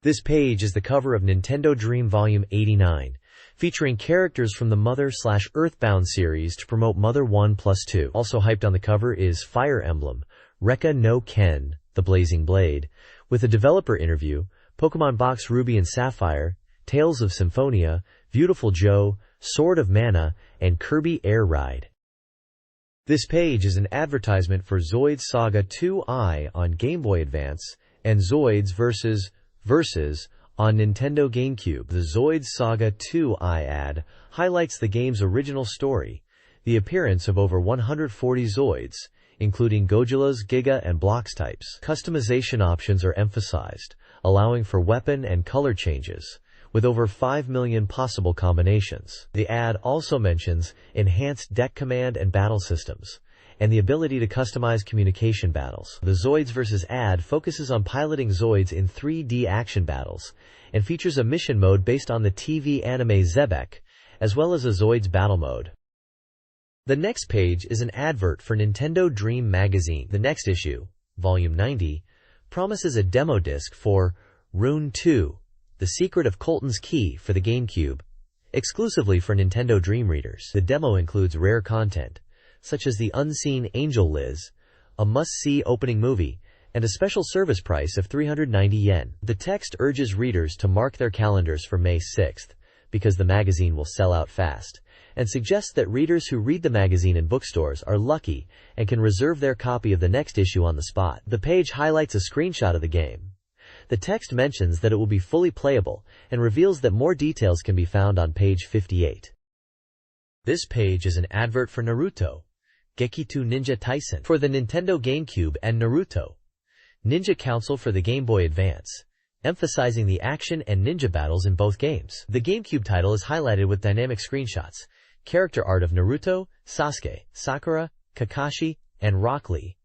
This page is the cover of Nintendo Dream Volume 89, featuring characters from the Mother/Earthbound series to promote Mother 1+2. Also hyped on the cover is Fire Emblem, Rekka no Ken, The Blazing Blade, with a developer interview, Pokemon Box Ruby and Sapphire, Tales of Symphonia, Beautiful Joe, Sword of Mana, and Kirby Air Ride. This page is an advertisement for Zoids Saga 2i on Game Boy Advance and Zoids Versus on Nintendo GameCube. The Zoids Saga 2i ad highlights the game's original story, the appearance of over 140 Zoids, including Gojilas, Giga, and Blocks types. Customization options are emphasized, allowing for weapon and color changes, with over 5 million possible combinations. The ad also mentions enhanced deck command and battle systems, and the ability to customize communication battles. The Zoids Versus ad focuses on piloting Zoids in 3D action battles, and features a mission mode based on the TV anime Zebek, as well as a Zoids battle mode. The next page is an advert for Nintendo Dream Magazine. The next issue, Volume 90, promises a demo disc for Rune 2, The Secret of Colton's Key for the GameCube, exclusively for Nintendo Dream readers. The demo includes rare content, such as the Unseen Angel Liz, a must-see opening movie, and a special service price of 390 yen. The text urges readers to mark their calendars for May 6th, because the magazine will sell out fast, and suggests that readers who read the magazine in bookstores are lucky and can reserve their copy of the next issue on the spot. The page highlights a screenshot of the game. The text mentions that it will be fully playable, and reveals that more details can be found on page 58. This page is an advert for Naruto Gekitu Ninja Taisen for the Nintendo GameCube and Naruto Ninja Council for the Game Boy Advance, emphasizing the action and ninja battles in both games. The GameCube title is highlighted with dynamic screenshots, character art of Naruto, Sasuke, Sakura, Kakashi, and Rock Lee,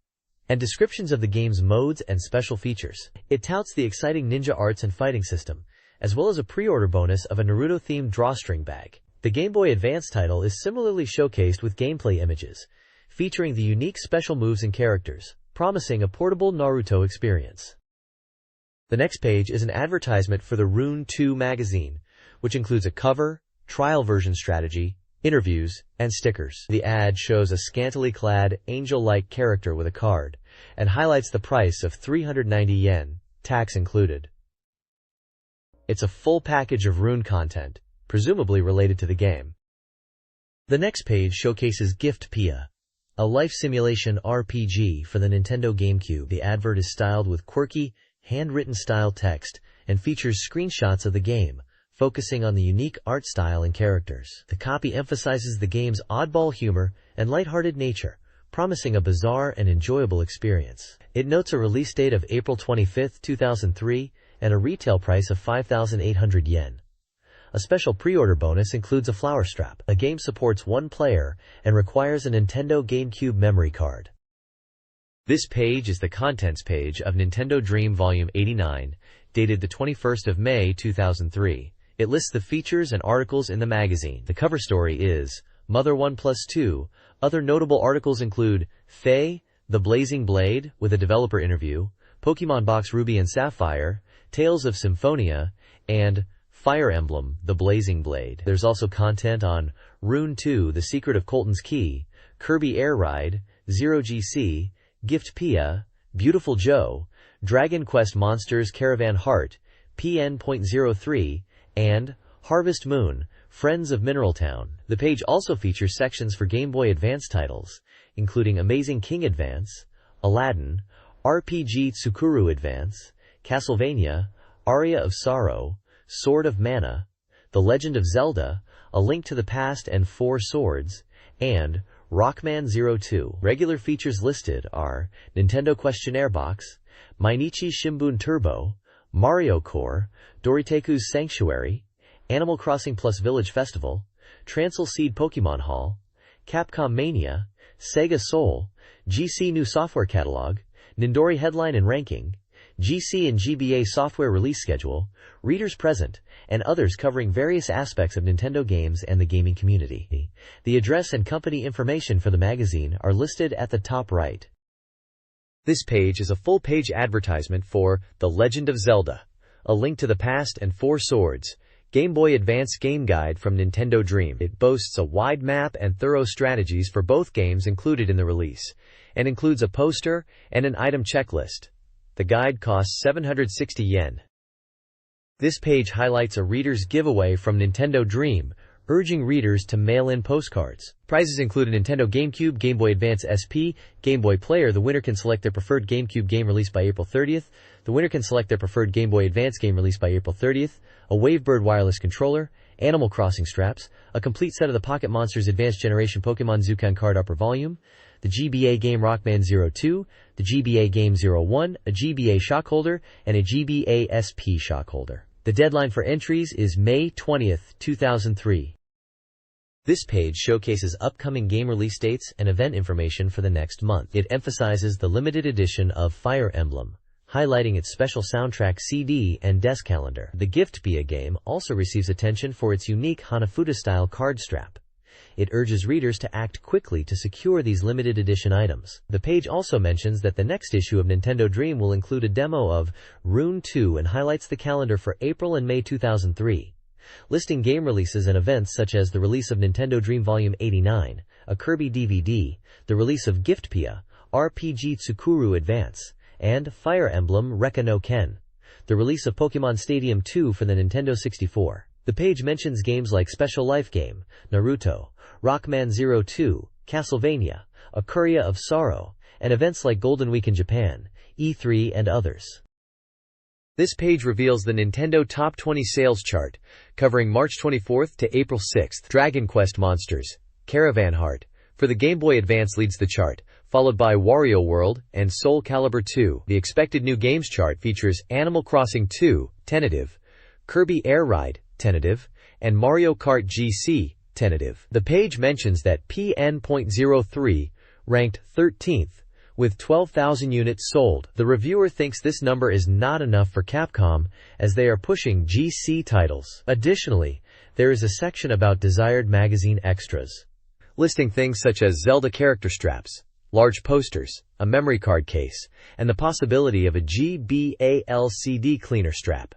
and descriptions of the game's modes and special features. It touts the exciting ninja arts and fighting system, as well as a pre-order bonus of a Naruto-themed drawstring bag. The Game Boy Advance title is similarly showcased with gameplay images, featuring the unique special moves and characters, promising a portable Naruto experience. The next page is an advertisement for the Rune 2 magazine, which includes a cover, trial version strategy, interviews, and stickers. The ad shows a scantily clad, angel-like character with a card, and highlights the price of 390 yen, tax included. It's a full package of Rune content, presumably related to the game. The next page showcases Gift Pia, a life simulation RPG for the Nintendo GameCube. The advert is styled with quirky, handwritten style text and features screenshots of the game, focusing on the unique art style and characters. The copy emphasizes the game's oddball humor and lighthearted nature, promising a bizarre and enjoyable experience. It notes a release date of April 25, 2003, and a retail price of 5,800 yen. A special pre-order bonus includes a flower strap. The game supports one player and requires a Nintendo GameCube memory card. This page is the contents page of Nintendo Dream Volume 89, dated the 21st of May 2003. It lists the features and articles in the magazine. The cover story is Mother 1+2. Other notable articles include Faye, The Blazing Blade, with a developer interview, Pokemon Box Ruby and Sapphire, Tales of Symphonia, and Fire Emblem, The Blazing Blade. There's also content on Rune 2, The Secret of Colton's Key, Kirby Air Ride, Zero GC, Gift Pia, Beautiful Joe, Dragon Quest Monsters Caravan Heart, PN.03, and Harvest Moon, Friends of Mineral Town. The page also features sections for Game Boy Advance titles, including Amazing King Advance, Aladdin, RPG Tsukuru Advance, Castlevania, Aria of Sorrow, Sword of Mana, The Legend of Zelda, A Link to the Past and Four Swords, and Rockman 02. Regular features listed are Nintendo Questionnaire Box, Mainichi Shimbun Turbo, Mario Core, Doriteku's Sanctuary, Animal Crossing Plus Village Festival, Trancel Seed Pokemon Hall, Capcom Mania, Sega Soul, GC New Software Catalog, Nindori Headline and Ranking, GC and GBA Software Release Schedule, Readers Present, and others covering various aspects of Nintendo games and the gaming community. The address and company information for the magazine are listed at the top right. This page is a full-page advertisement for The Legend of Zelda, A Link to the Past and Four Swords, Game Boy Advance Game Guide from Nintendo Dream. It boasts a wide map and thorough strategies for both games included in the release, and includes a poster and an item checklist. The guide costs 760 yen. This page highlights a reader's giveaway from Nintendo Dream, urging readers to mail in postcards. Prizes include a Nintendo GameCube, Game Boy Advance SP, Game Boy Player. The winner can select their preferred GameCube game released by April 30th. The winner can select their preferred Game Boy Advance game released by April 30th. A Wavebird wireless controller, Animal Crossing straps, a complete set of the Pocket Monsters Advanced Generation Pokemon Zukan card upper volume, the GBA game Rockman 02, the GBA game 01, a GBA shock holder, and a GBA SP shock holder. The deadline for entries is May 20th, 2003. This page showcases upcoming game release dates and event information for the next month. It emphasizes the limited edition of Fire Emblem, highlighting its special soundtrack CD and desk calendar. The Giftpia game also receives attention for its unique Hanafuda-style card strap. It urges readers to act quickly to secure these limited edition items. The page also mentions that the next issue of Nintendo Dream will include a demo of Rune 2 and highlights the calendar for April and May 2003, listing game releases and events such as the release of Nintendo Dream Volume 89, a Kirby DVD, the release of Giftpia, RPG Tsukuru Advance, and Fire Emblem Rekka no Ken, the release of Pokemon Stadium 2 for the Nintendo 64. The page mentions games like Special Life Game, Naruto, Rockman 02, Castlevania, A Courier of Sorrow, and events like Golden Week in Japan, E3 and others. This page reveals the Nintendo Top 20 Sales Chart, covering March 24th to April 6th. Dragon Quest Monsters, Caravan Heart, for the Game Boy Advance leads the chart, followed by Wario World and Soul Calibur 2. The expected new games chart features Animal Crossing 2, tentative, Kirby Air Ride, tentative, and Mario Kart GC, tentative. The page mentions that PN.03 ranked 13th, with 12,000 units sold. The reviewer thinks this number is not enough for Capcom, as they are pushing GC titles. Additionally, there is a section about desired magazine extras, listing things such as Zelda character straps, large posters, a memory card case, and the possibility of a GBA LCD cleaner strap.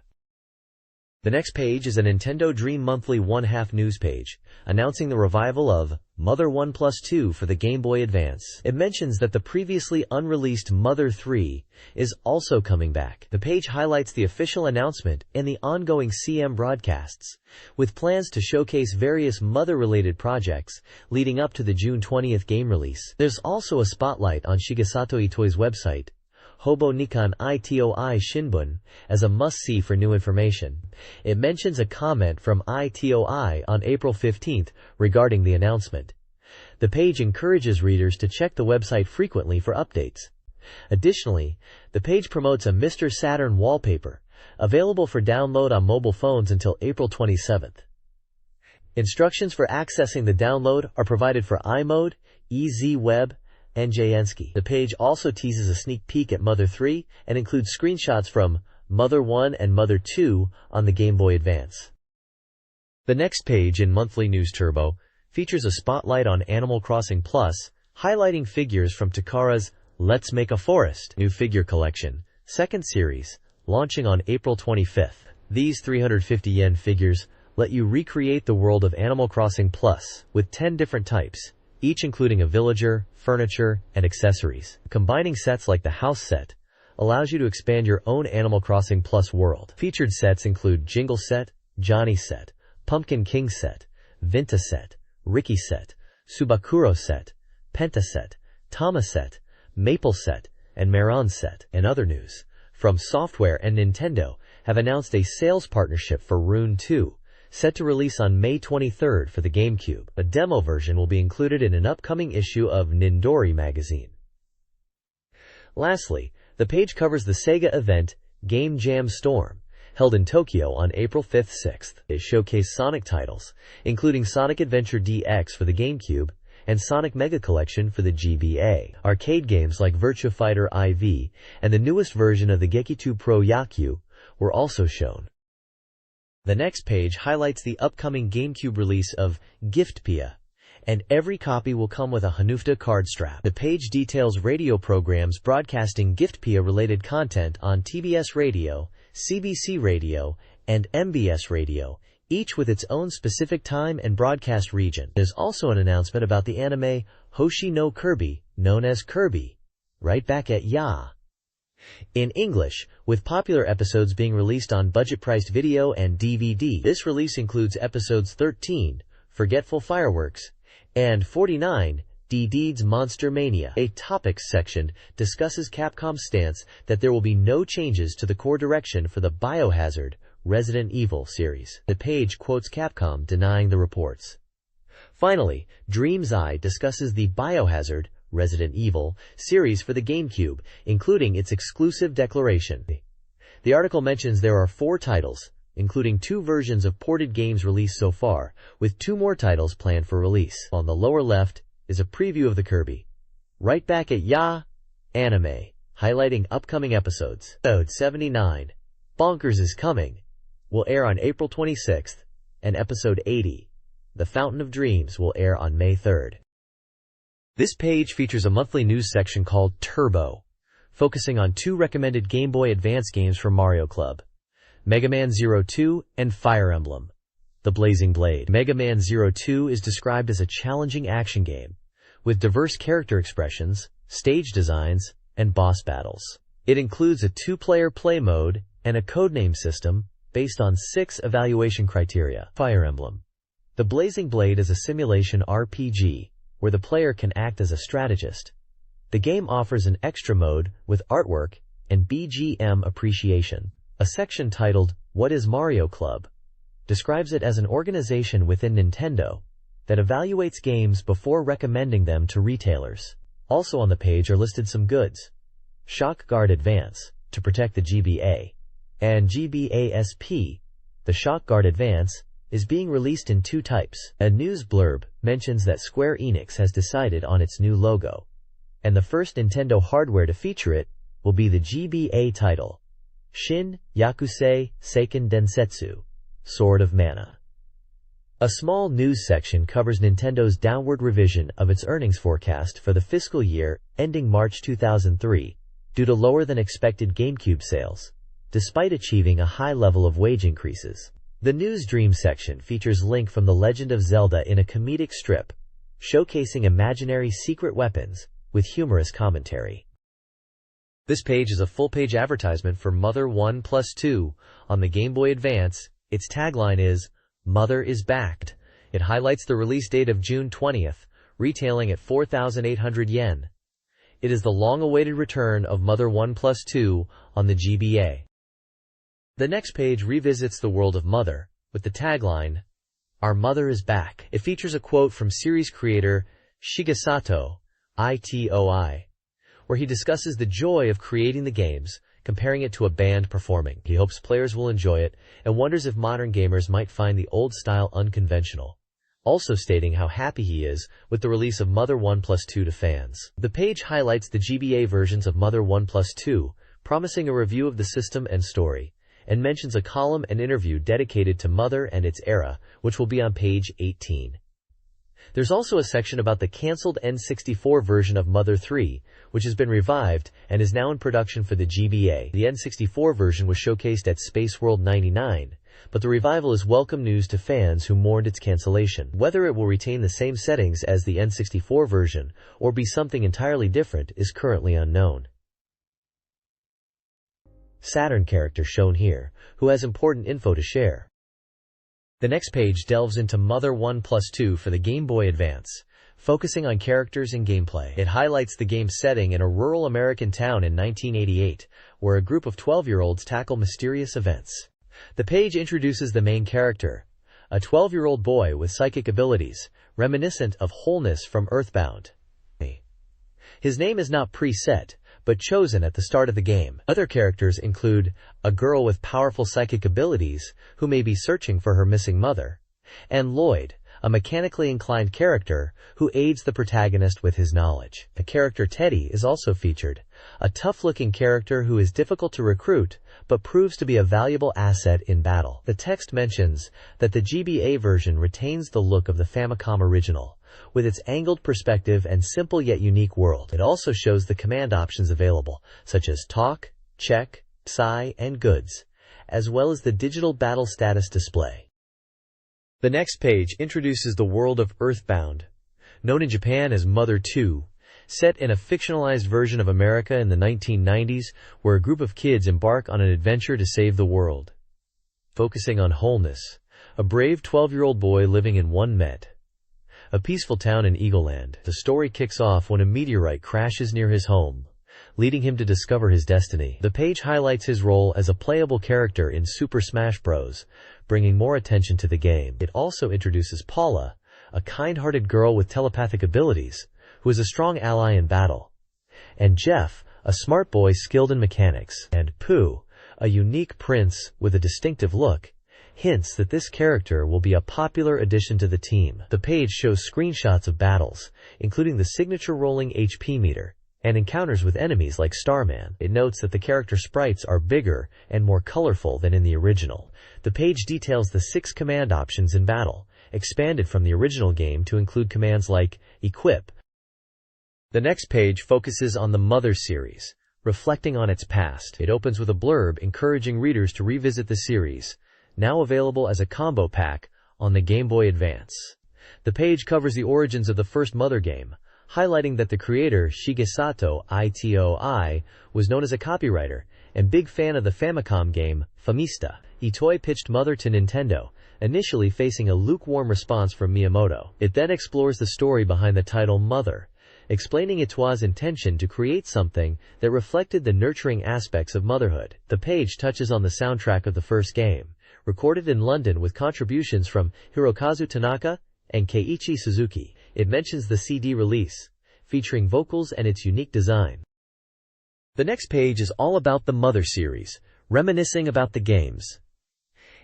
The next page is a Nintendo Dream Monthly 1/2 news page, announcing the revival of Mother 1+2 for the Game Boy Advance. It mentions that the previously unreleased Mother 3 is also coming back. The page highlights the official announcement and the ongoing CM broadcasts, with plans to showcase various Mother-related projects leading up to the June 20th game release. There's also a spotlight on Shigesato Itoi's website, Hobo Nikkan Itoi Shinbun, as a must-see for new information. It mentions a comment from Itoi on April 15th regarding the announcement. The page encourages readers to check the website frequently for updates. Additionally, the page promotes a Mr. Saturn wallpaper, available for download on mobile phones until April 27th. Instructions for accessing the download are provided for iMode, EZ Web, and Jensky. The page also teases a sneak peek at Mother 3 and includes screenshots from Mother 1 and Mother 2 on the Game Boy Advance. The next page in Monthly News Turbo features a spotlight on Animal Crossing Plus, highlighting figures from Takara's Let's Make a Forest new figure collection, second series, launching on April 25th. These 350 yen figures let you recreate the world of Animal Crossing Plus with 10 different types, each including a villager, furniture, and accessories. Combining sets like the house set allows you to expand your own Animal Crossing Plus world. Featured sets include Jingle Set, Johnny Set, Pumpkin King Set, Vinta Set, Ricky Set, Subakuro Set, Penta Set, Tama Set, Maple Set, and Maron Set. And other news, From Software and Nintendo have announced a sales partnership for Rune 2, set to release on May 23rd for the GameCube. A demo version will be included in an upcoming issue of Nindori magazine. Lastly, the page covers the Sega event Game Jam Storm, held in Tokyo on April 5th-6th. It showcased Sonic titles, including Sonic Adventure DX for the GameCube and Sonic Mega Collection for the GBA. Arcade games like Virtua Fighter IV and the newest version of the Gekitu Pro Yakyu were also shown. The next page highlights the upcoming GameCube release of Giftpia, and every copy will come with a Hanufta card strap. The page details radio programs broadcasting Giftpia-related content on TBS Radio, CBC Radio, and MBS Radio, each with its own specific time and broadcast region. There's also an announcement about the anime Hoshi no Kirby, known as Kirby, right back at Ya. In English, with popular episodes being released on budget-priced video and DVD. This release includes episodes 13, Forgetful Fireworks, and 49, D-Deed's Monster Mania. A topics section discusses Capcom's stance that there will be no changes to the core direction for the Biohazard Resident Evil series. The page quotes Capcom denying the reports. Finally, Dream's Eye discusses the Biohazard Resident Evil series for the GameCube, including its exclusive declaration. The article mentions there are 4 titles, including 2 versions of ported games released so far, with 2 more titles planned for release. On the lower left is a preview of the Kirby. Right back at Ya anime, highlighting upcoming episodes. Episode 79, Bonkers is Coming, will air on April 26th, and episode 80, The Fountain of Dreams, will air on May 3rd. This page features a monthly news section called Turbo, focusing on 2 recommended Game Boy Advance games from Mario Club, Mega Man 02 and Fire Emblem, The Blazing Blade. Mega Man 02 is described as a challenging action game, with diverse character expressions, stage designs, and boss battles. It includes a 2-player play mode and a codename system based on 6 evaluation criteria. Fire Emblem. The Blazing Blade is a simulation RPG, where the player can act as a strategist. The game offers an extra mode with artwork and BGM appreciation. A section titled, What is Mario Club? Describes it as an organization within Nintendo that evaluates games before recommending them to retailers. Also on the page are listed some goods: Shock Guard Advance, to protect the GBA, and GBA-SP. The Shock Guard Advance is being released in 2 types. A news blurb mentions that Square Enix has decided on its new logo, and the first Nintendo hardware to feature it will be the GBA title, Shin Yakusei Seiken Densetsu, Sword of Mana. A small news section covers Nintendo's downward revision of its earnings forecast for the fiscal year ending March 2003 due to lower than expected GameCube sales, despite achieving a high level of wage increases. The News Dream section features Link from The Legend of Zelda in a comedic strip, showcasing imaginary secret weapons with humorous commentary. This page is a full-page advertisement for Mother 1+2 on the Game Boy Advance. Its tagline is, Mother is Backed. It highlights the release date of June 20th, retailing at 4,800 yen. It is the long-awaited return of Mother 1+2 on the GBA. The next page revisits the world of Mother, with the tagline, Our Mother is Back. It features a quote from series creator Shigesato Itoi, where he discusses the joy of creating the games, comparing it to a band performing. He hopes players will enjoy it, and wonders if modern gamers might find the old style unconventional, also stating how happy he is with the release of Mother 1+2 to fans. The page highlights the GBA versions of Mother 1+2, promising a review of the system and story, and mentions a column and interview dedicated to Mother and its era, which will be on page 18. There's also a section about the cancelled N64 version of Mother 3, which has been revived and is now in production for the GBA. The N64 version was showcased at Space World 99, but the revival is welcome news to fans who mourned its cancellation. Whether it will retain the same settings as the N64 version or be something entirely different is currently unknown. Saturn character shown here, who has important info to share. The next page delves into Mother 1+2 for the Game Boy Advance, focusing on characters and gameplay. It highlights the game's setting in a rural American town in 1988, where a group of 12-year-olds tackle mysterious events. The page introduces the main character, a 12-year-old boy with psychic abilities, reminiscent of Wholeness from Earthbound. His name is not preset, but chosen at the start of the game. Other characters include a girl with powerful psychic abilities who may be searching for her missing mother, and Lloyd, a mechanically inclined character who aids the protagonist with his knowledge. The character Teddy is also featured, a tough-looking character who is difficult to recruit but proves to be a valuable asset in battle. The text mentions that the GBA version retains the look of the Famicom original, with its angled perspective and simple yet unique world. It also shows the command options available, such as talk, check, psi, and goods, as well as the digital battle status display. The next page introduces the world of Earthbound, known in Japan as Mother-2, set in a fictionalized version of America in the 1990s, where a group of kids embark on an adventure to save the world. Focusing on wholeness, a brave 12-year-old boy living in one Met, a peaceful town in Eagleland. The story kicks off when a meteorite crashes near his home, leading him to discover his destiny. The page highlights his role as a playable character in Super Smash Bros., bringing more attention to the game. It also introduces Paula, a kind-hearted girl with telepathic abilities, who is a strong ally in battle, and Jeff, a smart boy skilled in mechanics, and Pooh, a unique prince with a distinctive look, hints that this character will be a popular addition to the team. The page shows screenshots of battles, including the signature rolling HP meter, and encounters with enemies like Starman. It notes that the character sprites are bigger and more colorful than in the original. The page details the 6 command options in battle, expanded from the original game to include commands like Equip. The next page focuses on the Mother series, reflecting on its past. It opens with a blurb encouraging readers to revisit the series, now available as a combo pack on the Game Boy Advance. The page covers the origins of the first Mother game, highlighting that the creator, Shigesato Itoi, was known as a copywriter and big fan of the Famicom game, Famista. Itoi pitched Mother to Nintendo, initially facing a lukewarm response from Miyamoto. It then explores the story behind the title Mother, explaining Itoi's intention to create something that reflected the nurturing aspects of motherhood. The page touches on the soundtrack of the first game, recorded in London with contributions from Hirokazu Tanaka and Keiichi Suzuki. It mentions the CD release, featuring vocals and its unique design. The next page is all about the Mother series, reminiscing about the games.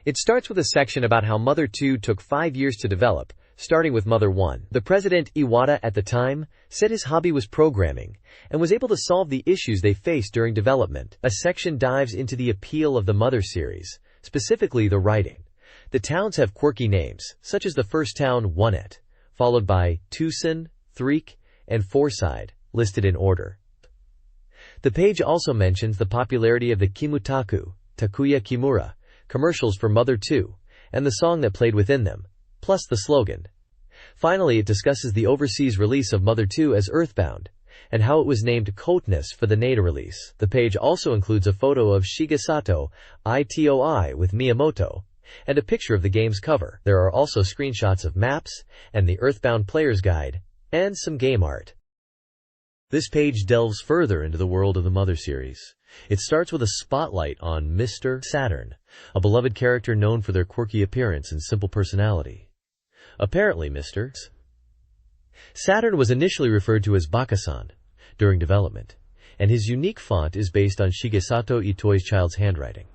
It starts with a section about how Mother 2 took 5 years to develop, starting with Mother 1. The president, Iwata, at the time, said his hobby was programming, and was able to solve the issues they faced during development. A section dives into the appeal of the Mother series, specifically the writing. The towns have quirky names, such as the first town, Onet, followed by Tucson, Threek, and Fourside, listed in order. The page also mentions the popularity of the Kimutaku, Takuya Kimura, commercials for Mother 2, and the song that played within them, plus the slogan. Finally, it discusses the overseas release of Mother 2 as Earthbound, and how it was named Coldness for the NATA release. The page also includes a photo of Shigesato Itoi with Miyamoto, and a picture of the game's cover. There are also screenshots of maps, and the Earthbound Player's Guide, and some game art. This page delves further into the world of the Mother series. It starts with a spotlight on Mr. Saturn, a beloved character known for their quirky appearance and simple personality. Apparently, Mr. Saturn was initially referred to as Bakasan during development, and his unique font is based on Shigesato Itoi's child's handwriting.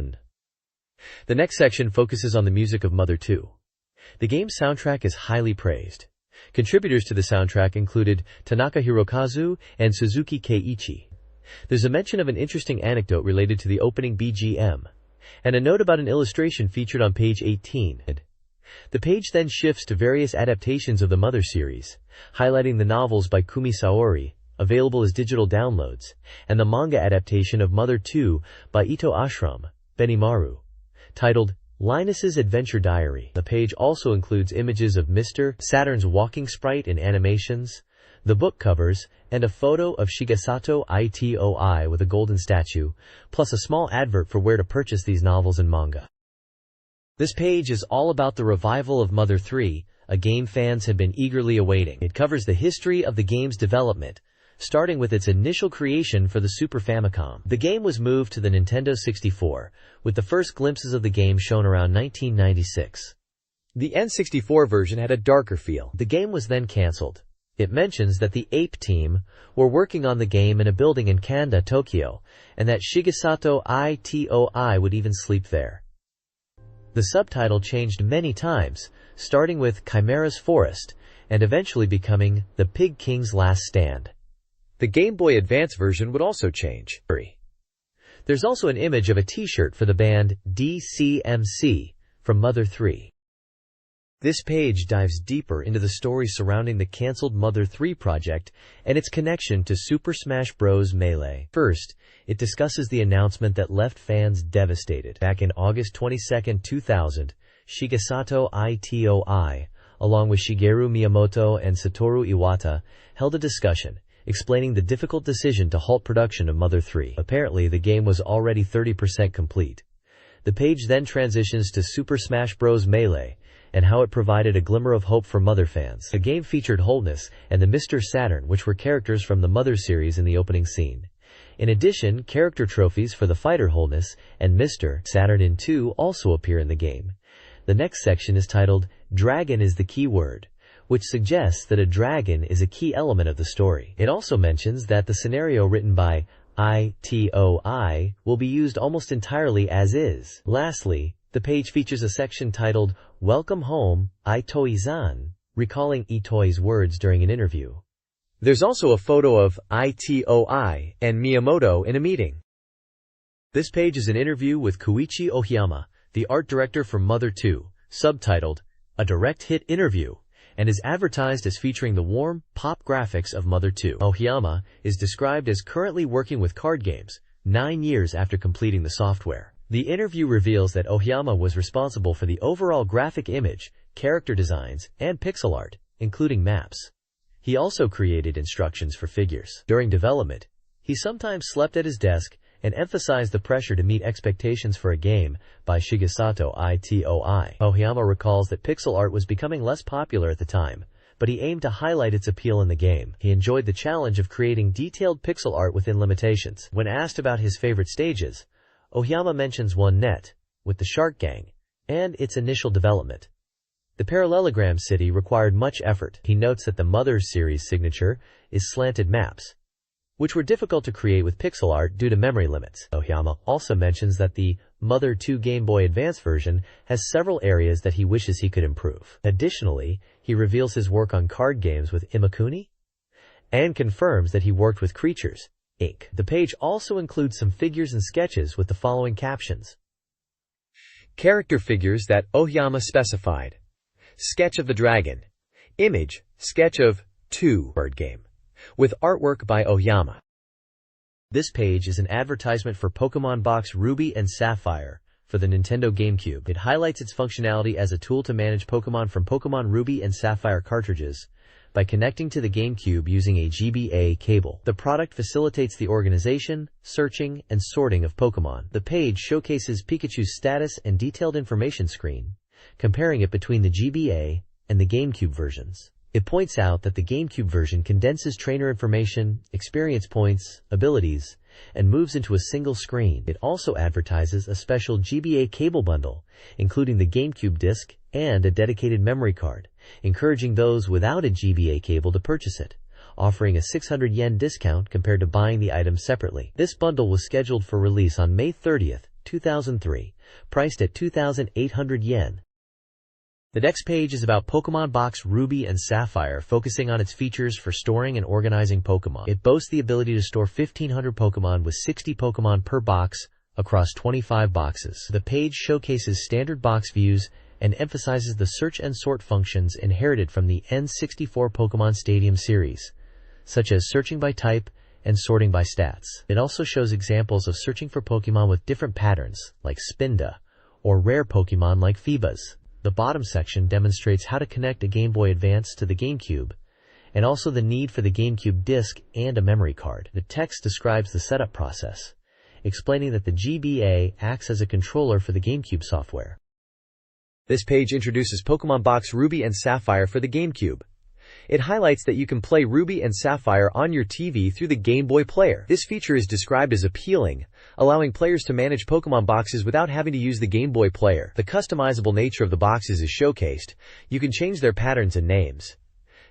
The next section focuses on the music of Mother 2. The game's soundtrack is highly praised. Contributors to the soundtrack included Tanaka Hirokazu and Suzuki Keiichi. There's a mention of an interesting anecdote related to the opening BGM, and a note about an illustration featured on page 18. The page then shifts to various adaptations of the Mother series, highlighting the novels by Kumi Saori, available as digital downloads, and the manga adaptation of Mother 2 by Ito Ashram, Benimaru, titled Linus's Adventure Diary. The page also includes images of Mr. Saturn's walking sprite in animations, the book covers, and a photo of Shigesato Itoi with a golden statue, plus a small advert for where to purchase these novels and manga. This page is all about the revival of Mother 3, a game fans have been eagerly awaiting. It covers the history of the game's development, starting with its initial creation for the Super Famicom. The game was moved to the Nintendo 64, with the first glimpses of the game shown around 1996. The N64 version had a darker feel. The game was then cancelled. It mentions that the Ape team were working on the game in a building in Kanda, Tokyo, and that Shigesato Itoi would even sleep there. The subtitle changed many times, starting with Chimera's Forest, and eventually becoming The Pig King's Last Stand. The Game Boy Advance version would also change. There's also an image of a t-shirt for the band DCMC from Mother 3. This page dives deeper into the story surrounding the cancelled Mother 3 project and its connection to Super Smash Bros. Melee. First, it discusses the announcement that left fans devastated. Back in August 22, 2000, Shigesato Itoi, along with Shigeru Miyamoto and Satoru Iwata, held a discussion, explaining the difficult decision to halt production of Mother 3. Apparently, the game was already 30% complete. The page then transitions to Super Smash Bros. Melee, and how it provided a glimmer of hope for Mother fans. The game featured Wholeness and the Mr. Saturn, which were characters from the Mother series in the opening scene. In addition, character trophies for the fighter Wholeness and Mr. Saturn in 2 also appear in the game. The next section is titled, Dragon is the Key Word, which suggests that a dragon is a key element of the story. It also mentions that the scenario written by Itoi will be used almost entirely as is. Lastly, the page features a section titled, Welcome Home, Itoi-san, recalling Itoi's words during an interview. There's also a photo of Itoi and Miyamoto in a meeting. This page is an interview with Koichi Ohiyama, the art director for Mother 2, subtitled, A Direct Hit Interview, and is advertised as featuring the warm, pop graphics of Mother 2. Ohiyama is described as currently working with card games, 9 years after completing the software. The interview reveals that Ohiyama was responsible for the overall graphic image, character designs, and pixel art, including maps. He also created instructions for figures. During development, he sometimes slept at his desk and emphasized the pressure to meet expectations for a game by Shigesato Itoi. Ohiyama recalls that pixel art was becoming less popular at the time, but he aimed to highlight its appeal in the game. He enjoyed the challenge of creating detailed pixel art within limitations. When asked about his favorite stages, Ohiyama mentions one net, with the Shark Gang, and its initial development. The parallelogram city required much effort. He notes that the Mother series signature is slanted maps, which were difficult to create with pixel art due to memory limits. Ohiyama also mentions that the Mother 2 Game Boy Advance version has several areas that he wishes he could improve. Additionally, he reveals his work on card games with Imakuni, and confirms that he worked with Creatures, Inc. The page also includes some figures and sketches with the following captions. Character figures that Ohiyama specified. Sketch of the dragon. Image, sketch of 2 bird game, with artwork by Ohiyama. This page is an advertisement for Pokemon Box Ruby and Sapphire for the Nintendo GameCube. It highlights its functionality as a tool to manage Pokemon from Pokemon Ruby and Sapphire cartridges by connecting to the GameCube using a GBA cable. The product facilitates the organization, searching, and sorting of Pokemon. The page showcases Pikachu's status and detailed information screen, comparing it between the GBA and the GameCube versions. It points out that the GameCube version condenses trainer information, experience points, abilities, and moves into a single screen. It also advertises a special GBA cable bundle, including the GameCube disc and a dedicated memory card, encouraging those without a GBA cable to purchase it, offering a 600 yen discount compared to buying the item separately. This bundle was scheduled for release on May 30, 2003, priced at 2,800 yen. The next page is about Pokemon Box Ruby and Sapphire, focusing on its features for storing and organizing Pokemon. It boasts the ability to store 1,500 Pokemon with 60 Pokemon per box across 25 boxes. The page showcases standard box views and emphasizes the search and sort functions inherited from the N64 Pokemon Stadium series, such as searching by type and sorting by stats. It also shows examples of searching for Pokemon with different patterns, like Spinda, or rare Pokemon like Feebas. The bottom section demonstrates how to connect a Game Boy Advance to the GameCube, and also the need for the GameCube disc and a memory card. The text describes the setup process, explaining that the GBA acts as a controller for the GameCube software. This page introduces Pokemon Box Ruby and Sapphire for the GameCube. It highlights that you can play Ruby and Sapphire on your TV through the Game Boy player. This feature is described as appealing, allowing players to manage Pokemon boxes without having to use the Game Boy player. The customizable nature of the boxes is showcased. You can change their patterns and names.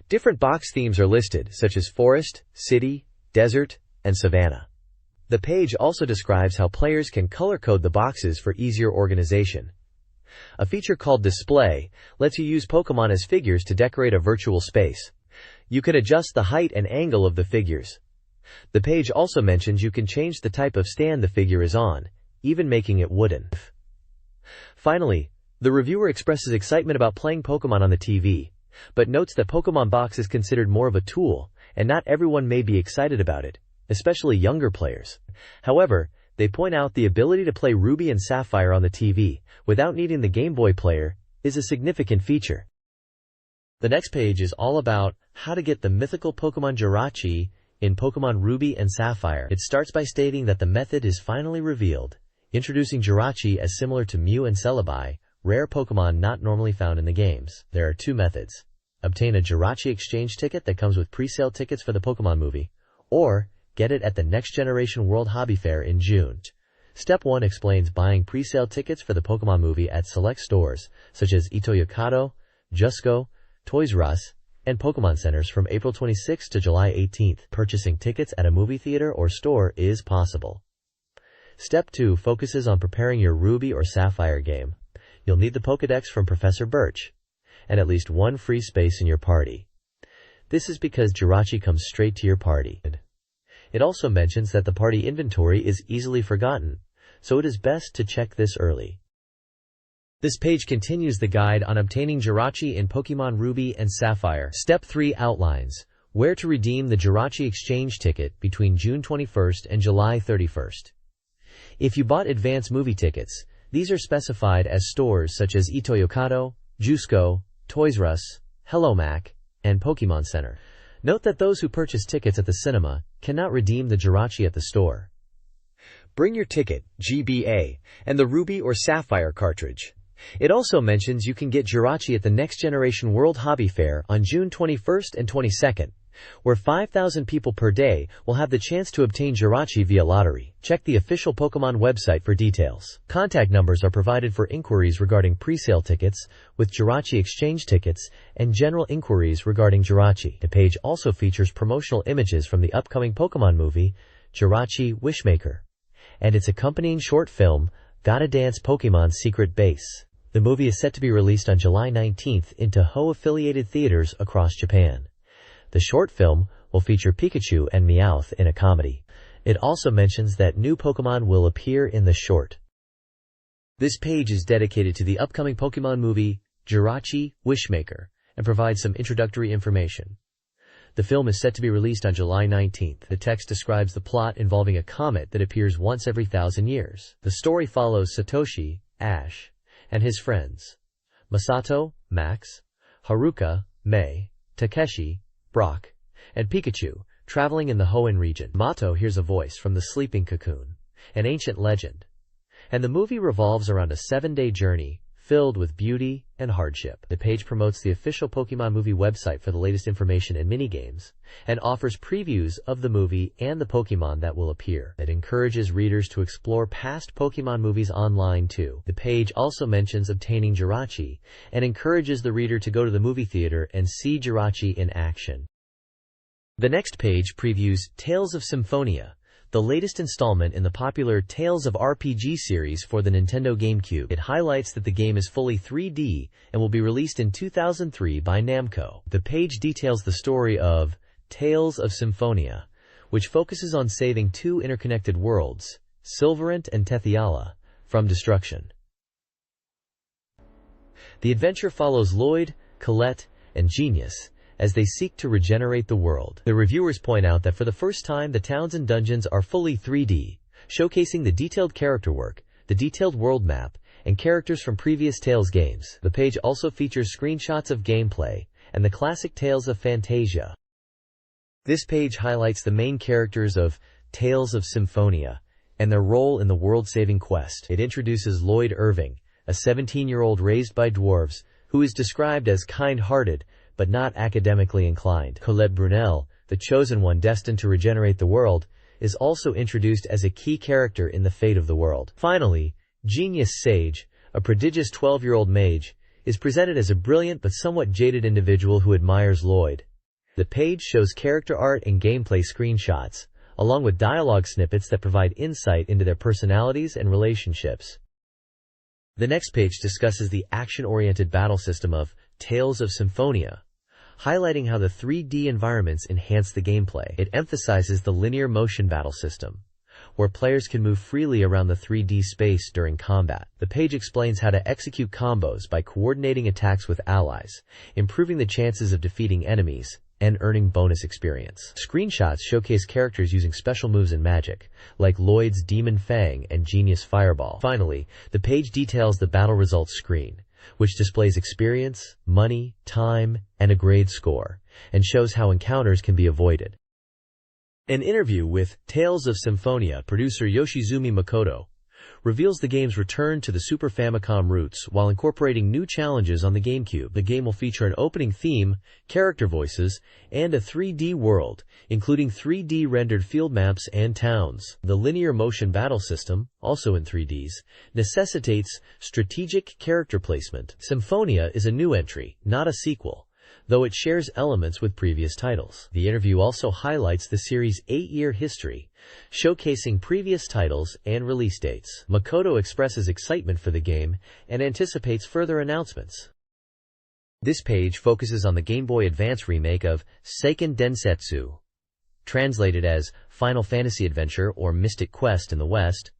Different box themes are listed, such as Forest, City, Desert, and Savannah. The page also describes how players can color-code the boxes for easier organization. A feature called Display lets you use Pokemon as figures to decorate a virtual space. You can adjust the height and angle of the figures. The page also mentions you can change the type of stand the figure is on, even making it wooden. Finally, The reviewer expresses excitement about playing Pokemon on the TV, but notes that Pokemon Box is considered more of a tool, and not everyone may be excited about it, especially younger players. However, they point out the ability to play Ruby and Sapphire on the TV, without needing the Game Boy player, is a significant feature. The next page is all about how to get the mythical Pokemon Jirachi in Pokemon Ruby and Sapphire. It starts by stating that the method is finally revealed, introducing Jirachi as similar to Mew and Celebi, rare Pokemon not normally found in the games. There are two methods. Obtain a Jirachi exchange ticket that comes with pre-sale tickets for the Pokemon movie, or get it at the Next Generation World Hobby Fair in June. Step 1 explains buying pre-sale tickets for the Pokemon movie at select stores, such as Ito-Yokado, Jusco, Toys R Us, and Pokemon Centers from April 26 to July 18th. Purchasing tickets at a movie theater or store is possible. Step 2 focuses on preparing your Ruby or Sapphire game. You'll need the Pokédex from Professor Birch, and at least one free space in your party. This is because Jirachi comes straight to your party. It also mentions that the party inventory is easily forgotten, so it is best to check this early. This page continues the guide on obtaining Jirachi in Pokemon Ruby and Sapphire. Step 3 outlines where to redeem the Jirachi exchange ticket between June 21st and July 31st. If you bought advance movie tickets, these are specified as stores such as Ito-Yokado, Jusco, Toys R Us, Hello Mac, and Pokemon Center. Note that those who purchase tickets at the cinema cannot redeem the Jirachi at the store. Bring your ticket, GBA, and the Ruby or Sapphire cartridge. It also mentions you can get Jirachi at the Next Generation World Hobby Fair on June 21st and 22nd, where 5,000 people per day will have the chance to obtain Jirachi via lottery. Check the official Pokemon website for details. Contact numbers are provided for inquiries regarding pre-sale tickets, with Jirachi exchange tickets, and general inquiries regarding Jirachi. The page also features promotional images from the upcoming Pokemon movie, Jirachi Wishmaker, and its accompanying short film, Gotta Dance Pokemon Secret Base. The movie is set to be released on July 19th in Toho-affiliated theaters across Japan. The short film will feature Pikachu and Meowth in a comedy. It also mentions that new Pokemon will appear in the short. This page is dedicated to the upcoming Pokemon movie, Jirachi Wishmaker, and provides some introductory information. The film is set to be released on July 19th. The text describes the plot involving a comet that appears once every 1,000 years. The story follows Satoshi, Ash, and his friends, Masato, Max, Haruka, May, Takeshi, Brock, and Pikachu, traveling in the Hoenn region. Mato hears a voice from the sleeping cocoon, an ancient legend, and the movie revolves around a 7-day journey filled with beauty and hardship. The page promotes the official Pokemon movie website for the latest information and minigames, and offers previews of the movie and the Pokemon that will appear. It encourages readers to explore past Pokemon movies online too. The page also mentions obtaining Jirachi, and encourages the reader to go to the movie theater and see Jirachi in action. The next page previews Tales of Symphonia, the latest installment in the popular Tales of RPG series for the Nintendo GameCube. It highlights that the game is fully 3D and will be released in 2003 by Namco. The page details the story of Tales of Symphonia, which focuses on saving two interconnected worlds, Silverant and Tethiala, from destruction. The adventure follows Lloyd, Colette, and Genius as they seek to regenerate the world. The reviewers point out that for the first time the towns and dungeons are fully 3D, showcasing the detailed character work, the detailed world map, and characters from previous Tales games. The page also features screenshots of gameplay and the classic Tales of Fantasia. This page highlights the main characters of Tales of Symphonia and their role in the world-saving quest. It introduces Lloyd Irving, a 17-year-old raised by dwarves, who is described as kind-hearted but not academically inclined. Colette Brunel, the chosen one destined to regenerate the world, is also introduced as a key character in the fate of the world. Finally, Genius Sage, a prodigious 12-year-old mage, is presented as a brilliant but somewhat jaded individual who admires Lloyd. The page shows character art and gameplay screenshots, along with dialogue snippets that provide insight into their personalities and relationships. The next page discusses the action-oriented battle system of Tales of Symphonia, highlighting how the 3D environments enhance the gameplay. It emphasizes the linear motion battle system, where players can move freely around the 3D space during combat. The page explains how to execute combos by coordinating attacks with allies, improving the chances of defeating enemies, and earning bonus experience. Screenshots showcase characters using special moves and magic, like Lloyd's Demon Fang and Genius Fireball. Finally, the page details the battle results screen, which displays experience, money, time, and a grade score, and shows how encounters can be avoided. An interview with Tales of Symphonia producer Yoshizumi Makoto reveals the game's return to the Super Famicom roots while incorporating new challenges on the GameCube. The game will feature an opening theme, character voices, and a 3D world, including 3D rendered field maps and towns. The linear motion battle system, also in 3Ds, necessitates strategic character placement. Symphonia is a new entry, not a sequel, though it shares elements with previous titles. The interview also highlights the series' 8-year history, showcasing previous titles and release dates. Makoto expresses excitement for the game and anticipates further announcements. This page focuses on the Game Boy Advance remake of Seiken Densetsu, translated as Final Fantasy Adventure or Mystic Quest in the West,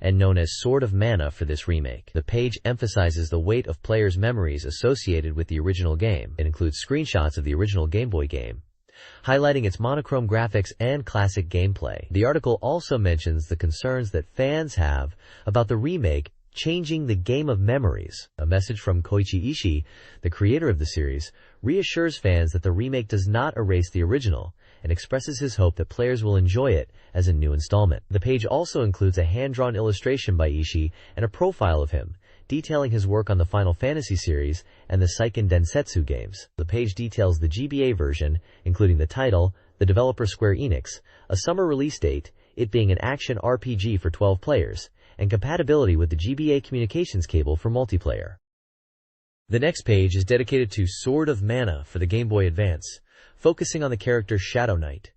and known as Sword of Mana for this remake. The page emphasizes the weight of players' memories associated with the original game. It includes screenshots of the original Game Boy game, highlighting its monochrome graphics and classic gameplay. The article also mentions the concerns that fans have about the remake changing the game of memories. A message from Koichi Ishii, the creator of the series, reassures fans that the remake does not erase the original and expresses his hope that players will enjoy it as a new installment. The page also includes a hand-drawn illustration by Ishii and a profile of him, detailing his work on the Final Fantasy series and the Seiken Densetsu games. The page details the GBA version, including the title, the developer Square Enix, a summer release date, it being an action RPG for 12 players, and compatibility with the GBA communications cable for multiplayer. The next page is dedicated to Sword of Mana for the Game Boy Advance, focusing on the character Shadow Knight.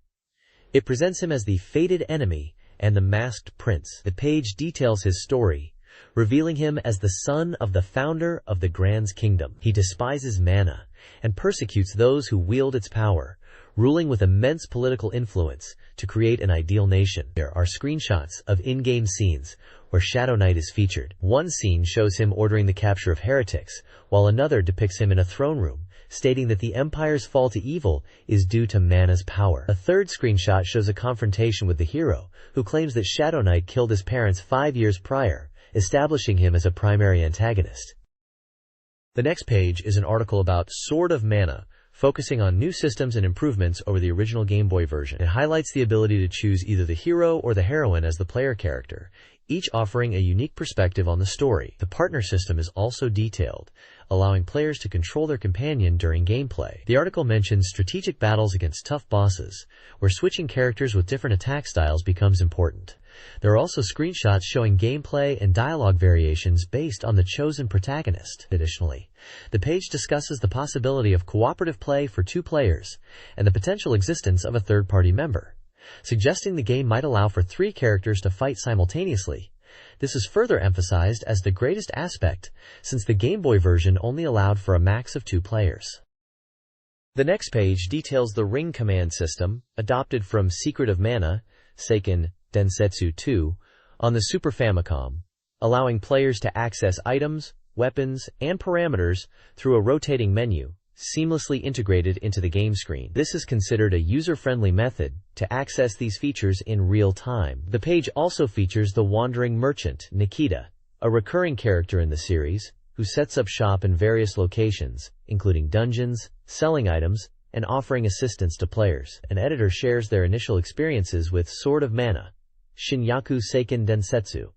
It presents him as the fated enemy and the masked prince. The page details his story, revealing him as the son of the founder of the Grand's Kingdom. He despises mana and persecutes those who wield its power, ruling with immense political influence to create an ideal nation. There are screenshots of in-game scenes where Shadow Knight is featured. One scene shows him ordering the capture of heretics, while another depicts him in a throne room, stating that the Empire's fall to evil is due to mana's power. A third screenshot shows a confrontation with the hero, who claims that Shadow Knight killed his parents 5 years prior, establishing him as a primary antagonist. The next page is an article about Sword of Mana, focusing on new systems and improvements over the original Game Boy version. It highlights the ability to choose either the hero or the heroine as the player character, each offering a unique perspective on the story. The partner system is also detailed, allowing players to control their companion during gameplay. The article mentions strategic battles against tough bosses, where switching characters with different attack styles becomes important. There are also screenshots showing gameplay and dialogue variations based on the chosen protagonist. Additionally, the page discusses the possibility of cooperative play for 2 players and the potential existence of a third-party member, suggesting the game might allow for 3 characters to fight simultaneously. This is further emphasized as the greatest aspect, since the Game Boy version only allowed for a max of 2 players. The next page details the ring command system, adopted from Secret of Mana, Seiken Densetsu 2, on the Super Famicom, allowing players to access items, weapons, and parameters through a rotating menu, seamlessly integrated into the game screen. This is considered a user-friendly method to access these features in real time. The page also features the wandering merchant, Nikita, a recurring character in the series, who sets up shop in various locations, including dungeons, selling items, and offering assistance to players. An editor shares their initial experiences with Sword of Mana, Shinyaku Seiken Densetsu,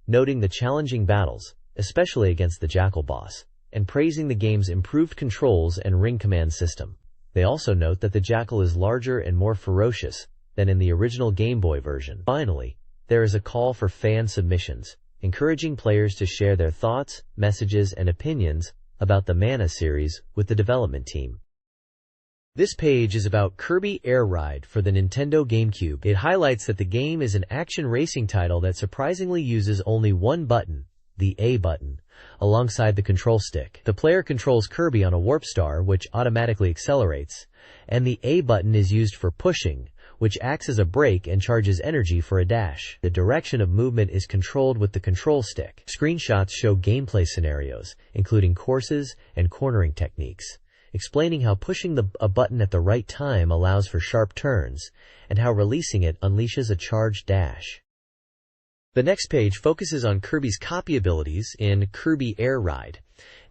noting the challenging battles, especially against the Jackal boss, and praising the game's improved controls and ring command system. They also note that the Jackal is larger and more ferocious than in the original Game Boy version. Finally, there is a call for fan submissions, encouraging players to share their thoughts, messages, and opinions about the Mana series with the development team. This page is about Kirby Air Ride for the Nintendo GameCube. It highlights that the game is an action racing title that surprisingly uses only one button, the A button, alongside the control stick. The player controls Kirby on a warp star, which automatically accelerates, and the A button is used for pushing, which acts as a brake and charges energy for a dash. The direction of movement is controlled with the control stick. Screenshots show gameplay scenarios, including courses and cornering techniques, explaining how pushing a button at the right time allows for sharp turns, and how releasing it unleashes a charged dash. The next page focuses on Kirby's copy abilities in Kirby Air Ride,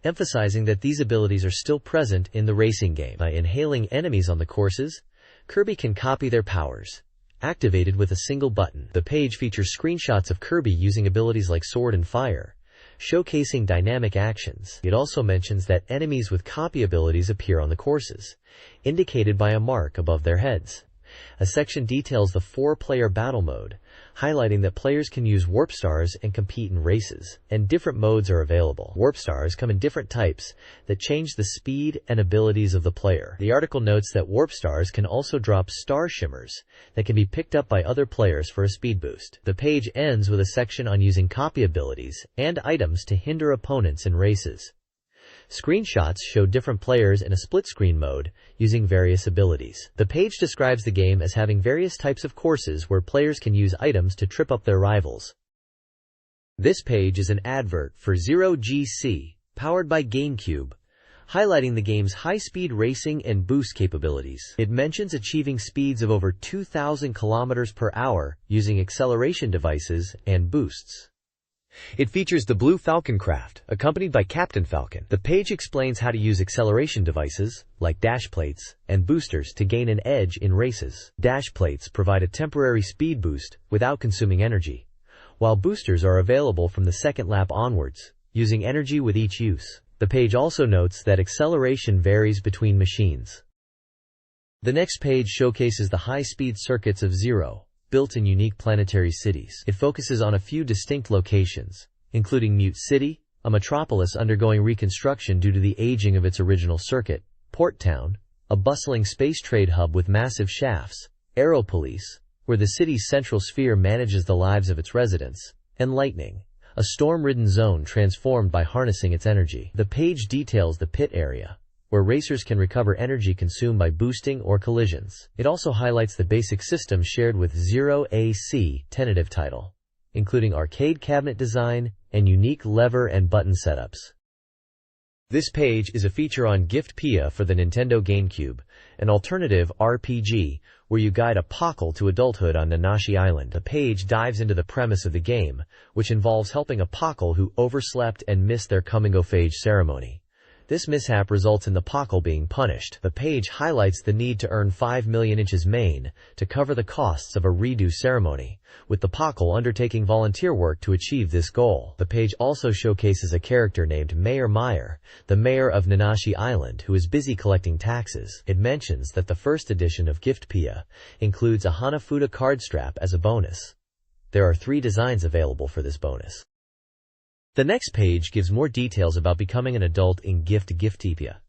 emphasizing that these abilities are still present in the racing game. By inhaling enemies on the courses, Kirby can copy their powers, activated with a single button. The page features screenshots of Kirby using abilities like Sword and Fire, showcasing dynamic actions. It also mentions that enemies with copy abilities appear on the courses, indicated by a mark above their heads. A section details the 4-player battle mode, highlighting that players can use warp stars and compete in races, and different modes are available. Warp stars come in different types that change the speed and abilities of the player. The article notes that warp stars can also drop star shimmers that can be picked up by other players for a speed boost. The page ends with a section on using copy abilities and items to hinder opponents in races. Screenshots show different players in a split-screen mode using various abilities. The page describes the game as having various types of courses where players can use items to trip up their rivals. This page is an advert for Zero GC, powered by GameCube, highlighting the game's high-speed racing and boost capabilities. It mentions achieving speeds of over 2,000 kilometers per hour using acceleration devices and boosts. It features the Blue Falcon craft, accompanied by Captain Falcon. The page explains how to use acceleration devices, like dash plates, and boosters to gain an edge in races. Dash plates provide a temporary speed boost without consuming energy, while boosters are available from the second lap onwards, using energy with each use. The page also notes that acceleration varies between machines. The next page showcases the high-speed circuits of Zero, built in unique planetary cities. It focuses on a few distinct locations, including Mute City, a metropolis undergoing reconstruction due to the aging of its original circuit, Port Town, a bustling space trade hub with massive shafts, Aeropolis, where the city's central sphere manages the lives of its residents, and Lightning, a storm-ridden zone transformed by harnessing its energy. The page details the pit area, where racers can recover energy consumed by boosting or collisions. It also highlights the basic system shared with Zero AC tentative title, including arcade cabinet design and unique lever and button setups. This page is a feature on Gift-Pia for the Nintendo GameCube, an alternative RPG where you guide a Pockle to adulthood on Nanashi Island. The page dives into the premise of the game, which involves helping a Pockle who overslept and missed their coming-of-age ceremony. This mishap results in the Pockle being punished. The page highlights the need to earn 5 million inches main to cover the costs of a redo ceremony, with the Pockle undertaking volunteer work to achieve this goal. The page also showcases a character named Mayor Meyer, the mayor of Nanashi Island, who is busy collecting taxes. It mentions that the first edition of Gift-Pia includes a Hanafuda card strap as a bonus. There are 3 designs available for this bonus. The next page gives more details about becoming an adult in Gift-Pia.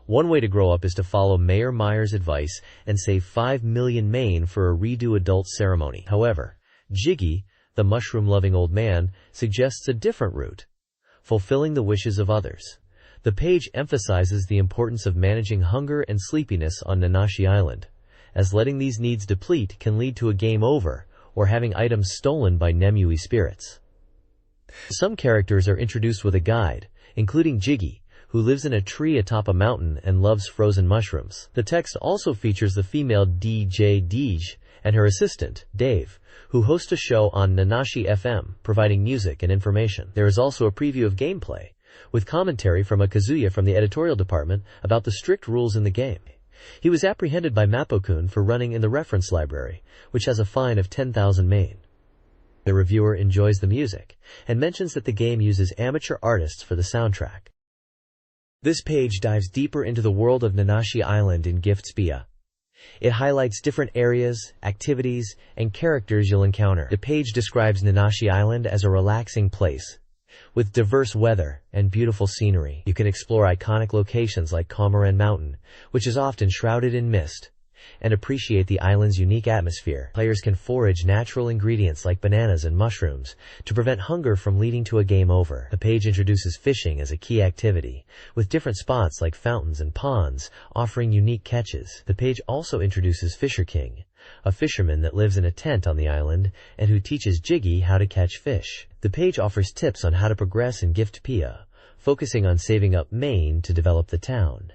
One way to grow up is to follow Mayor Meyer's advice and save 5 million main for a redo adult ceremony. However, Jiggy, the mushroom-loving old man, suggests a different route, fulfilling the wishes of others. The page emphasizes the importance of managing hunger and sleepiness on Nanashi Island, as letting these needs deplete can lead to a game over or having items stolen by Nemui spirits. Some characters are introduced with a guide, including Jiggy, who lives in a tree atop a mountain and loves frozen mushrooms. The text also features the female DJ Deej and her assistant, Dave, who host a show on Nanashi FM, providing music and information. There is also a preview of gameplay, with commentary from Kazuya from the editorial department about the strict rules in the game. He was apprehended by Mappo-kun for running in the reference library, which has a fine of 10,000 main. The reviewer enjoys the music, and mentions that the game uses amateur artists for the soundtrack. This page dives deeper into the world of Nanashi Island in Gift-Pia. It highlights different areas, activities, and characters you'll encounter. The page describes Nanashi Island as a relaxing place, with diverse weather and beautiful scenery. You can explore iconic locations like Komoran Mountain, which is often shrouded in mist, and appreciate the island's unique atmosphere. Players can forage natural ingredients like bananas and mushrooms to prevent hunger from leading to a game over. The page introduces fishing as a key activity, with different spots like fountains and ponds offering unique catches. The page also introduces Fisher King, a fisherman that lives in a tent on the island and who teaches Jiggy how to catch fish. The page offers tips on how to progress in Gift Pia, focusing on saving up Maine to develop the town.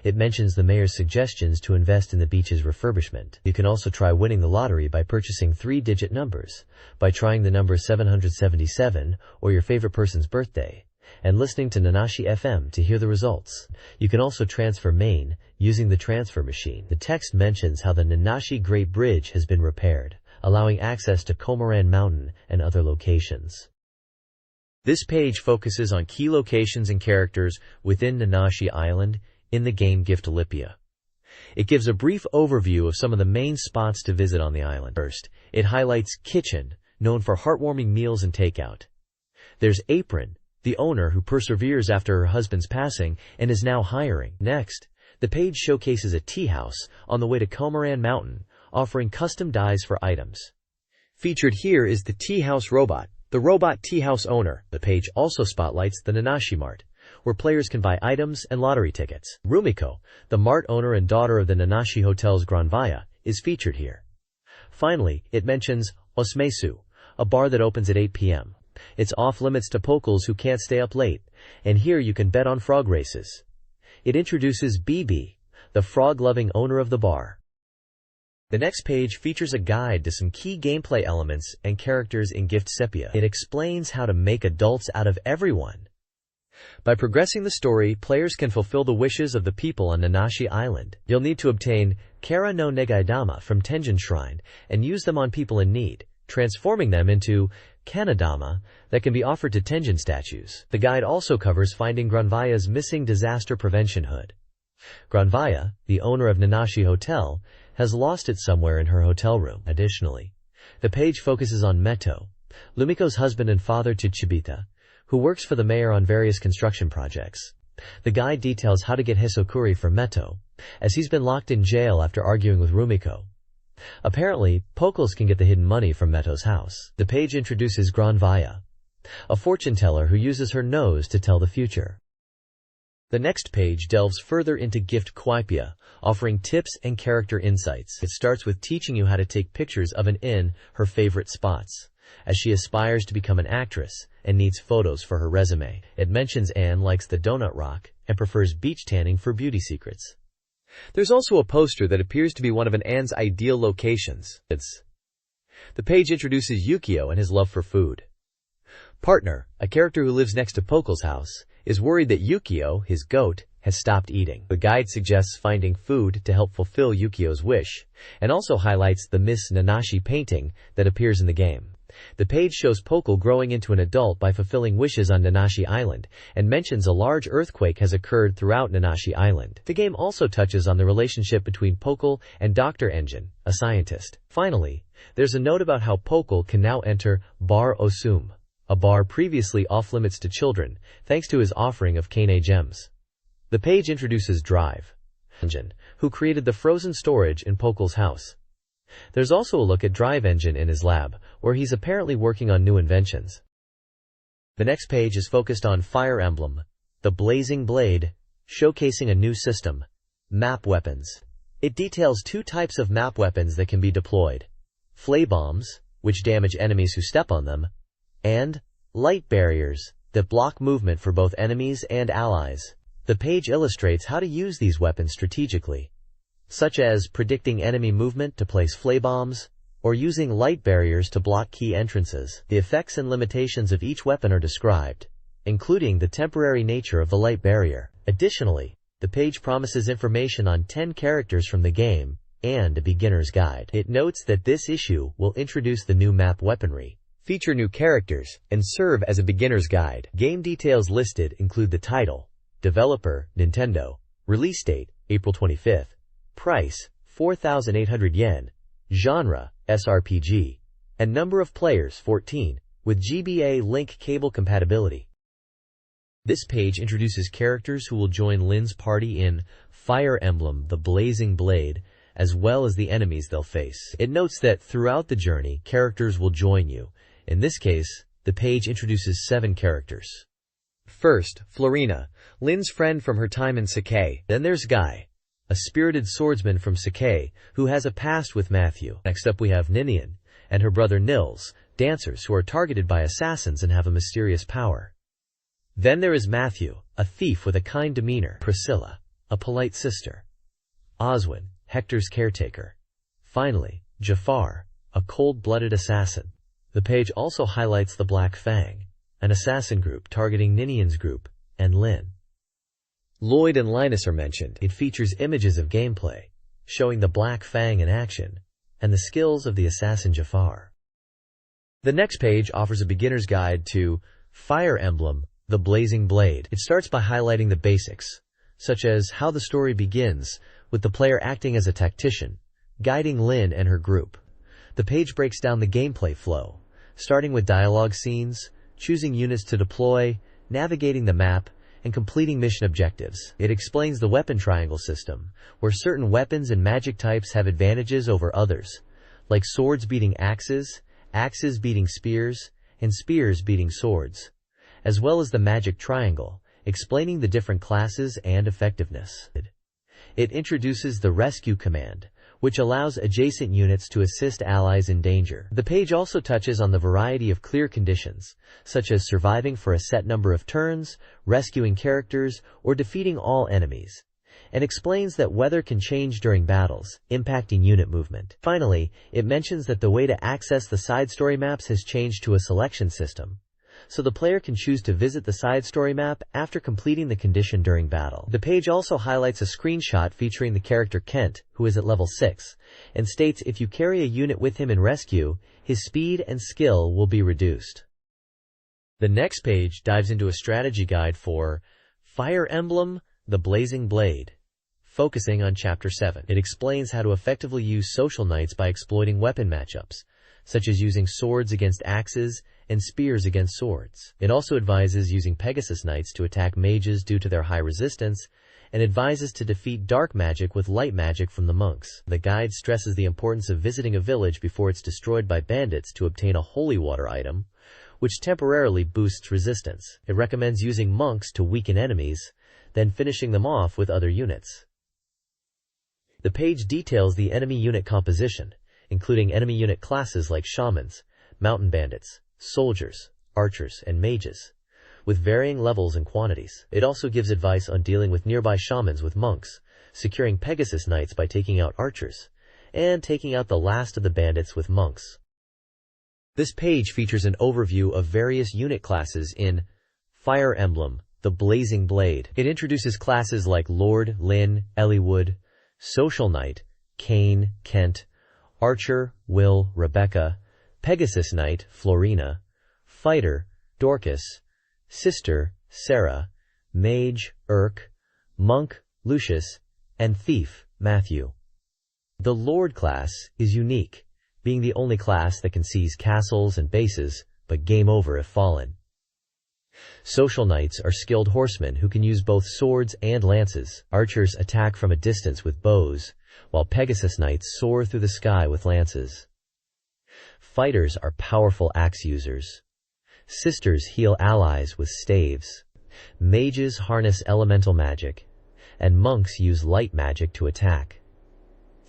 It mentions the mayor's suggestions to invest in the beach's refurbishment. You can also try winning the lottery by purchasing 3-digit numbers, by trying the number 777 or your favorite person's birthday, and listening to Nanashi FM to hear the results. You can also transfer Maine using the transfer machine. The text mentions how the Nanashi Great Bridge has been repaired, allowing access to Komoran Mountain and other locations. This page focuses on key locations and characters within Nanashi Island in the game Giftalipia. It gives a brief overview of some of the main spots to visit on the island. First, it highlights Kitchen, known for heartwarming meals and takeout. There's Apron, the owner who perseveres after her husband's passing and is now hiring. Next, the page showcases a tea house on the way to Komoran Mountain, offering custom dyes for items. Featured here is the Tea House Robot, the robot tea house owner. The page also spotlights the Nanashi Mart, where players can buy items and lottery tickets. Rumiko, the mart owner and daughter of the Nanashi Hotel's Granvaya, is featured here. Finally, it mentions Osmesu, a bar that opens at 8 p.m. It's off-limits to pokels who can't stay up late, and here you can bet on frog races. It introduces BB, the frog-loving owner of the bar. The next page features a guide to some key gameplay elements and characters in Gift Sepia. It explains how to make adults out of everyone. By progressing the story, players can fulfill the wishes of the people on Nanashi Island. You'll need to obtain Kara no Negaidama from Tenjin Shrine and use them on people in need, transforming them into Kanadama that can be offered to Tenjin statues. The guide also covers finding Granvaya's missing disaster prevention hood. Granvaya, the owner of Nanashi Hotel, has lost it somewhere in her hotel room. Additionally, the page focuses on Meto, Lumiko's husband and father to Chibita, who works for the mayor on various construction projects. The guide details how to get Hisokuri for Meto, as he's been locked in jail after arguing with Rumiko. Apparently, Pokels can get the hidden money from Meto's house. The page introduces Granvaya, a fortune teller who uses her nose to tell the future. The next page delves further into Gift Quipia, offering tips and character insights. It starts with teaching you how to take pictures of and in her favorite spots, as she aspires to become an actress and needs photos for her resume. It mentions Anne likes the Donut Rock and prefers beach tanning for beauty secrets. There's also a poster that appears to be one of Anne's ideal locations. The page introduces Yukio and his love for food. Partner, a character who lives next to Pokel's house, is worried that Yukio, his goat, has stopped eating. The guide suggests finding food to help fulfill Yukio's wish, and also highlights the Miss Nanashi painting that appears in the game. The page shows Pokel growing into an adult by fulfilling wishes on Nanashi Island, and mentions a large earthquake has occurred throughout Nanashi Island. The game also touches on the relationship between Pokel and Dr. Engine, a scientist. Finally, there's a note about how Pokel can now enter Bar Osum, a bar previously off-limits to children, thanks to his offering of Kane gems. The page introduces Drive, Engine, who created the frozen storage in Pokel's house. There's also a look at Drive Engine in his lab, where he's apparently working on new inventions. The next page is focused on Fire Emblem, the Blazing Blade, showcasing a new system, Map Weapons. It details 2 types of map weapons that can be deployed: Flay Bombs, which damage enemies who step on them, and Light Barriers, that block movement for both enemies and allies. The page illustrates how to use these weapons strategically, such as predicting enemy movement to place flay bombs, or using light barriers to block key entrances. The effects and limitations of each weapon are described, including the temporary nature of the light barrier. Additionally, the page promises information on 10 characters from the game, and a beginner's guide. It notes that this issue will introduce the new map weaponry, feature new characters, and serve as a beginner's guide. Game details listed include the title, developer, Nintendo, release date, April 25th, price, 4,800 yen, genre, SRPG, and number of players, 14, with GBA link cable compatibility. This page introduces characters who will join Lynn's party in Fire Emblem, the Blazing Blade, as well as the enemies they'll face. It notes that throughout the journey, characters will join you. In this case, the page introduces 7 characters. First, Florina, Lynn's friend from her time in Sakai. Then there's Guy, a spirited swordsman from Sakai who has a past with Matthew. Next up we have Ninian and her brother Nils, dancers who are targeted by assassins and have a mysterious power. Then there is Matthew, a thief with a kind demeanor. Priscilla, a polite sister. Oswin, Hector's caretaker. Finally, Jafar, a cold-blooded assassin. The page also highlights the Black Fang, an assassin group targeting Ninian's group, and Lyn. Lloyd and Linus are mentioned. It features images of gameplay, showing the Black Fang in action, and the skills of the assassin Jafar. The next page offers a beginner's guide to Fire Emblem, the Blazing Blade. It starts by highlighting the basics, such as how the story begins, with the player acting as a tactician, guiding Lyn and her group. The page breaks down the gameplay flow, starting with dialogue scenes, choosing units to deploy, navigating the map, and completing mission objectives. It explains the weapon triangle system, where certain weapons and magic types have advantages over others, like swords beating axes, axes beating spears, and spears beating swords, as well as the magic triangle, explaining the different classes and effectiveness. It introduces the rescue command, which allows adjacent units to assist allies in danger. The page also touches on the variety of clear conditions, such as surviving for a set number of turns, rescuing characters, or defeating all enemies, and explains that weather can change during battles, impacting unit movement. Finally, it mentions that the way to access the side story maps has changed to a selection system, so the player can choose to visit the side story map after completing the condition during battle. The page also highlights a screenshot featuring the character Kent, who is at level 6, and states if you carry a unit with him in rescue, his speed and skill will be reduced. The next page dives into a strategy guide for Fire Emblem, the Blazing Blade, focusing on Chapter 7. It explains how to effectively use social knights by exploiting weapon matchups, such as using swords against axes and spears against swords. It also advises using Pegasus Knights to attack mages due to their high resistance, and advises to defeat dark magic with light magic from the monks. The guide stresses the importance of visiting a village before it's destroyed by bandits to obtain a holy water item, which temporarily boosts resistance. It recommends using monks to weaken enemies, then finishing them off with other units. The page details the enemy unit composition, including enemy unit classes like shamans, mountain bandits, soldiers, archers, and mages, with varying levels and quantities. It also gives advice on dealing with nearby shamans with monks, securing Pegasus Knights by taking out archers, and taking out the last of the bandits with monks. This page features an overview of various unit classes in Fire Emblem, the Blazing Blade. It introduces classes like Lord, Lyn, Eliwood, Social Knight, Kane, Kent, Archer, Will, Rebecca, Pegasus Knight, Florina, Fighter, Dorcas, Sister, Sarah, Mage, Urk, Monk, Lucius, and Thief, Matthew. The Lord class is unique, being the only class that can seize castles and bases, but game over if fallen. Social Knights are skilled horsemen who can use both swords and lances. Archers attack from a distance with bows, while Pegasus Knights soar through the sky with lances. Fighters are powerful axe users. Sisters heal allies with staves. Mages harness elemental magic, and monks use light magic to attack.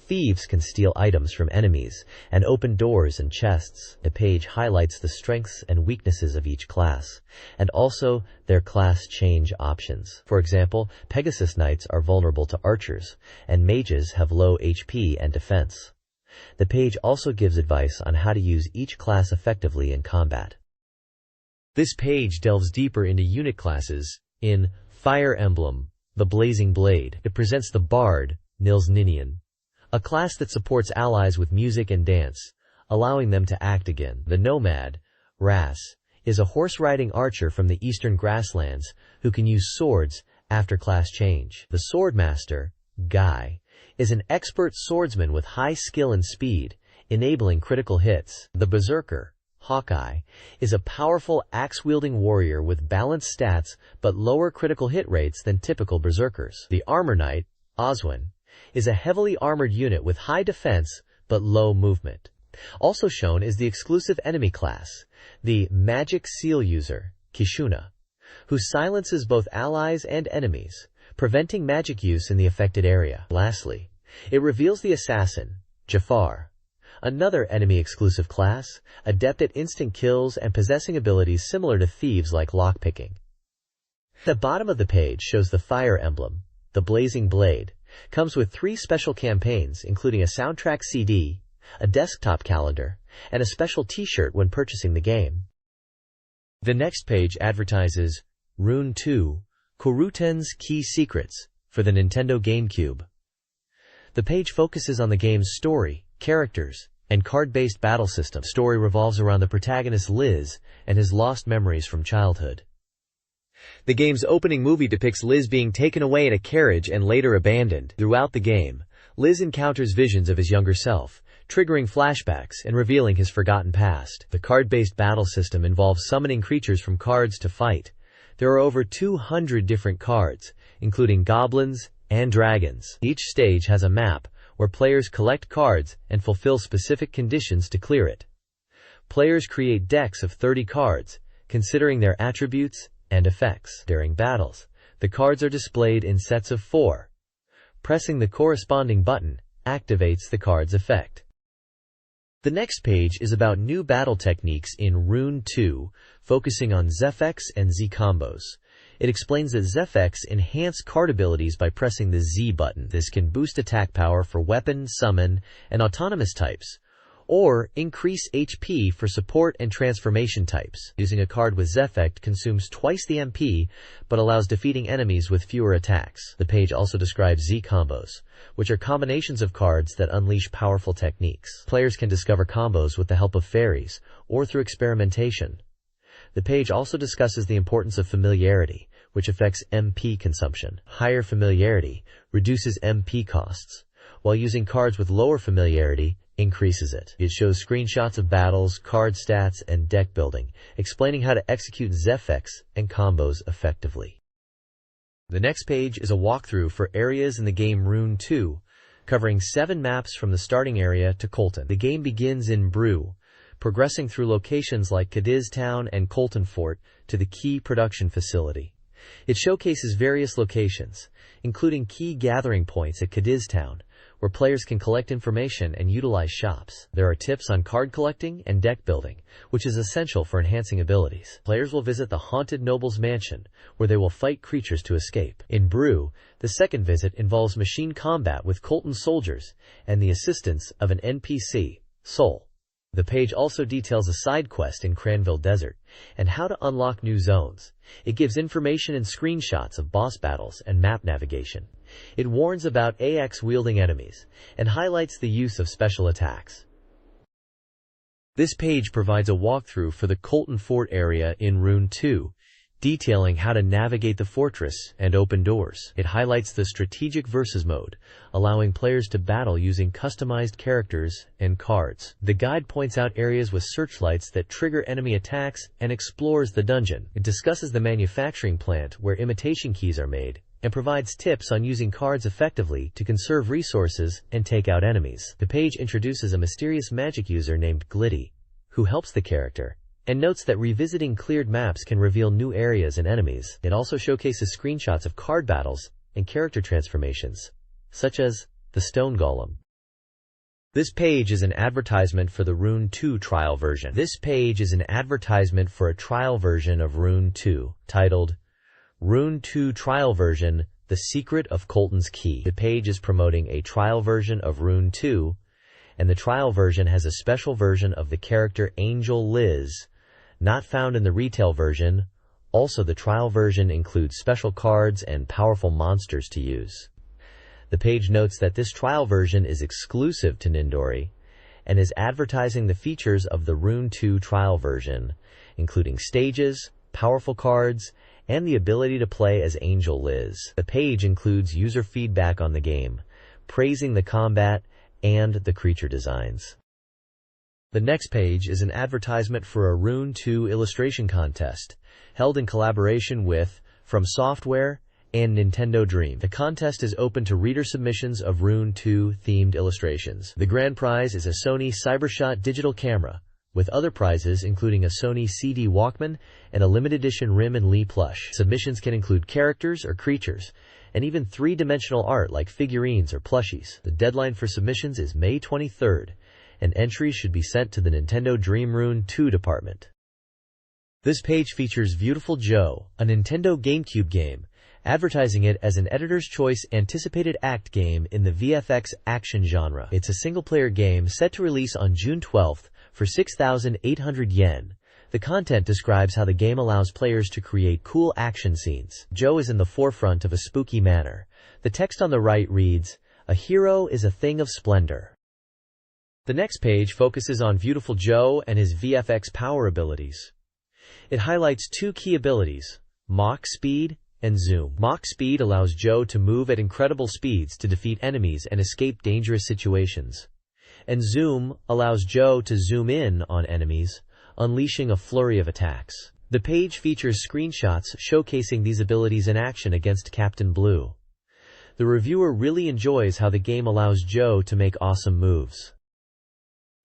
Thieves can steal items from enemies and open doors and chests. The page highlights the strengths and weaknesses of each class, and also their class change options. For example, Pegasus Knights are vulnerable to archers, and mages have low HP and defense. The page also gives advice on how to use each class effectively in combat. This page delves deeper into unit classes in Fire Emblem, the Blazing Blade. It presents the Bard, Nils Ninian, a class that supports allies with music and dance, allowing them to act again. The Nomad, Ras, is a horse-riding archer from the eastern grasslands who can use swords after class change. The Swordmaster, Guy, is an expert swordsman with high skill and speed, enabling critical hits. The Berserker, Hawkeye, is a powerful axe-wielding warrior with balanced stats but lower critical hit rates than typical berserkers. The Armor Knight, Oswin, is a heavily armored unit with high defense but low movement. Also shown is the exclusive enemy class, the Magic Seal User, Kishuna, who silences both allies and enemies, preventing magic use in the affected area. Lastly, it reveals the assassin, Jafar, another enemy-exclusive class, adept at instant kills and possessing abilities similar to thieves like lockpicking. The bottom of the page shows the fire emblem, the blazing blade, comes with 3 special campaigns including a soundtrack CD, a desktop calendar, and a special t-shirt when purchasing the game. The next page advertises Rune 2, Koruten's Key Secrets for the Nintendo GameCube. The page focuses on the game's story, characters, and card-based battle system. The story revolves around the protagonist Liz and his lost memories from childhood. The game's opening movie depicts Liz being taken away in a carriage and later abandoned. Throughout the game, Liz encounters visions of his younger self, triggering flashbacks and revealing his forgotten past. The card-based battle system involves summoning creatures from cards to fight. There are over 200 different cards, including goblins and dragons. Each stage has a map where players collect cards and fulfill specific conditions to clear it. Players create decks of 30 cards, considering their attributes and effects. During battles, the cards are displayed in sets of 4. Pressing the corresponding button activates the card's effect. The next page is about new battle techniques in Rune 2, focusing on Zefx and Z combos. It explains that Zefx enhance card abilities by pressing the Z button. This can boost attack power for weapon, summon, and autonomous types, or increase HP for support and transformation types. Using a card with Zefx consumes twice the MP, but allows defeating enemies with fewer attacks. The page also describes Z combos, which are combinations of cards that unleash powerful techniques. Players can discover combos with the help of fairies, or through experimentation. The page also discusses the importance of familiarity, which affects MP consumption. Higher familiarity reduces MP costs, while using cards with lower familiarity increases it. It shows screenshots of battles, card stats, and deck building, explaining how to execute Zefx and combos effectively. The next page is a walkthrough for areas in the game Rune 2, covering 7 maps from the starting area to Colton. The game begins in Brew, progressing through locations like Cadiz Town and Colton Fort to the key production facility. It showcases various locations, including key gathering points at Cadiz Town, where players can collect information and utilize shops. There are tips on card collecting and deck building, which is essential for enhancing abilities. Players will visit the Haunted Noble's Mansion, where they will fight creatures to escape. In Brew, the second visit involves machine combat with Colton soldiers and the assistance of an NPC, Soul. The page also details a side quest in Cranville Desert and how to unlock new zones. It gives information and screenshots of boss battles and map navigation. It warns about AX-wielding enemies and highlights the use of special attacks. This page provides a walkthrough for the Colton Fort area in Rune 2, detailing how to navigate the fortress and open doors. It highlights the strategic versus mode, allowing players to battle using customized characters and cards. The guide points out areas with searchlights that trigger enemy attacks and explores the dungeon. It discusses the manufacturing plant where imitation keys are made and provides tips on using cards effectively to conserve resources and take out enemies. The page introduces a mysterious magic user named Glitty, who helps the character, and notes that revisiting cleared maps can reveal new areas and enemies. It also showcases screenshots of card battles and character transformations, such as the Stone Golem. This page is an advertisement for the Rune 2 trial version. This page is an advertisement for a trial version of Rune 2, titled Rune 2 Trial Version, The Secret of Colton's Key. The page is promoting a trial version of Rune 2, and the trial version has a special version of the character Angel Liz, not found in the retail version. Also, the trial version includes special cards and powerful monsters to use. The page notes that this trial version is exclusive to Nindori and is advertising the features of the Rune 2 trial version, including stages, powerful cards, and the ability to play as Angel Liz. The page includes user feedback on the game, praising the combat and the creature designs. The next page is an advertisement for a Rune 2 illustration contest, held in collaboration with From Software and Nintendo Dream. The contest is open to reader submissions of Rune 2 themed illustrations. The grand prize is a Sony CyberShot digital camera with other prizes including a Sony CD Walkman and a limited edition Rim and Lee plush. Submissions can include characters or creatures, and even three-dimensional art like figurines or plushies. The deadline for submissions is May 23rd, and entries should be sent to the Nintendo Dream Rune 2 department. This page features Beautiful Joe, a Nintendo GameCube game, advertising it as an editor's choice anticipated act game in the VFX action genre. It's a single-player game set to release on June 12th for 6,800 yen. The content describes how the game allows players to create cool action scenes. Joe is in the forefront of a spooky manner. The text on the right reads, "A hero is a thing of splendor." The next page focuses on Beautiful Joe and his VFX power abilities. It highlights two key abilities, Mach Speed and Zoom. Mach Speed allows Joe to move at incredible speeds to defeat enemies and escape dangerous situations. And Zoom allows Joe to zoom in on enemies, unleashing a flurry of attacks. The page features screenshots showcasing these abilities in action against Captain Blue. The reviewer really enjoys how the game allows Joe to make awesome moves.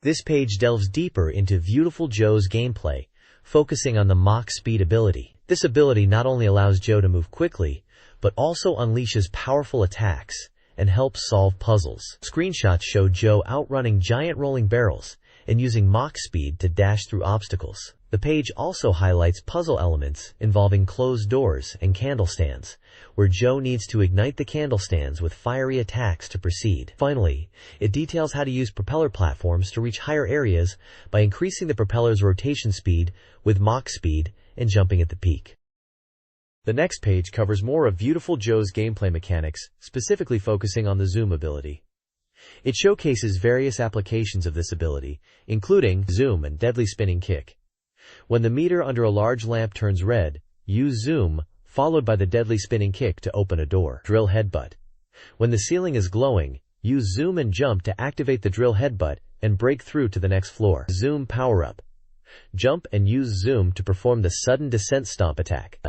This page delves deeper into Beautiful Joe's gameplay, focusing on the Mach Speed ability. This ability not only allows Joe to move quickly, but also unleashes powerful attacks and helps solve puzzles. Screenshots show Joe outrunning giant rolling barrels and using Mach Speed to dash through obstacles. The page also highlights puzzle elements involving closed doors and candle stands, where Joe needs to ignite the candle stands with fiery attacks to proceed. Finally, it details how to use propeller platforms to reach higher areas by increasing the propeller's rotation speed with Mach Speed and jumping at the peak. The next page covers more of Beautiful Joe's gameplay mechanics, specifically focusing on the zoom ability. It showcases various applications of this ability, including zoom and deadly spinning kick. When the meter under a large lamp turns red, use zoom, followed by the deadly spinning kick to open a door. Drill headbutt. When the ceiling is glowing, use zoom and jump to activate the drill headbutt and break through to the next floor. Zoom power-up. Jump and use zoom to perform the sudden descent stomp attack.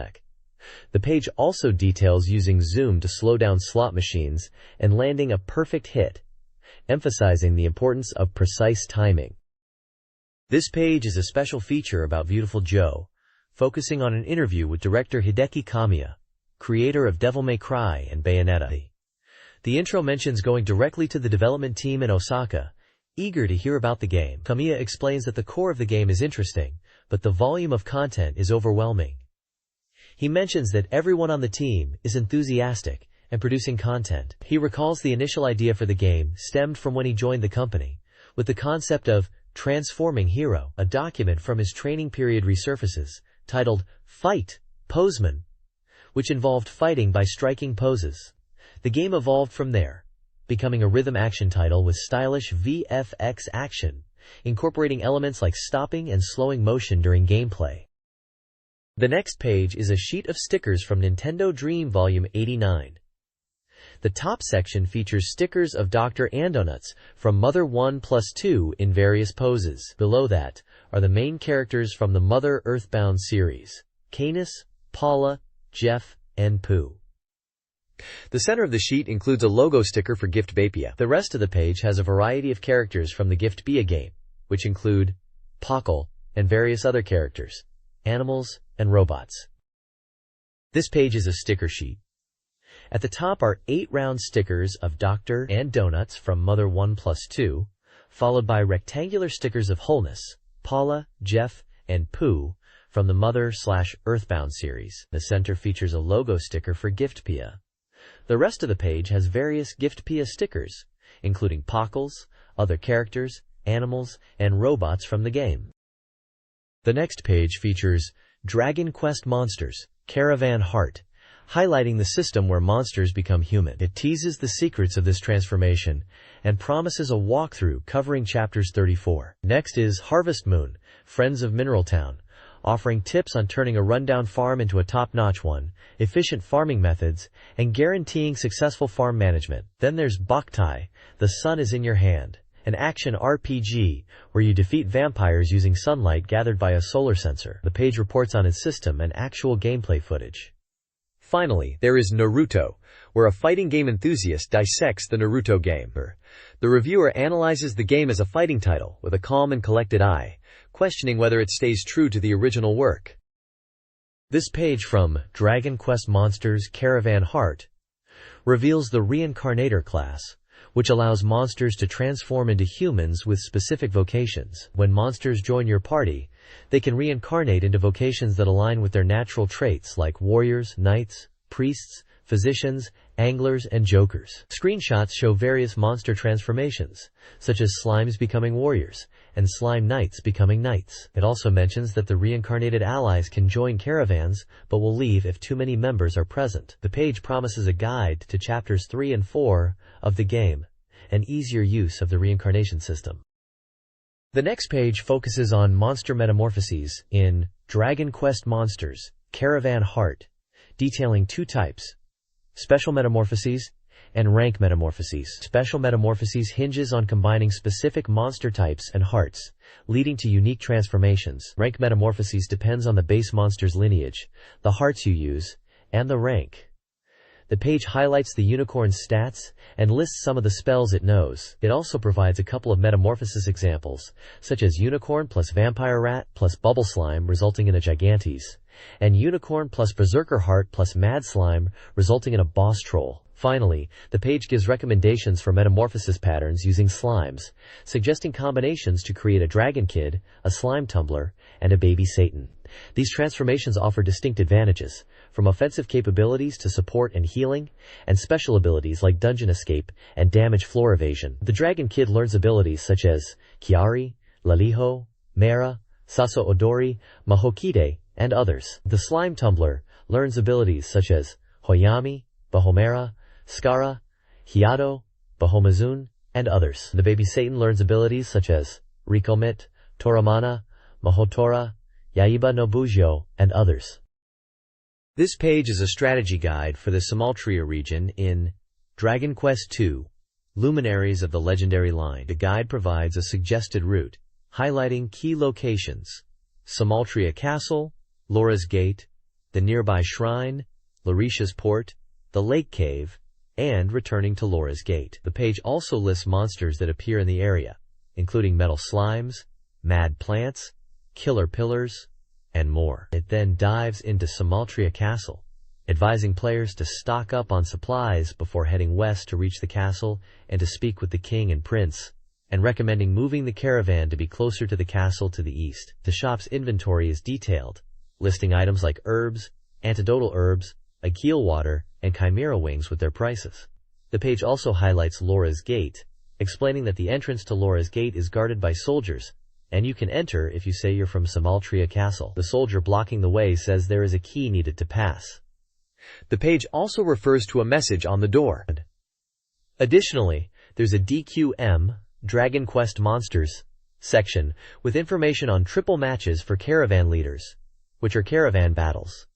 The page also details using zoom to slow down slot machines and landing a perfect hit, emphasizing the importance of precise timing. This page is a special feature about Beautiful Joe, focusing on an interview with director Hideki Kamiya, creator of Devil May Cry and Bayonetta. The intro mentions going directly to the development team in Osaka, eager to hear about the game. Kamiya explains that the core of the game is interesting, but the volume of content is overwhelming. He mentions that everyone on the team is enthusiastic and producing content. He recalls the initial idea for the game stemmed from when he joined the company, with the concept of Transforming Hero. A document from his training period resurfaces, titled Fight, Poseman, which involved fighting by striking poses. The game evolved from there, becoming a rhythm action title with stylish VFX action, incorporating elements like stopping and slowing motion during gameplay. The next page is a sheet of stickers from Nintendo Dream Volume 89. The top section features stickers of Dr. Andonuts from Mother 1+2 in various poses. Below that are the main characters from the Mother Earthbound series, Canis, Paula, Jeff, and Pooh. The center of the sheet includes a logo sticker for Gift Bapia. The rest of the page has a variety of characters from the Gift Bia game, which include Pockle and various other characters, animals, and robots. This page is a sticker sheet. At the top are 8 round stickers of Dr. and Donuts from Mother 1+2, followed by rectangular stickers of Wholeness, Paula, Jeff, and Pooh from the Mother/Earthbound series. The center features a logo sticker for Gift Pia. The rest of the page has various Gift Pia stickers, including Pockles, other characters, animals, and robots from the game. The next page features Dragon Quest Monsters, Caravan Heart, highlighting the system where monsters become human. It teases the secrets of this transformation and promises a walkthrough covering chapters 34. Next is Harvest Moon, Friends of Mineral Town, offering tips on turning a rundown farm into a top-notch one, efficient farming methods, and guaranteeing successful farm management. Then there's Boktai, The Sun is in Your Hand, an action RPG where you defeat vampires using sunlight gathered by a solar sensor. The page reports on its system and actual gameplay footage. Finally, there is Naruto, where a fighting game enthusiast dissects the Naruto game. The reviewer analyzes the game as a fighting title with a calm and collected eye, questioning whether it stays true to the original work. This page from Dragon Quest Monsters Caravan Heart reveals the Reincarnator class, which allows monsters to transform into humans with specific vocations. When monsters join your party, they can reincarnate into vocations that align with their natural traits like warriors, knights, priests, physicians, anglers, and jokers. Screenshots show various monster transformations, such as slimes becoming warriors, and slime knights becoming knights. It also mentions that the reincarnated allies can join caravans, but will leave if too many members are present. The page promises a guide to chapters 3 and 4 of the game, and easier use of the reincarnation system. The next page focuses on monster metamorphoses in Dragon Quest Monsters Caravan Heart, detailing two types: special metamorphoses and rank metamorphoses. Special metamorphoses hinges on combining specific monster types and hearts, leading to unique transformations. Rank metamorphoses depends on the base monster's lineage, the hearts you use, and the rank. The page highlights the unicorn's stats and lists some of the spells it knows. It also provides a couple of metamorphosis examples, such as unicorn plus vampire rat plus bubble slime resulting in a gigantes, and unicorn plus berserker heart plus mad slime resulting in a boss troll. Finally, the page gives recommendations for metamorphosis patterns using slimes, suggesting combinations to create a dragon kid, a slime tumbler, and a baby Satan. These transformations offer distinct advantages, from offensive capabilities to support and healing, and special abilities like dungeon escape and damage floor evasion. The dragon kid learns abilities such as Chiari, Laliho, Mera, Saso Odori, Mahokide, and others. The slime tumbler learns abilities such as Hoyami, Bahomera, Skara, Hiado, Bahomazun, and others. The baby Satan learns abilities such as Rikomit, Toramana, Mahotora, Yaiba no Bujo, and others. This page is a strategy guide for the Samaltria region in Dragon Quest II, Luminaries of the Legendary Line. The guide provides a suggested route, highlighting key locations: Samaltria Castle, Laura's Gate, the nearby shrine, Larisha's Port, the Lake Cave, and returning to Laura's Gate. The page also lists monsters that appear in the area, including metal slimes, mad plants, killer pillars, and more. It then dives into Samaltria Castle, advising players to stock up on supplies before heading west to reach the castle and to speak with the king and prince, and recommending moving the caravan to be closer to the castle to the east. The shop's inventory is detailed, listing items like herbs, antidotal herbs, Akil water, and chimera wings with their prices. The page also highlights Laura's Gate, explaining that the entrance to Laura's Gate is guarded by soldiers, and you can enter if you say you're from Samaltria Castle. The soldier blocking the way says there is a key needed to pass. The page also refers to a message on the door. Additionally, there's a DQM, Dragon Quest Monsters, section with information on triple matches for caravan leaders, which are caravan battles.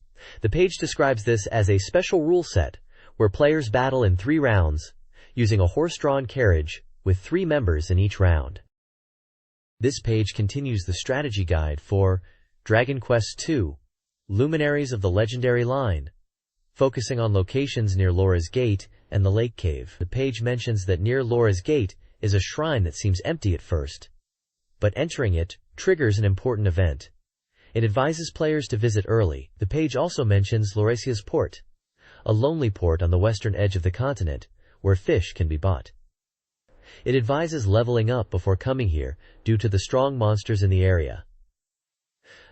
The page describes this as a special rule set where players battle in 3 rounds, using a horse-drawn carriage with 3 members in each round. This page continues the strategy guide for Dragon Quest II, Luminaries of the Legendary Line, focusing on locations near Laura's Gate and the Lake Cave. The page mentions that near Laura's Gate is a shrine that seems empty at first, but entering it triggers an important event. It advises players to visit early. The page also mentions Lauresia's Port, a lonely port on the western edge of the continent, where fish can be bought. It advises leveling up before coming here due to the strong monsters in the area.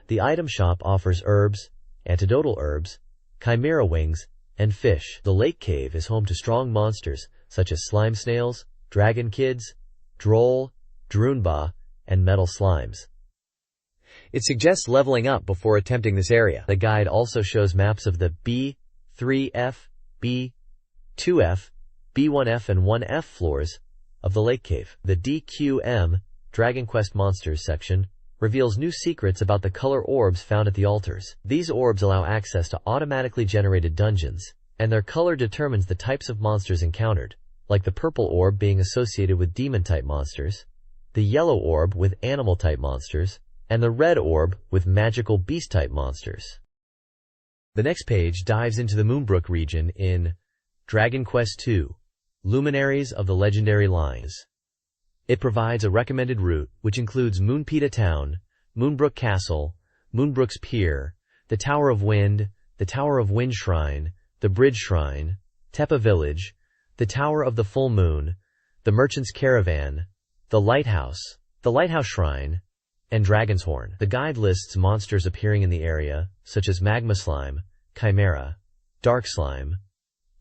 The item shop offers herbs, antidotal herbs, chimera wings, and fish. The Lake Cave is home to strong monsters such as slime snails, dragon kids, droll, droonba, and metal slimes. It suggests leveling up before attempting this area. The guide also shows maps of the B, 3F, B, 2F, B1F, and 1F floors of the Lake Cave. The DQM, Dragon Quest Monsters section, reveals new secrets about the color orbs found at the altars. These orbs allow access to automatically generated dungeons, and their color determines the types of monsters encountered, like the purple orb being associated with demon-type monsters, the yellow orb with animal-type monsters, and the red orb with magical beast-type monsters. The next page dives into the Moonbrook region in Dragon Quest II, Luminaries of the Legendary Lines. It provides a recommended route, which includes Moonpita Town, Moonbrook Castle, Moonbrook's Pier, the Tower of Wind, the Tower of Wind Shrine, the Bridge Shrine, Tepa Village, the Tower of the Full Moon, the Merchant's Caravan, the Lighthouse Shrine, and Dragon's Horn. The guide lists monsters appearing in the area, such as Magma Slime, Chimera, Dark Slime,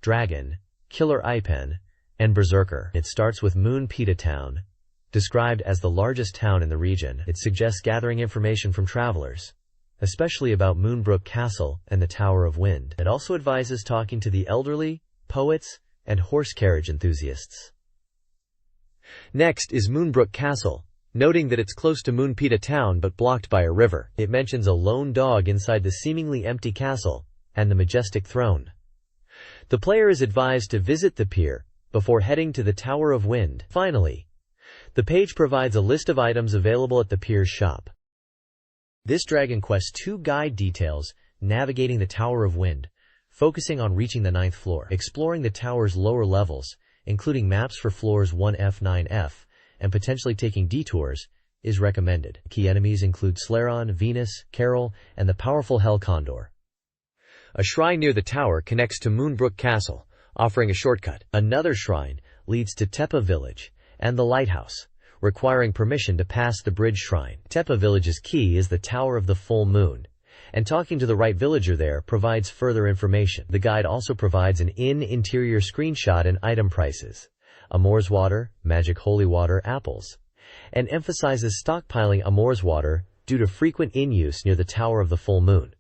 Dragon, Killer Ipen, and Berserker. It starts with Moon Pita Town. Described as the largest town in the region, it suggests gathering information from travelers, especially about Moonbrook Castle and the Tower of Wind. It also advises talking to the elderly, poets, and horse carriage enthusiasts. Next is Moonbrook Castle, noting that it's close to Moon Pita Town but blocked by a river. It mentions a lone dog inside the seemingly empty castle and the majestic throne. The player is advised to visit the pier before heading to the Tower of Wind. Finally, the page provides a list of items available at the pier's shop. This Dragon Quest II guide details navigating the Tower of Wind, focusing on reaching the 9th floor. Exploring the tower's lower levels, including maps for floors 1F, 9F, and potentially taking detours, is recommended. Key enemies include Slaron, Venus, Carol, and the powerful Hell Condor. A shrine near the tower connects to Moonbrook Castle, offering a shortcut. Another shrine leads to Tepa Village and the Lighthouse, requiring permission to pass the Bridge Shrine. Tepa Village's key is the Tower of the Full Moon, and talking to the right villager there provides further information. The guide also provides an interior screenshot and item prices, Amour's Water, Magic Holy Water, apples, and emphasizes stockpiling Amour's Water due to frequent in-use near the Tower of the Full Moon.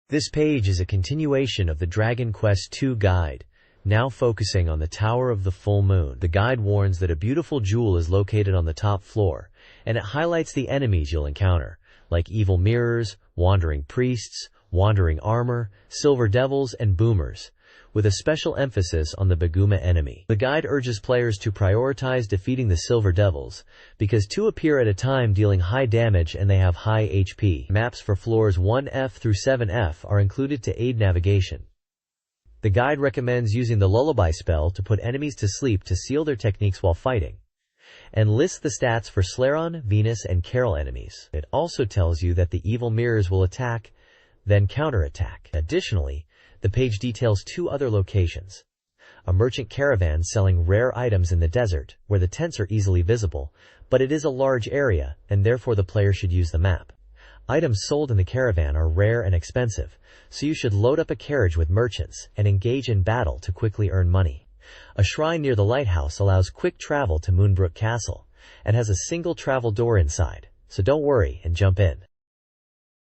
This page is a continuation of the Dragon Quest II guide, now focusing on the Tower of the Full Moon. The guide warns that a beautiful jewel is located on the top floor, and it highlights the enemies you'll encounter, like evil mirrors, wandering priests, wandering armor, silver devils, and boomers, with a special emphasis on the Baguma enemy. The guide urges players to prioritize defeating the silver devils, because 2 appear at a time dealing high damage and they have high HP. Maps for floors 1F through 7F are included to aid navigation. The guide recommends using the lullaby spell to put enemies to sleep to seal their techniques while fighting, and lists the stats for Slaron, Venus, and Carol enemies. It also tells you that the evil mirrors will attack, then counterattack. Additionally, the page details 2 other locations. A merchant caravan selling rare items in the desert, where the tents are easily visible, but it is a large area, and therefore the player should use the map. Items sold in the caravan are rare and expensive, so you should load up a carriage with merchants and engage in battle to quickly earn money. A shrine near the lighthouse allows quick travel to Moonbrook Castle, and has a single travel door inside, so don't worry and jump in.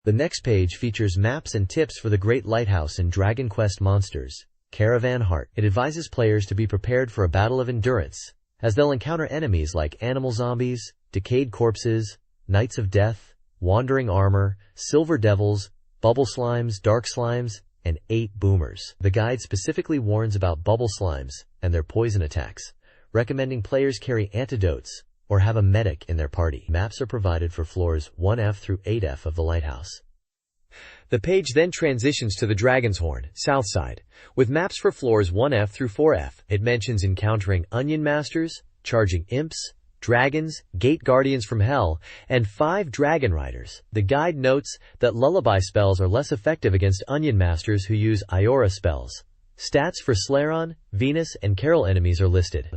The next page features maps and tips for the Great Lighthouse in Dragon Quest Monsters, Caravan Heart. It advises players to be prepared for a battle of endurance, as they'll encounter enemies like animal zombies, decayed corpses, knights of death, wandering armor, silver devils, bubble slimes, dark slimes, and 8 boomers. The guide specifically warns about bubble slimes and their poison attacks, recommending players carry antidotes or have a medic in their party. Maps are provided for floors 1F through 8F of the lighthouse. The page then transitions to the Dragon's Horn, south side, with maps for floors 1F through 4F. It mentions encountering Onion Masters, charging imps, dragons, gate guardians from hell, and 5 dragon riders. The guide notes that lullaby spells are less effective against Onion Masters who use Iora spells. Stats for Slaron, Venus, and Carol enemies are listed.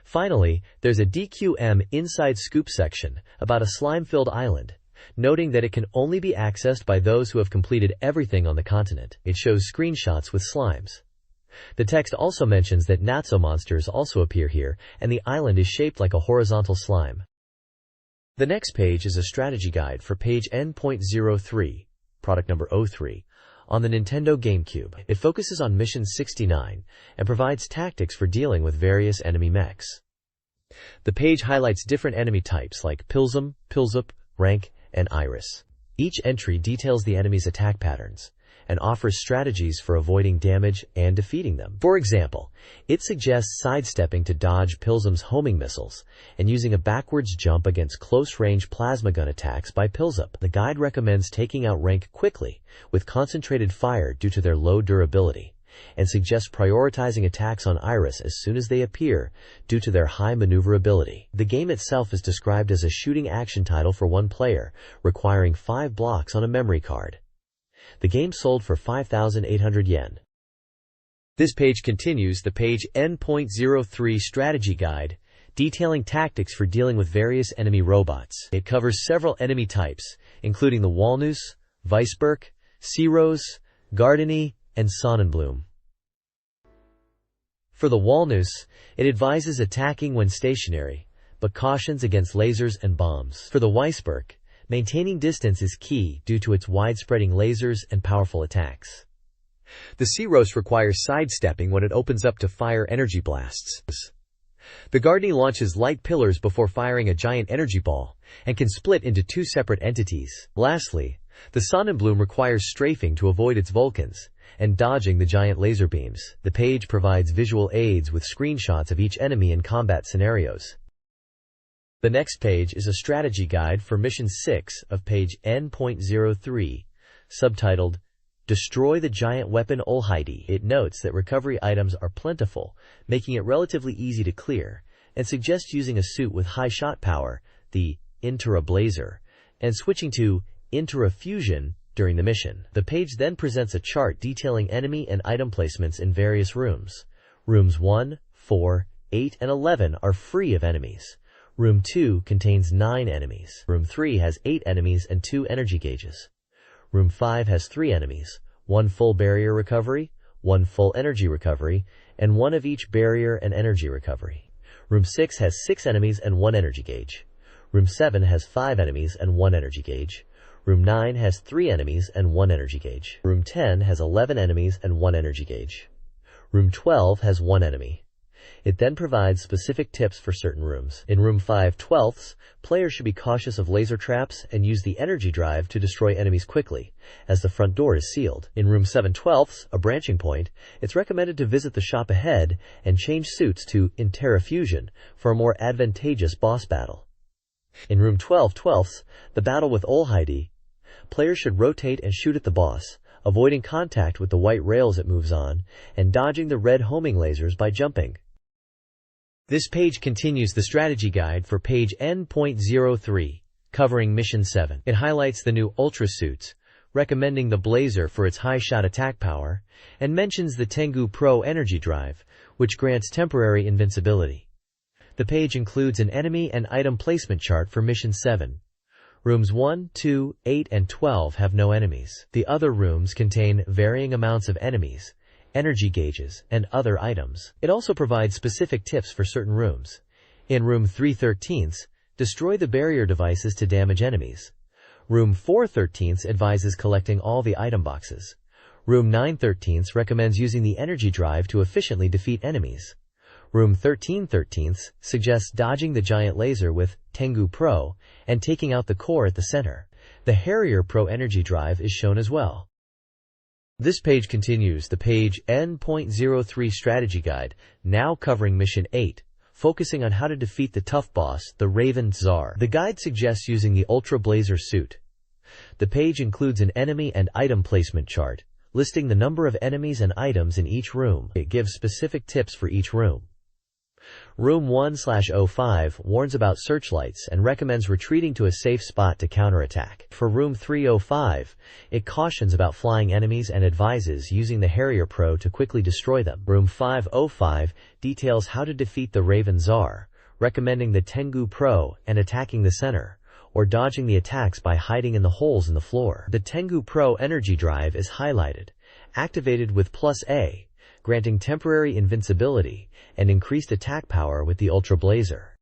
Finally, there's a DQM inside scoop section about a slime-filled island, noting that it can only be accessed by those who have completed everything on the continent. It shows screenshots with slimes. The text also mentions that Natso monsters also appear here, and the island is shaped like a horizontal slime. The next page is a strategy guide for page N.03, product number 03, on the Nintendo GameCube. It focuses on Mission 69 and provides tactics for dealing with various enemy mechs. The page highlights different enemy types like Pilsum, Pilsup, Rank, and Iris. Each entry details the enemy's attack patterns and offers strategies for avoiding damage and defeating them. For example, it suggests sidestepping to dodge Pilsum's homing missiles and using a backwards jump against close-range plasma gun attacks by Pilsup. The guide recommends taking out Rank quickly with concentrated fire due to their low durability, and suggests prioritizing attacks on Iris as soon as they appear due to their high maneuverability. The game itself is described as a shooting action title for one player, requiring 5 blocks on a memory card. The game sold for 5,800 yen. This page continues the page N.03 Strategy Guide, detailing tactics for dealing with various enemy robots. It covers several enemy types, including the Walnuss, Weisberg, Searose, Gardeny, and Sonnenblume. For the Walnuss, it advises attacking when stationary, but cautions against lasers and bombs. For the Weisberg, maintaining distance is key due to its widespreading lasers and powerful attacks. The Searose requires sidestepping when it opens up to fire energy blasts. The Gardeny launches light pillars before firing a giant energy ball, and can split into 2 separate entities. Lastly, the Sonnenblume requires strafing to avoid its Vulcans, and dodging the giant laser beams. The page provides visual aids with screenshots of each enemy in combat scenarios. The next page is a strategy guide for Mission 6 of page N.03, subtitled, Destroy the Giant Weapon Olheidi. It notes that recovery items are plentiful, making it relatively easy to clear, and suggests using a suit with high shot power, the Intera Blazer, and switching to Intera Fusion during the mission. The page then presents a chart detailing enemy and item placements in various rooms. Rooms 1, 4, 8, and 11 are free of enemies. Room 2 contains 9 enemies. Room 3 has 8 enemies and 2 energy gauges. Room 5 has 3 enemies, 1 full barrier recovery, 1 full energy recovery, and 1 of each barrier and energy recovery. Room 6 has 6 enemies and 1 energy gauge. Room 7 has 5 enemies and 1 energy gauge. Room 9 has 3 enemies and 1 energy gauge. Room 10 has 11 enemies and 1 energy gauge. Room 12 has 1 enemy. It then provides specific tips for certain rooms. In Room 5/12, players should be cautious of laser traps and use the energy drive to destroy enemies quickly, as the front door is sealed. In Room 7/12, a branching point, it's recommended to visit the shop ahead and change suits to Intera Fusion for a more advantageous boss battle. In Room 12/12, the battle with Olheidi, players should rotate and shoot at the boss, avoiding contact with the white rails it moves on, and dodging the red homing lasers by jumping. This page continues the strategy guide for page N.03, covering Mission 7. It highlights the new Ultra suits, recommending the Blazer for its high shot attack power, and mentions the Tengu Pro energy drive, which grants temporary invincibility. The page includes an enemy and item placement chart for Mission 7. Rooms 1, 2, 8, and 12 have no enemies. The other rooms contain varying amounts of enemies, energy gauges, and other items. It also provides specific tips for certain rooms. In Room 3/13, destroy the barrier devices to damage enemies. Room 4/13 advises collecting all the item boxes. Room 9/13 recommends using the energy drive to efficiently defeat enemies. Room 13/13 suggests dodging the giant laser with Tengu Pro and taking out the core at the center. The Harrier Pro energy drive is shown as well. This page continues the page N.03 strategy guide, now covering Mission 8, focusing on how to defeat the tough boss, the Raven Tsar. The guide suggests using the Ultra Blazer suit. The page includes an enemy and item placement chart, listing the number of enemies and items in each room. It gives specific tips for each room. Room 1/05 warns about searchlights and recommends retreating to a safe spot to counterattack. For Room 305, it cautions about flying enemies and advises using the Harrier Pro to quickly destroy them. Room 505 details how to defeat the Raven Tsar, recommending the Tengu Pro and attacking the center, or dodging the attacks by hiding in the holes in the floor. The Tengu Pro energy drive is highlighted, activated with +A, granting temporary invincibility and increased attack power with the Ultra Blazer.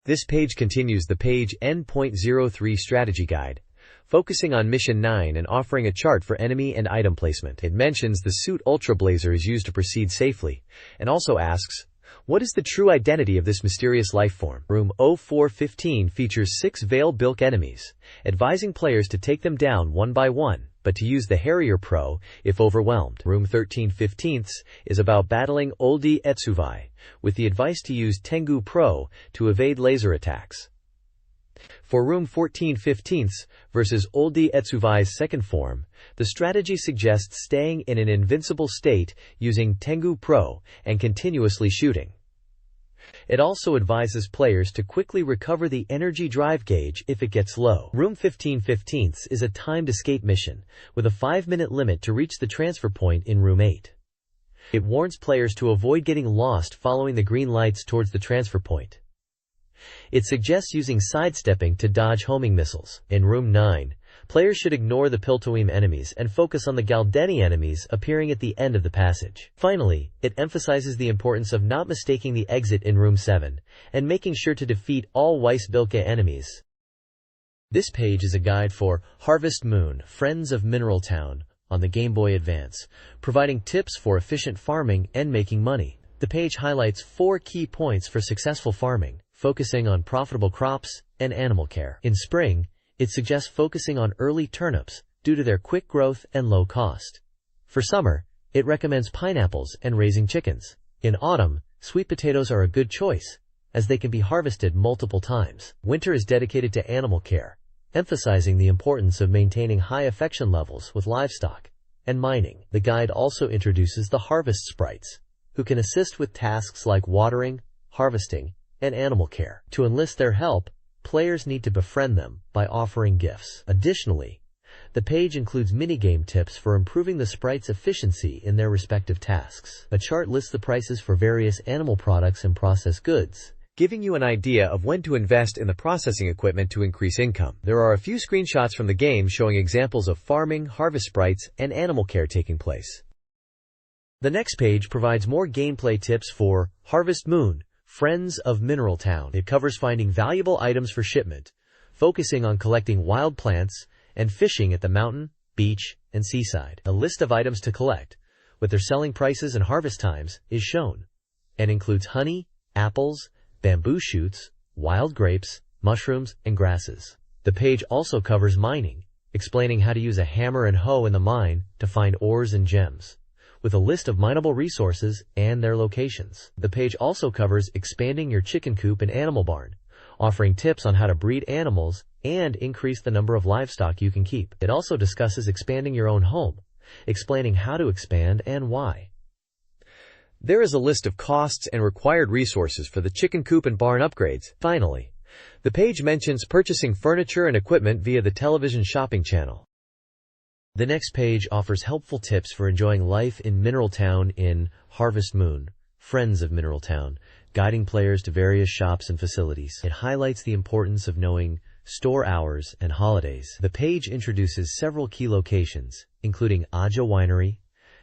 This page continues the page N.03 strategy guide, focusing on Mission 9 and offering a chart for enemy and item placement. It mentions the suit Ultra Blazer is used to proceed safely, and also asks, what is the true identity of this mysterious life form? Room 0415 features 6 Veil-Bilk enemies, advising players to take them down one by one, but to use the Harrier Pro if overwhelmed. Room 1315 is about battling Oldie Etsuvai, with the advice to use Tengu Pro to evade laser attacks. For room 14/15 versus Oldie Etsuvai's second form, the strategy suggests staying in an invincible state using Tengu Pro and continuously shooting. It also advises players to quickly recover the energy drive gauge if it gets low. Room 15/15 is a timed escape mission, with a 5-minute limit to reach the transfer point in Room 8. It warns players to avoid getting lost following the green lights towards the transfer point. It suggests using sidestepping to dodge homing missiles. In Room 9, players should ignore the Piltoim enemies and focus on the Galdeni enemies appearing at the end of the passage. Finally, it emphasizes the importance of not mistaking the exit in Room 7, and making sure to defeat all Weissbilke enemies. This page is a guide for Harvest Moon, Friends of Mineral Town, on the Game Boy Advance, providing tips for efficient farming and making money. The page highlights 4 key points for successful farming, focusing on profitable crops and animal care. In spring, it suggests focusing on early turnips due to their quick growth and low cost. For summer, it recommends pineapples and raising chickens. In autumn, sweet potatoes are a good choice, as they can be harvested multiple times. Winter is dedicated to animal care, emphasizing the importance of maintaining high affection levels with livestock and mining. The guide also introduces the harvest sprites, who can assist with tasks like watering, harvesting, and animal care. To enlist their help, players need to befriend them by offering gifts. Additionally, the page includes minigame tips for improving the sprites' efficiency in their respective tasks. A chart lists the prices for various animal products and processed goods, giving you an idea of when to invest in the processing equipment to increase income. There are a few screenshots from the game showing examples of farming, harvest sprites, and animal care taking place. The next page provides more gameplay tips for Harvest Moon, Friends of Mineral Town. It covers finding valuable items for shipment, focusing on collecting wild plants, and fishing at the mountain, beach, and seaside. A list of items to collect, with their selling prices and harvest times, is shown, and includes honey, apples, bamboo shoots, wild grapes, mushrooms, and grasses. The page also covers mining, explaining how to use a hammer and hoe in the mine to find ores and gems, with a list of mineable resources and their locations. The page also covers expanding your chicken coop and animal barn, offering tips on how to breed animals and increase the number of livestock you can keep. It also discusses expanding your own home, explaining how to expand and why. There is a list of costs and required resources for the chicken coop and barn upgrades. Finally, the page mentions purchasing furniture and equipment via the television shopping channel. The next page offers helpful tips for enjoying life in Mineral Town in Harvest Moon, Friends of Mineral Town, guiding players to various shops and facilities. It highlights the importance of knowing store hours and holidays. The page introduces several key locations, including Aja Winery,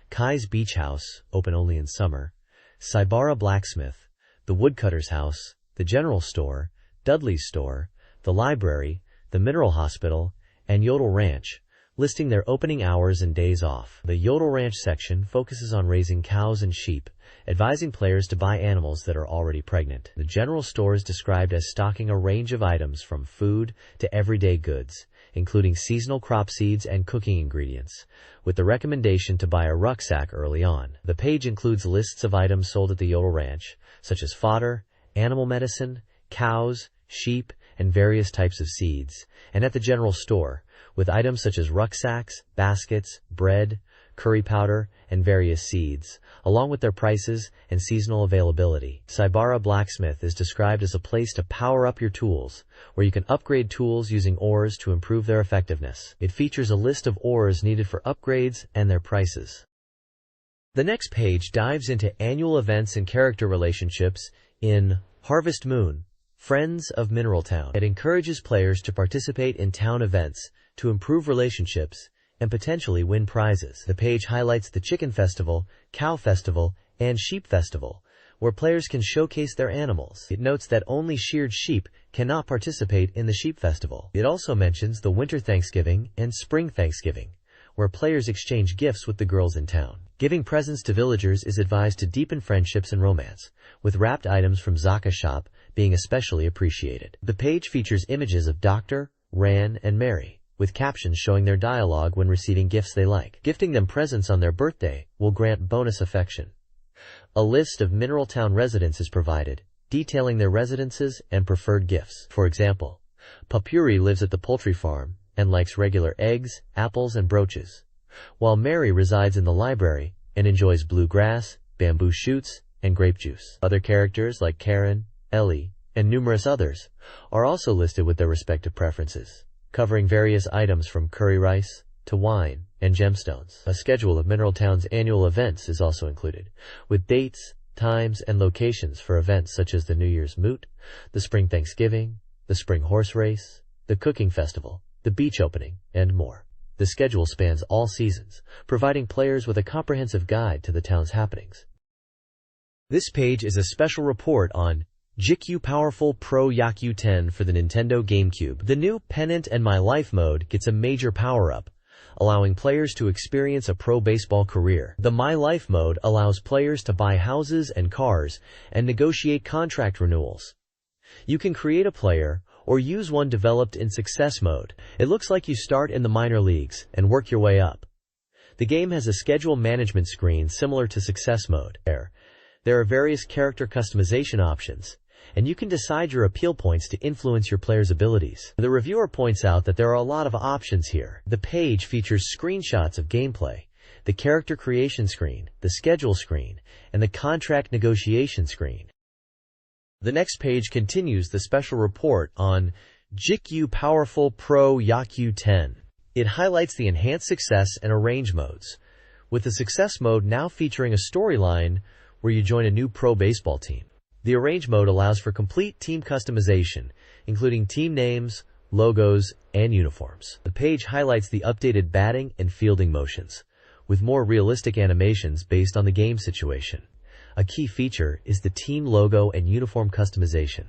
Kai's Beach House, open only in summer, Saibara Blacksmith, the Woodcutter's House, the General Store, Dudley's Store, the Library, the Mineral Hospital, and Yodel Ranch, listing their opening hours and days off. The Yodel Ranch section focuses on raising cows and sheep, advising players to buy animals that are already pregnant. The General Store is described as stocking a range of items from food to everyday goods, including seasonal crop seeds and cooking ingredients, with the recommendation to buy a rucksack early on. The page includes lists of items sold at the Yodel Ranch, such as fodder, animal medicine, cows, sheep, and various types of seeds, and at the General Store, with items such as rucksacks, baskets, bread, curry powder, and various seeds, along with their prices and seasonal availability. Saibara Blacksmith is described as a place to power up your tools, where you can upgrade tools using ores to improve their effectiveness. It features a list of ores needed for upgrades and their prices. The next page dives into annual events and character relationships in Harvest Moon, Friends of Mineral Town. It encourages players to participate in town events to improve relationships and potentially win prizes. The page highlights the Chicken Festival, Cow Festival, and Sheep Festival, where players can showcase their animals. It notes that only sheared sheep cannot participate in the Sheep Festival. It also mentions the Winter Thanksgiving and Spring Thanksgiving, where players exchange gifts with the girls in town. Giving presents to villagers is advised to deepen friendships and romance, with wrapped items from Zaka Shop being especially appreciated. The page features images of Dr. Ran, and Mary, with captions showing their dialogue when receiving gifts they like. Gifting them presents on their birthday will grant bonus affection. A list of Mineral Town residents is provided, detailing their residences and preferred gifts. For example, Papuri lives at the poultry farm and likes regular eggs, apples, and brooches, while Mary resides in the library and enjoys blue grass, bamboo shoots, and grape juice. Other characters like Karen, Ellie, and numerous others are also listed with their respective preferences, covering various items from curry rice to wine and gemstones. A schedule of Mineral Town's annual events is also included, with dates, times, and locations for events such as the New Year's Moot, the Spring Thanksgiving, the Spring Horse Race, the Cooking Festival, the beach opening, and more. The schedule spans all seasons, providing players with a comprehensive guide to the town's happenings. This page is a special report on GameCube Powerful Pro Yaku 10 for the Nintendo GameCube. The new Pennant and My Life mode gets a major power-up, allowing players to experience a pro baseball career. The My Life mode allows players to buy houses and cars and negotiate contract renewals. You can create a player or use one developed in Success mode. It looks like you start in the minor leagues and work your way up. The game has a schedule management screen similar to Success mode. There are various character customization options, and you can decide your appeal points to influence your player's abilities. The reviewer points out that there are a lot of options here. The page features screenshots of gameplay, the character creation screen, the schedule screen, and the contract negotiation screen. The next page continues the special report on GameCube Powerful Pro Yaku 10. It highlights the enhanced success and arrange modes, with the success mode now featuring a storyline where you join a new pro baseball team. The arrange mode allows for complete team customization, including team names, logos, and uniforms. The page highlights the updated batting and fielding motions, with more realistic animations based on the game situation. A key feature is the team logo and uniform customization,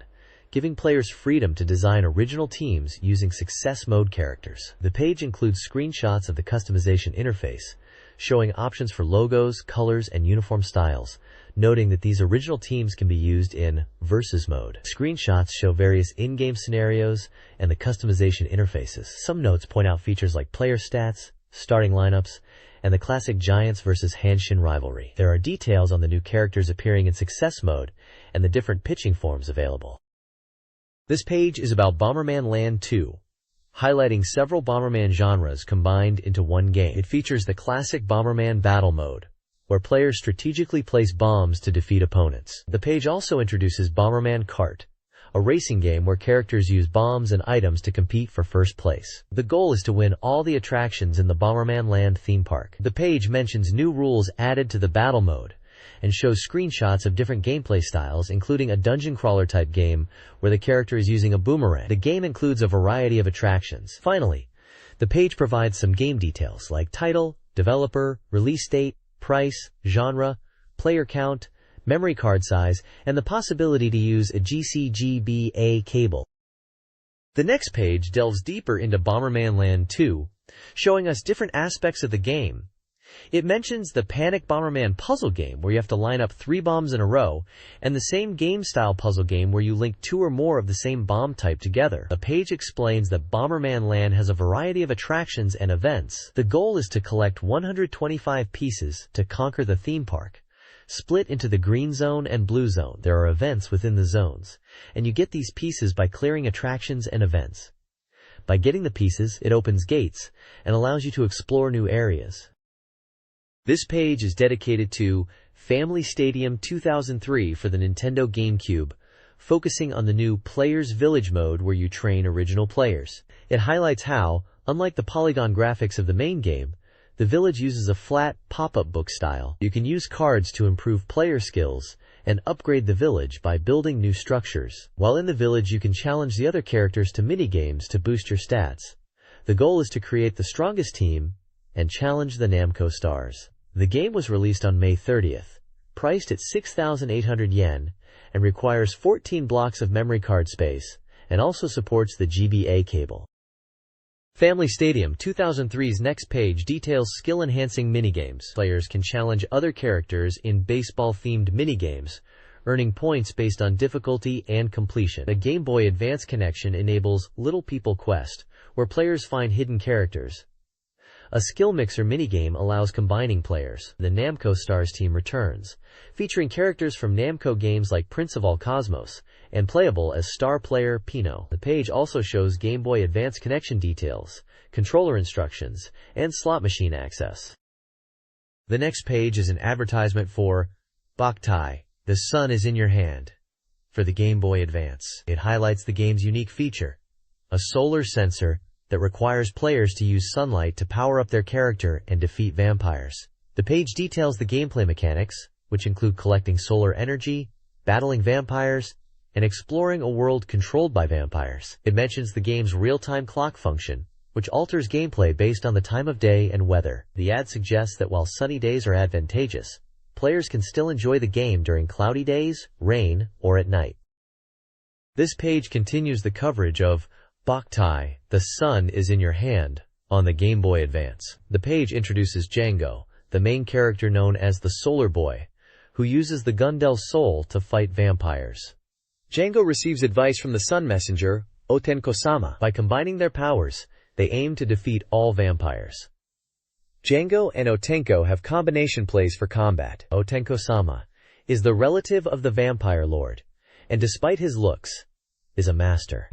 giving players freedom to design original teams using success mode characters. The page includes screenshots of the customization interface, showing options for logos, colors, and uniform styles, noting that these original teams can be used in Versus mode. Screenshots show various in-game scenarios and the customization interfaces. Some notes point out features like player stats, starting lineups, and the classic Giants vs. Hanshin rivalry. There are details on the new characters appearing in Success mode and the different pitching forms available. This page is about Bomberman Land 2, highlighting several Bomberman genres combined into one game. It features the classic Bomberman Battle mode, where players strategically place bombs to defeat opponents. The page also introduces Bomberman Kart, a racing game where characters use bombs and items to compete for first place. The goal is to win all the attractions in the Bomberman Land theme park. The page mentions new rules added to the battle mode and shows screenshots of different gameplay styles, including a dungeon crawler type game where the character is using a boomerang. The game includes a variety of attractions. Finally, the page provides some game details like title, developer, release date, price, genre, player count, memory card size, and the possibility to use a GCGBA cable. The next page delves deeper into Bomberman Land 2, showing us different aspects of the game. It mentions the Panic Bomberman puzzle game where you have to line up 3 bombs in a row, and the same game-style puzzle game where you link 2 or more of the same bomb type together. The page explains that Bomberman Land has a variety of attractions and events. The goal is to collect 125 pieces to conquer the theme park, split into the green zone and blue zone. There are events within the zones, and you get these pieces by clearing attractions and events. By getting the pieces, it opens gates and allows you to explore new areas. This page is dedicated to Family Stadium 2003 for the Nintendo GameCube, focusing on the new Players Village mode where you train original players. It highlights how, unlike the polygon graphics of the main game, the village uses a flat, pop-up book style. You can use cards to improve player skills and upgrade the village by building new structures. While in the village, you can challenge the other characters to mini-games to boost your stats. The goal is to create the strongest team and challenge the Namco stars. The game was released on May 30th, priced at 6,800 yen, and requires 14 blocks of memory card space, and also supports the GBA cable. Family Stadium 2003's next page details skill-enhancing minigames. Players can challenge other characters in baseball-themed minigames, earning points based on difficulty and completion. A Game Boy Advance connection enables Little People Quest, where players find hidden characters. A skill mixer minigame allows combining players. The Namco Stars team returns, featuring characters from Namco games like Prince of All Cosmos, and playable as star player Pino. The page also shows Game Boy Advance connection details, controller instructions, and slot machine access. The next page is an advertisement for Boktai, The Sun is in Your Hand, for the Game Boy Advance. It highlights the game's unique feature, a solar sensor that requires players to use sunlight to power up their character and defeat vampires. The page details the gameplay mechanics, which include collecting solar energy, battling vampires, and exploring a world controlled by vampires. It mentions the game's real-time clock function, which alters gameplay based on the time of day and weather. The ad suggests that while sunny days are advantageous, players can still enjoy the game during cloudy days, rain, or at night. This page continues the coverage of Boktai, The Sun is in Your Hand, on the Game Boy Advance. The page introduces Django, the main character known as the Solar Boy, who uses the Gundel Soul to fight vampires. Django receives advice from the Sun Messenger, Otenko-sama. By combining their powers, they aim to defeat all vampires. Django and Otenko have combination plays for combat. Otenko-sama is the relative of the Vampire Lord, and despite his looks, is a master.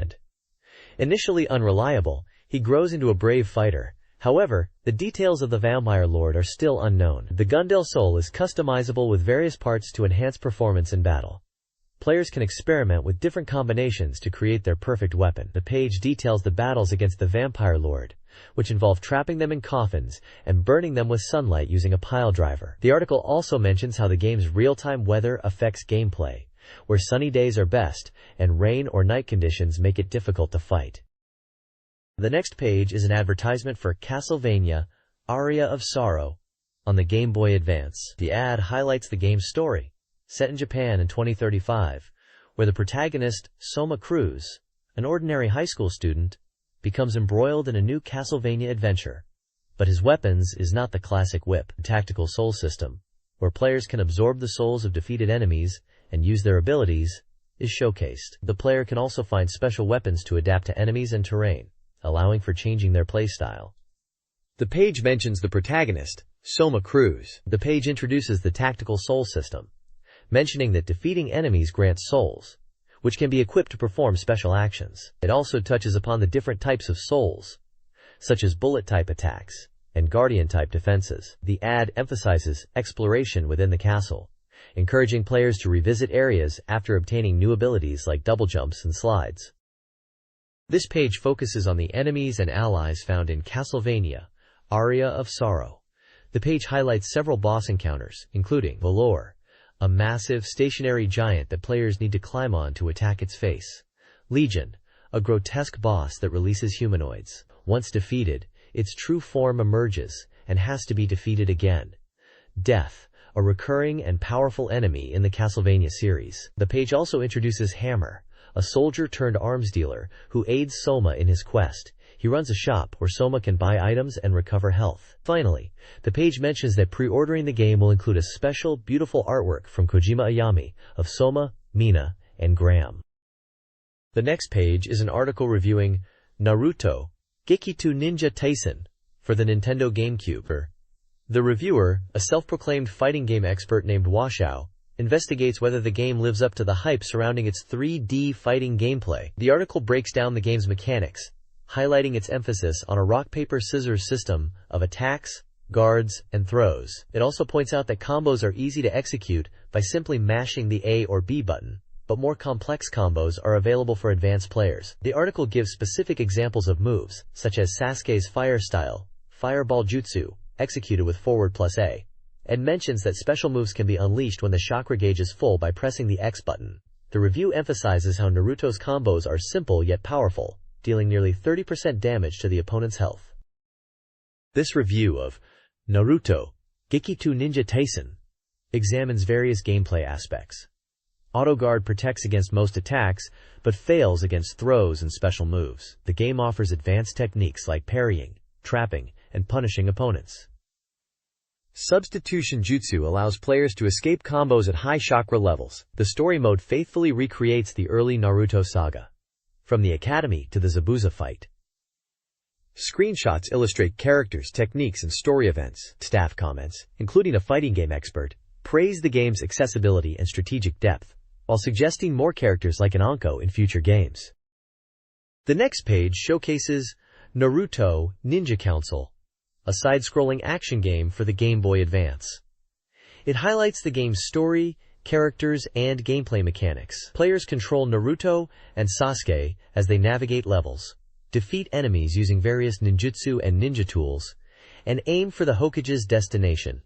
Initially unreliable, he grows into a brave fighter. However, the details of the Vampire Lord are still unknown. The Gundel Soul is customizable with various parts to enhance performance in battle. Players can experiment with different combinations to create their perfect weapon. The page details the battles against the Vampire Lord, which involve trapping them in coffins and burning them with sunlight using a pile driver. The article also mentions how the game's real-time weather affects gameplay, where sunny days are best and rain or night conditions make it difficult to fight. The next page is an advertisement for Castlevania, Aria of Sorrow, on the Game Boy Advance. The ad highlights the game's story, set in Japan in 2035, where the protagonist, Soma Cruz, an ordinary high school student, becomes embroiled in a new Castlevania adventure. But his weapons is not the classic whip. The tactical soul system, where players can absorb the souls of defeated enemies and use their abilities, is showcased. The player can also find special weapons to adapt to enemies and terrain, allowing for changing their playstyle. The page mentions the protagonist, Soma Cruz. The page introduces the tactical soul system, mentioning that defeating enemies grants souls, which can be equipped to perform special actions. It also touches upon the different types of souls, such as bullet-type attacks and guardian-type defenses. The ad emphasizes exploration within the castle, encouraging players to revisit areas after obtaining new abilities like double jumps and slides. This page focuses on the enemies and allies found in Castlevania, Aria of Sorrow. The page highlights several boss encounters, including Valor, a massive stationary giant that players need to climb on to attack its face. Legion, a grotesque boss that releases humanoids. Once defeated, its true form emerges and has to be defeated again. Death, a recurring and powerful enemy in the Castlevania series. The page also introduces Hammer, a soldier-turned-arms dealer who aids Soma in his quest. He runs a shop where Soma can buy items and recover health. Finally, the page mentions that pre-ordering the game will include a special, beautiful artwork from Kojima Ayami of Soma, Mina, and Graham. The next page is an article reviewing Naruto, Gekitu Ninja Taisen, for the Nintendo GameCube. The reviewer, a self-proclaimed fighting game expert named Washao, investigates whether the game lives up to the hype surrounding its 3D fighting gameplay. The article breaks down the game's mechanics, highlighting its emphasis on a rock-paper-scissors system of attacks, guards, and throws. It also points out that combos are easy to execute by simply mashing the A or B button, but more complex combos are available for advanced players. The article gives specific examples of moves, such as Sasuke's fire style, Fireball Jutsu, executed with forward plus A, and mentions that special moves can be unleashed when the chakra gauge is full by pressing the X button. The review emphasizes how Naruto's combos are simple yet powerful, dealing nearly 30% damage to the opponent's health. This review of Naruto, Gekitu Ninja Taisen examines various gameplay aspects. Auto guard protects against most attacks, but fails against throws and special moves. The game offers advanced techniques like parrying, trapping, and punishing opponents. Substitution Jutsu allows players to escape combos at high chakra levels. The story mode faithfully recreates the early Naruto saga, from the Academy to the Zabuza fight. Screenshots illustrate characters, techniques, and story events. Staff comments, including a fighting game expert, praise the game's accessibility and strategic depth, while suggesting more characters like an Anko in future games. The next page showcases Naruto Ninja Council, a side-scrolling action game for the Game Boy Advance. It highlights the game's story, characters, and gameplay mechanics. Players control Naruto and Sasuke as they navigate levels, defeat enemies using various ninjutsu and ninja tools, and aim for the Hokage's destination.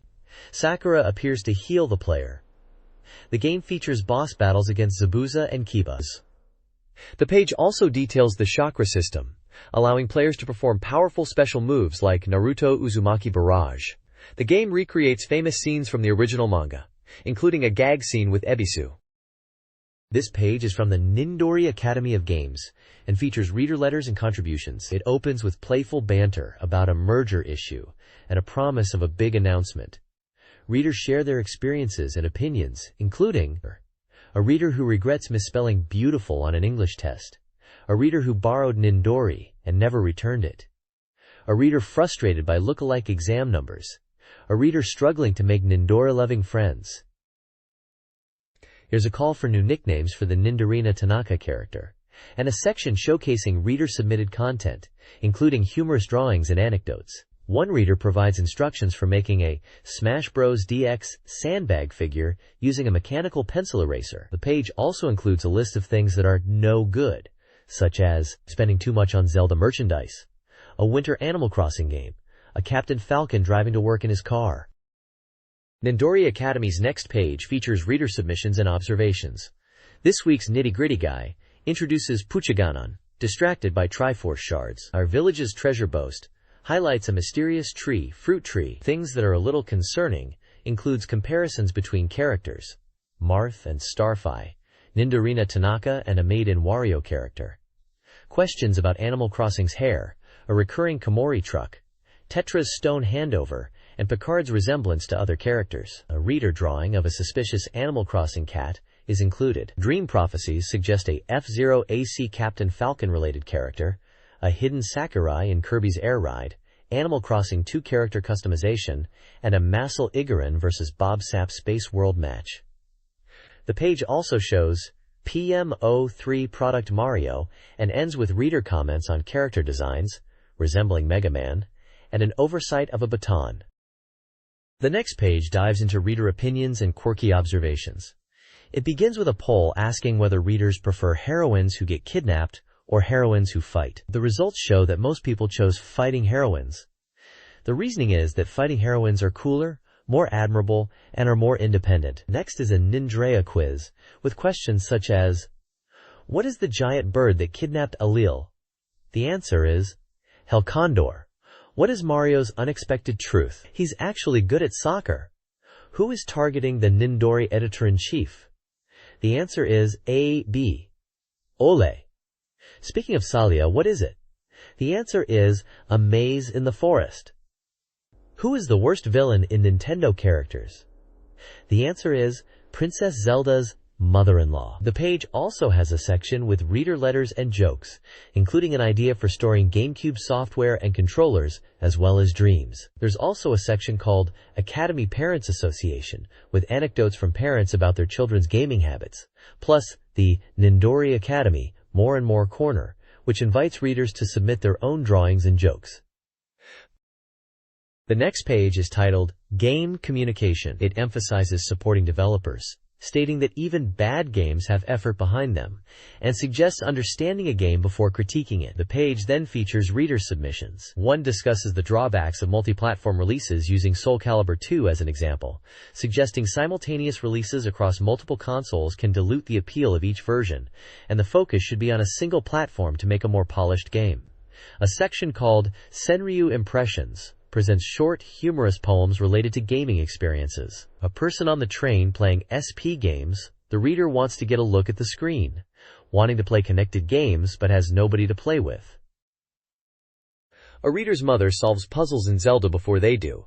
Sakura appears to heal the player. The game features boss battles against Zabuza and Kiba. The page also details the chakra system, allowing players to perform powerful special moves like Naruto Uzumaki Barrage. The game recreates famous scenes from the original manga, including a gag scene with Ebisu. This page is from the Nindori Academy of Games and features reader letters and contributions. It opens with playful banter about a merger issue and a promise of a big announcement. Readers share their experiences and opinions, including a reader who regrets misspelling beautiful on an English test, a reader who borrowed Nindori and never returned it, a reader frustrated by look-alike exam numbers, a reader struggling to make Nindori-loving friends. Here's a call for new nicknames for the Nindorina Tanaka character, and a section showcasing reader-submitted content, including humorous drawings and anecdotes. One reader provides instructions for making a Smash Bros. DX sandbag figure using a mechanical pencil eraser. The page also includes a list of things that are no good, such as spending too much on Zelda merchandise, a winter Animal Crossing game, a Captain Falcon driving to work in his car. Nindori Academy's next page features reader submissions and observations. This week's nitty-gritty guy introduces Puchaganon, distracted by Triforce shards. Our village's treasure boast highlights a mysterious fruit tree. Things that are a little concerning includes comparisons between characters, Marth and Starfy, Nindorina Tanaka and a Maiden Wario character. Questions about Animal Crossing's hair, a recurring Komori truck, Tetra's stone handover, and Picard's resemblance to other characters. A reader drawing of a suspicious Animal Crossing cat is included. Dream prophecies suggest a F-Zero AC Captain Falcon-related character, a hidden Sakurai in Kirby's Air Ride, Animal Crossing 2 character customization, and a Mastle Igarin vs. Bob Sapp Space World match. The page also shows PM03 Product Mario and ends with reader comments on character designs, resembling Mega Man, and an oversight of a baton. The next page dives into reader opinions and quirky observations. It begins with a poll asking whether readers prefer heroines who get kidnapped or heroines who fight. The results show that most people chose fighting heroines. The reasoning is that fighting heroines are cooler, more admirable, and are more independent. Next is a Nindrea quiz, with questions such as, what is the giant bird that kidnapped Alil? The answer is, Helcondor. What is Mario's unexpected truth? He's actually good at soccer. Who is targeting the Nindori editor-in-chief? The answer is A.B. Ole. Speaking of Salia, what is it? The answer is a maze in the forest. Who is the worst villain in Nintendo characters? The answer is Princess Zelda's mother-in-law. The page also has a section with reader letters and jokes, including an idea for storing GameCube software and controllers, as well as dreams. There's also a section called Academy Parents Association, with anecdotes from parents about their children's gaming habits, plus the Nindori Academy More and More Corner, which invites readers to submit their own drawings and jokes. The next page is titled Game Communication. It emphasizes supporting developers, stating that even bad games have effort behind them, and suggests understanding a game before critiquing it. The page then features reader submissions. One discusses the drawbacks of multi-platform releases using Soul Calibur 2 as an example, suggesting simultaneous releases across multiple consoles can dilute the appeal of each version, and the focus should be on a single platform to make a more polished game. A section called Senryu Impressions presents short, humorous poems related to gaming experiences. A person on the train playing SP games, the reader wants to get a look at the screen, wanting to play connected games but has nobody to play with. A reader's mother solves puzzles in Zelda before they do.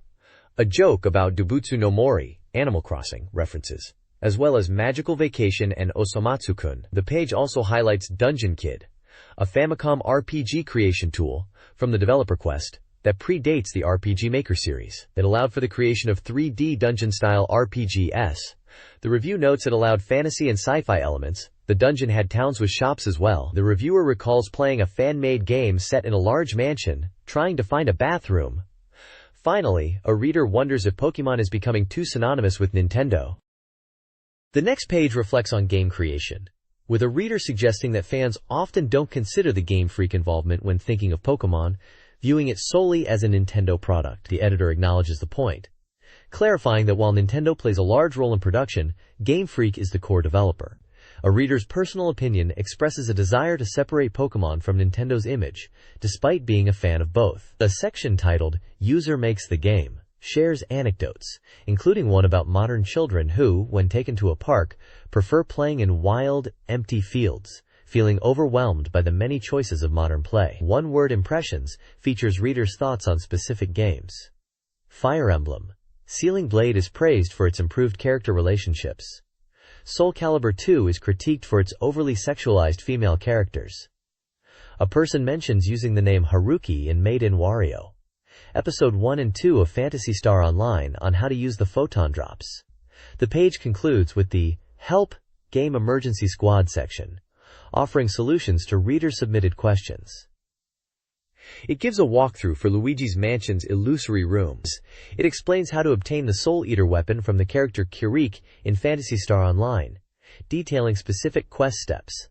A joke about Dobutsu no Mori, Animal Crossing, references, as well as Magical Vacation and Osomatsu-kun. The page also highlights Dungeon Kid, a Famicom RPG creation tool from the developer Quest that predates the RPG Maker series. It allowed for the creation of 3D dungeon-style RPGs. The review notes it allowed fantasy and sci-fi elements. The dungeon had towns with shops as well. The reviewer recalls playing a fan-made game set in a large mansion, trying to find a bathroom. Finally, a reader wonders if Pokemon is becoming too synonymous with Nintendo. The next page reflects on game creation, with a reader suggesting that fans often don't consider the Game Freak involvement when thinking of Pokemon, viewing it solely as a Nintendo product. The editor acknowledges the point, clarifying that while Nintendo plays a large role in production, Game Freak is the core developer. A reader's personal opinion expresses a desire to separate Pokemon from Nintendo's image, despite being a fan of both. The section titled, "User Makes the Game," shares anecdotes, including one about modern children who, when taken to a park, prefer playing in wild, empty fields, feeling overwhelmed by the many choices of modern play. One-word impressions features readers' thoughts on specific games. Fire Emblem. Sealing Blade is praised for its improved character relationships. Soul Calibur 2 is critiqued for its overly sexualized female characters. A person mentions using the name Haruki in Made in Wario. Episode 1 and 2 of Phantasy Star Online on how to use the photon drops. The page concludes with the Help Game Emergency Squad section, offering solutions to reader-submitted questions. It gives a walkthrough for Luigi's Mansion's illusory rooms. It explains how to obtain the Soul Eater weapon from the character Kirik in Phantasy Star Online, detailing specific quest steps.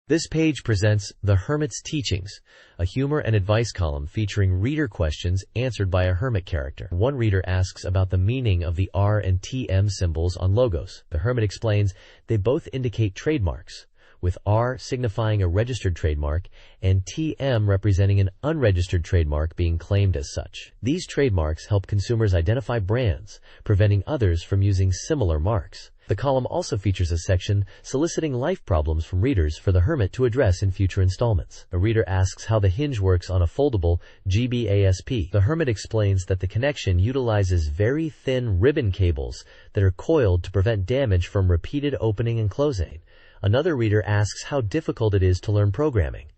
This page presents The Hermit's Teachings, a humor and advice column featuring reader questions answered by a hermit character. One reader asks about the meaning of the R and TM symbols on logos. The hermit explains they both indicate trademarks, with R signifying a registered trademark and TM representing an unregistered trademark being claimed as such. These trademarks help consumers identify brands, preventing others from using similar marks. The column also features a section soliciting life problems from readers for the hermit to address in future installments. A reader asks how the hinge works on a foldable GBASP. The hermit explains that the connection utilizes very thin ribbon cables that are coiled to prevent damage from repeated opening and closing. Another reader asks how difficult it is to learn programming.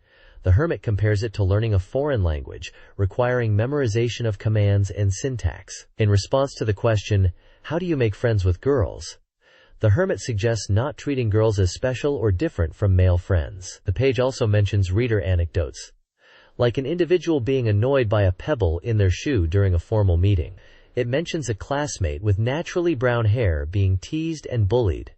The hermit compares it to learning a foreign language, requiring memorization of commands and syntax. In response to the question, "How do you make friends with girls?" the hermit suggests not treating girls as special or different from male friends. The page also mentions reader anecdotes, like an individual being annoyed by a pebble in their shoe during a formal meeting. It mentions a classmate with naturally brown hair being teased and bullied.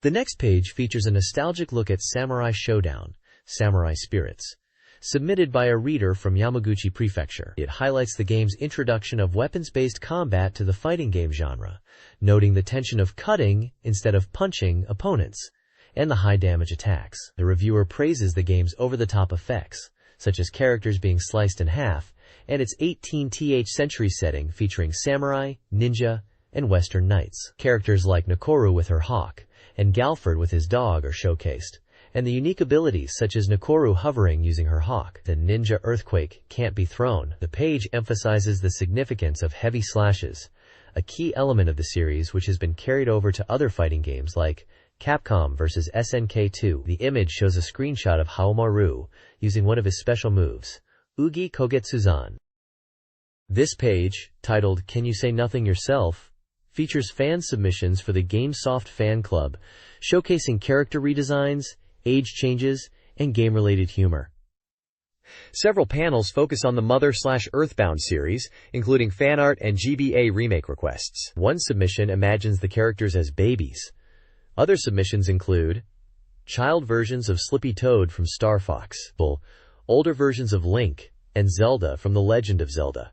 The next page features a nostalgic look at Samurai Showdown, Samurai Spirits, submitted by a reader from Yamaguchi Prefecture. It highlights the game's introduction of weapons-based combat to the fighting game genre, noting the tension of cutting instead of punching opponents, and the high damage attacks. The reviewer praises the game's over-the-top effects, such as characters being sliced in half, and its 18th century setting featuring samurai, ninja, and western knights. Characters like Nakoru with her hawk and Galford with his dog are showcased, and the unique abilities such as Nakoru hovering using her hawk. The ninja earthquake can't be thrown. The page emphasizes the significance of heavy slashes, a key element of the series which has been carried over to other fighting games like Capcom vs. SNK 2. The image shows a screenshot of Haomaru using one of his special moves, Ugi Kogetsuzan. This page, titled Can You Say Nothing Yourself?, features fan submissions for the GameSoft fan club, showcasing character redesigns, age changes, and game-related humor. Several panels focus on the Mother/Earthbound series, including fan art and GBA remake requests. One submission imagines the characters as babies. Other submissions include child versions of Slippy Toad from Star Fox, older versions of Link and Zelda from The Legend of Zelda,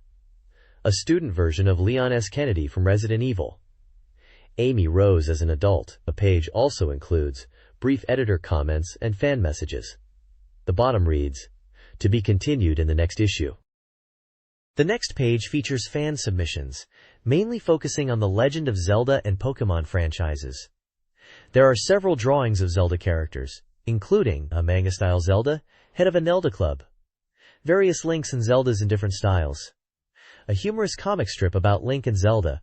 a student version of Leon S. Kennedy from Resident Evil, Amy Rose as an adult. The page also includes brief editor comments and fan messages. The bottom reads, "To be continued in the next issue." The next page features fan submissions, mainly focusing on the Legend of Zelda and Pokemon franchises. There are several drawings of Zelda characters, including a manga-style Zelda, head of a Nelda club, various Links and Zeldas in different styles, a humorous comic strip about Link and Zelda,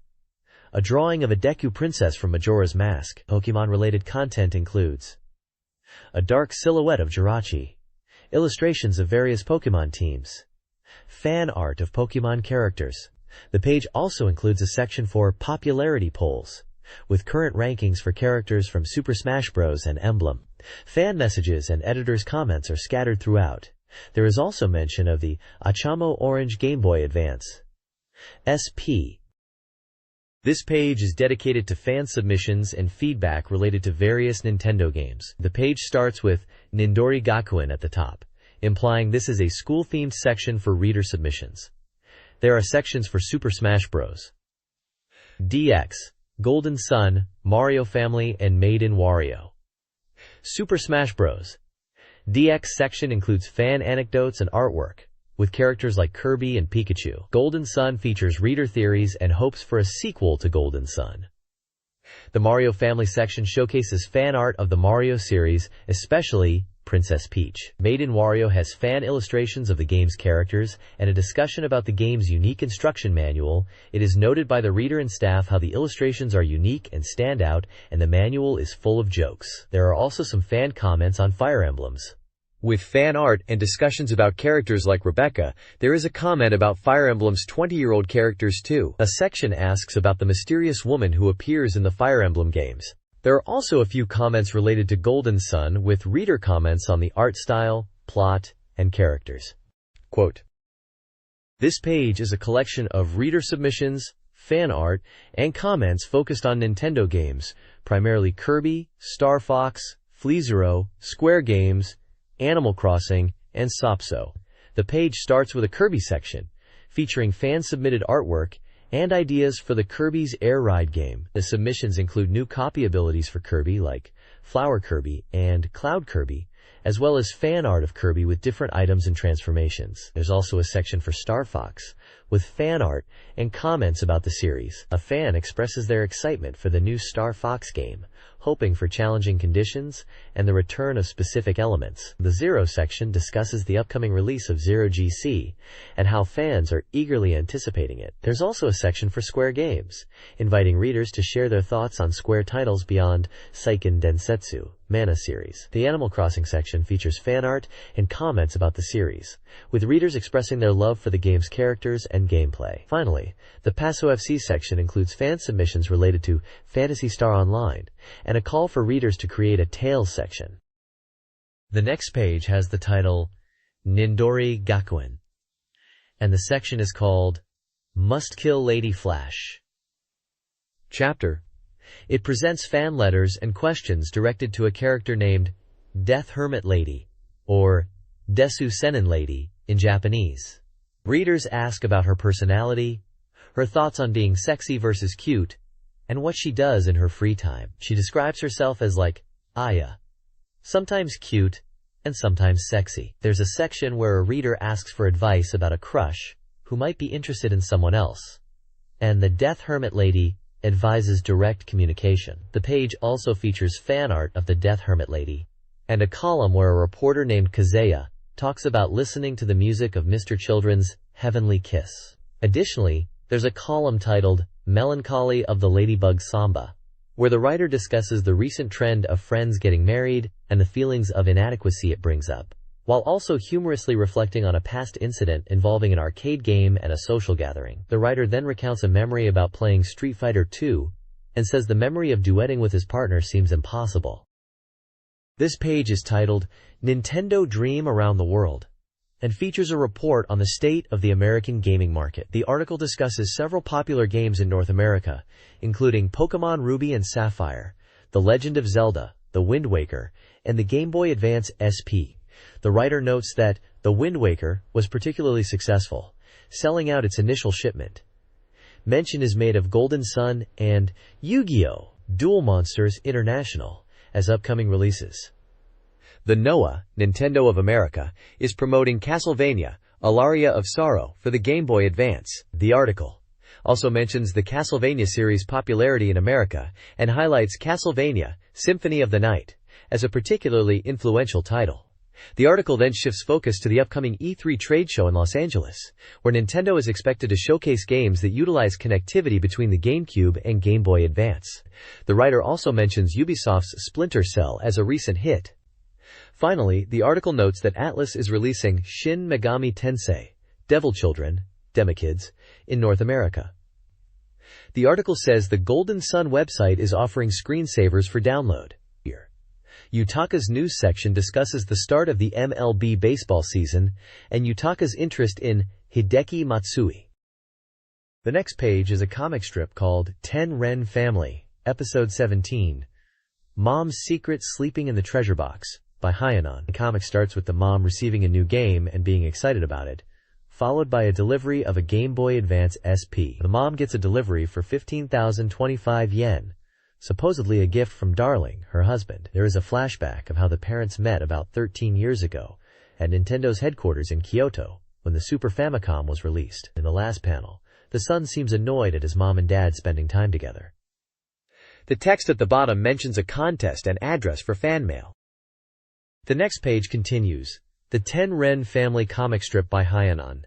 a drawing of a Deku princess from Majora's Mask. Pokemon-related content includes A dark silhouette of Jirachi. Illustrations of various Pokemon teams. Fan art of Pokemon characters. The page also includes a section for popularity polls, with current rankings for characters from Super Smash Bros. And Emblem. Fan messages and editors' comments are scattered throughout. There is also mention of the Achamo Orange Game Boy Advance. SP. This page is dedicated to fan submissions and feedback related to various Nintendo games. The page starts with Nindori Gakuen at the top, implying this is a school-themed section for reader submissions. There are sections for Super Smash Bros. DX, Golden Sun, Mario Family, and Made in Wario. Super Smash Bros. DX section includes fan anecdotes and artwork, with characters like Kirby and Pikachu. Golden Sun features reader theories and hopes for a sequel to Golden Sun. The Mario Family section showcases fan art of the Mario series, especially Princess Peach. Made in Wario has fan illustrations of the game's characters and a discussion about the game's unique instruction manual. It is noted by the reader and staff how the illustrations are unique and stand out, and the manual is full of jokes. There are also some fan comments on Fire Emblems. With fan art and discussions about characters like Rebecca, there is a comment about Fire Emblem's 20-year-old characters too. A section asks about the mysterious woman who appears in the Fire Emblem games. There are also a few comments related to Golden Sun, with reader comments on the art style, plot, and characters. Quote, "This page is a collection of reader submissions, fan art, and comments focused on Nintendo games, primarily Kirby, Star Fox, FleaZero, Square Games, Animal Crossing, and Sopso." The page starts with a Kirby section, featuring fan-submitted artwork and ideas for the Kirby's Air Ride game. The submissions include new copy abilities for Kirby like Flower Kirby and Cloud Kirby, as well as fan art of Kirby with different items and transformations. There's also a section for Star Fox, with fan art and comments about the series. A fan expresses their excitement for the new Star Fox game, hoping for challenging conditions and the return of specific elements. The Zero section discusses the upcoming release of Zero GC and how fans are eagerly anticipating it. There's also a section for Square Games, inviting readers to share their thoughts on Square titles beyond Seiken Densetsu Mana series. The Animal Crossing section features fan art and comments about the series, with readers expressing their love for the game's characters and gameplay. Finally, the Paso FC section includes fan submissions related to Phantasy Star Online and a call for readers to create a Tales section. The next page has the title Nindori Gakuen, and the section is called Must Kill Lady Flash. Chapter. It presents fan letters and questions directed to a character named Death Hermit Lady, or Desu Senin Lady in Japanese. Readers ask about her personality, her thoughts on being sexy versus cute, and what she does in her free time. She describes herself as like Aya, sometimes cute and sometimes sexy. There's a section where a reader asks for advice about a crush who might be interested in someone else, and the Death Hermit Lady advises direct communication. The page also features fan art of the Death Hermit Lady, and a column where a reporter named Kazeya talks about listening to the music of Mr. Children's Heavenly Kiss. Additionally, there's a column titled Melancholy of the Ladybug Samba, where the writer discusses the recent trend of friends getting married and the feelings of inadequacy it brings up, while also humorously reflecting on a past incident involving an arcade game and a social gathering. The writer then recounts a memory about playing Street Fighter II and says the memory of duetting with his partner seems impossible. This page is titled Nintendo Dream Around the World and features a report on the state of the American gaming market. The article discusses several popular games in North America, including Pokemon Ruby and Sapphire, The Legend of Zelda, The Wind Waker, and the Game Boy Advance SP. The writer notes that The Wind Waker was particularly successful, selling out its initial shipment. Mention is made of Golden Sun and Yu-Gi-Oh! Duel Monsters International as upcoming releases. The NOAA, Nintendo of America, is promoting Castlevania, Alaria of Sorrow for the Game Boy Advance. The article also mentions the Castlevania series' popularity in America and highlights Castlevania, Symphony of the Night, as a particularly influential title. The article then shifts focus to the upcoming E3 trade show in Los Angeles, where Nintendo is expected to showcase games that utilize connectivity between the GameCube and Game Boy Advance. The writer also mentions Ubisoft's Splinter Cell as a recent hit, Finally, the article notes that Atlus is releasing Shin Megami Tensei, Devil Children, Demikids, in North America. The article says the Golden Sun website is offering screensavers for download. Here, Yutaka's news section discusses the start of the MLB baseball season and Yutaka's interest in Hideki Matsui. The next page is a comic strip called Ten Ren Family, Episode 17, Mom's Secret Sleeping in the Treasure Box, by Hyanon. The comic starts with the mom receiving a new game and being excited about it, followed by a delivery of a Game Boy Advance SP. The mom gets a delivery for 15,025 yen, supposedly a gift from Darling, her husband. There is a flashback of how the parents met about 13 years ago at Nintendo's headquarters in Kyoto when the Super Famicom was released. In the last panel, the son seems annoyed at his mom and dad spending time together. The text at the bottom mentions a contest and address for fan mail. The next page continues, the Ten Ren Family comic strip by Hyanon.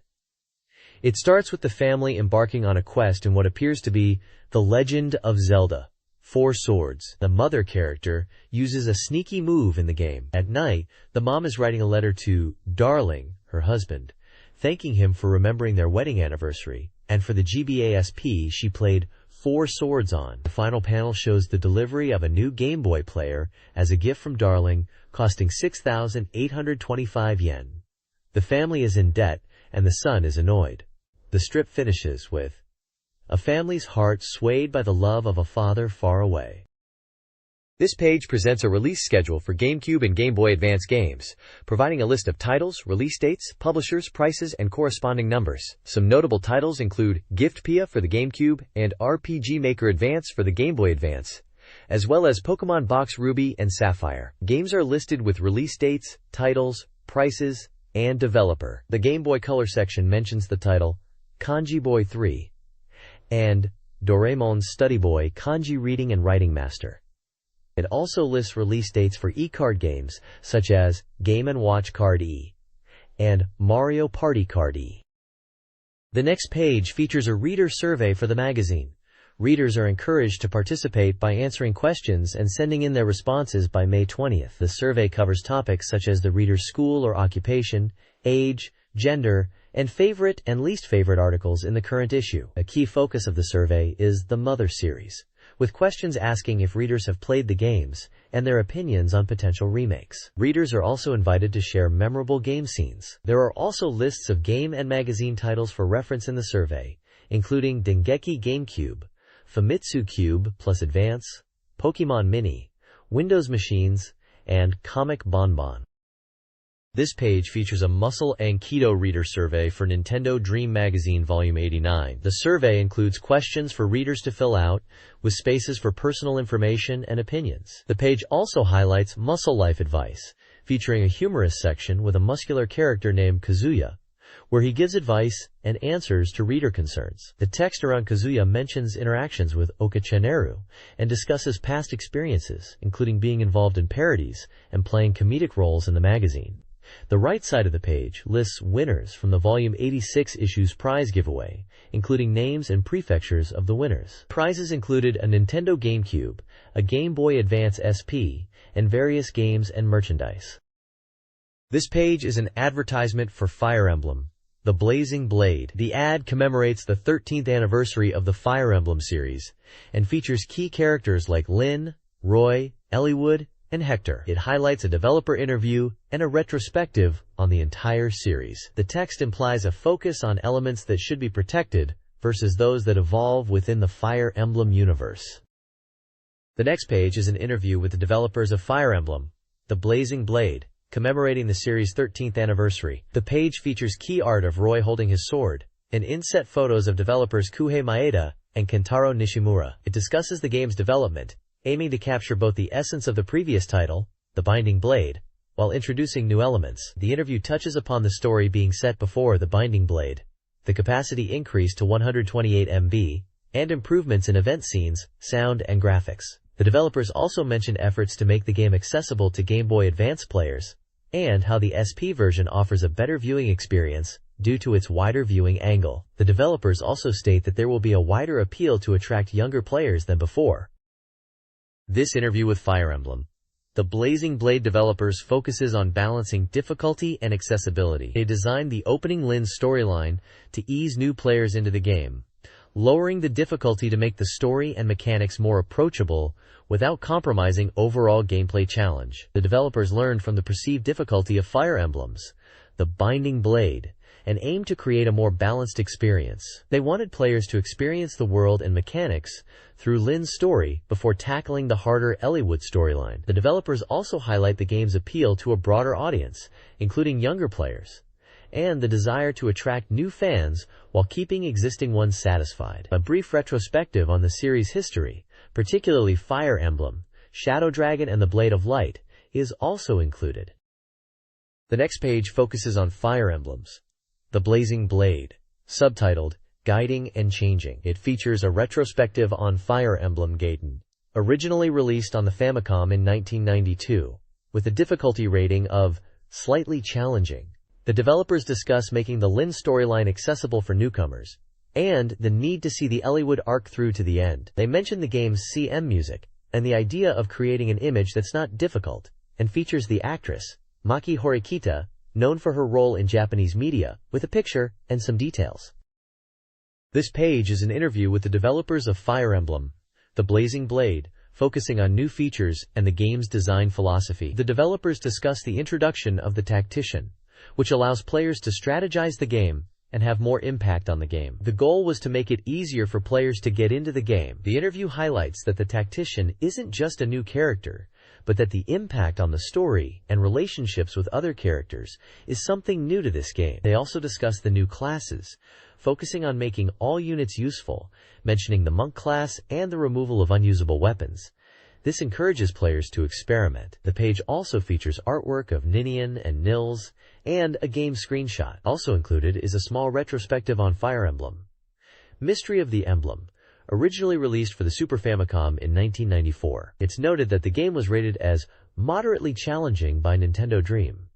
It starts with the family embarking on a quest in what appears to be The Legend of Zelda, 4 Swords. The mother character uses a sneaky move in the game. At night, the mom is writing a letter to Darling, her husband, thanking him for remembering their wedding anniversary, and for the GBA SP she played 4 Swords on. The final panel shows the delivery of a new Game Boy player as a gift from Darling, costing 6,825 yen. The family is in debt, and the son is annoyed. The strip finishes with a family's heart swayed by the love of a father far away. This page presents a release schedule for GameCube and Game Boy Advance games, providing a list of titles, release dates, publishers, prices, and corresponding numbers. Some notable titles include Giftpia for the GameCube and RPG Maker Advance for the Game Boy Advance, as well as Pokémon Box Ruby and Sapphire. Games are listed with release dates, titles, prices, and developer. The Game Boy Color section mentions the title Kanji Boy 3 and Doraemon's Study Boy Kanji Reading and Writing Master. It also lists release dates for e-card games such as Game & Watch Card E and Mario Party Card E. The next page features a reader survey for the magazine. Readers are encouraged to participate by answering questions and sending in their responses by May 20th. The survey covers topics such as the reader's school or occupation, age, gender, and favorite and least favorite articles in the current issue. A key focus of the survey is the Mother series, with questions asking if readers have played the games and their opinions on potential remakes. Readers are also invited to share memorable game scenes. There are also lists of game and magazine titles for reference in the survey, including Dengeki GameCube, Famitsu Cube plus Advance, Pokemon Mini, Windows Machines, and Comic Bonbon. This page features a Muscle and Keto reader survey for Nintendo Dream Magazine Volume 89. The survey includes questions for readers to fill out, with spaces for personal information and opinions. The page also highlights Muscle Life advice, featuring a humorous section with a muscular character named Kazuya, where he gives advice and answers to reader concerns. The text around Kazuya mentions interactions with Okachaneru and discusses past experiences, including being involved in parodies and playing comedic roles in the magazine. The right side of the page lists winners from the Volume 86 issue's prize giveaway, including names and prefectures of the winners. Prizes included a Nintendo GameCube, a Game Boy Advance SP, and various games and merchandise. This page is an advertisement for Fire Emblem, The Blazing Blade. The ad commemorates the 13th anniversary of the Fire Emblem series and features key characters like Lyn, Roy, Eliwood, and Hector. It highlights a developer interview and a retrospective on the entire series. The text implies a focus on elements that should be protected versus those that evolve within the Fire Emblem universe. The next page is an interview with the developers of Fire Emblem, The Blazing Blade, commemorating the series' 13th anniversary. The page features key art of Roy holding his sword and inset photos of developers Kuhei Maeda and Kentaro Nishimura. It discusses the game's development, aiming to capture both the essence of the previous title, The Binding Blade, while introducing new elements. The interview touches upon the story being set before The Binding Blade, the capacity increase to 128 MB, and improvements in event scenes, sound, and graphics. The developers also mentioned efforts to make the game accessible to Game Boy Advance players, and how the SP version offers a better viewing experience due to its wider viewing angle. The developers also state that there will be a wider appeal to attract younger players than before. This interview with Fire Emblem, The Blazing Blade developers focuses on balancing difficulty and accessibility. They designed the opening Lyn storyline to ease new players into the game, lowering the difficulty to make the story and mechanics more approachable without compromising overall gameplay challenge. The developers learned from the perceived difficulty of Fire Emblems, the Binding Blade, and aimed to create a more balanced experience. They wanted players to experience the world and mechanics through Lyn's story before tackling the harder Eliwood storyline. The developers also highlight the game's appeal to a broader audience, including younger players, and the desire to attract new fans while keeping existing ones satisfied. A brief retrospective on the series' history, particularly Fire Emblem, Shadow Dragon, and the Blade of Light, is also included. The next page focuses on Fire Emblems, the Blazing Blade, subtitled Guiding and Changing. It features a retrospective on Fire Emblem Gaiden, originally released on the Famicom in 1992, with a difficulty rating of slightly challenging. The developers discuss making the Lyn storyline accessible for newcomers, and the need to see the Eliwood arc through to the end. They mention the game's CM music, and the idea of creating an image that's not difficult, and features the actress, Maki Horikita, known for her role in Japanese media, with a picture and some details. This page is an interview with the developers of Fire Emblem, the Blazing Blade, focusing on new features and the game's design philosophy. The developers discuss the introduction of the Tactician, which allows players to strategize the game and have more impact on the game. The goal was to make it easier for players to get into the game. The interview highlights that the Tactician isn't just a new character, but that the impact on the story and relationships with other characters is something new to this game. They also discuss the new classes, focusing on making all units useful, mentioning the monk class and the removal of unusable weapons. This encourages players to experiment. The page also features artwork of Ninian and Nils, and a game screenshot. Also included is a small retrospective on Fire Emblem, Mystery of the Emblem, originally released for the Super Famicom in 1994. It's noted that the game was rated as moderately challenging by Nintendo Dream,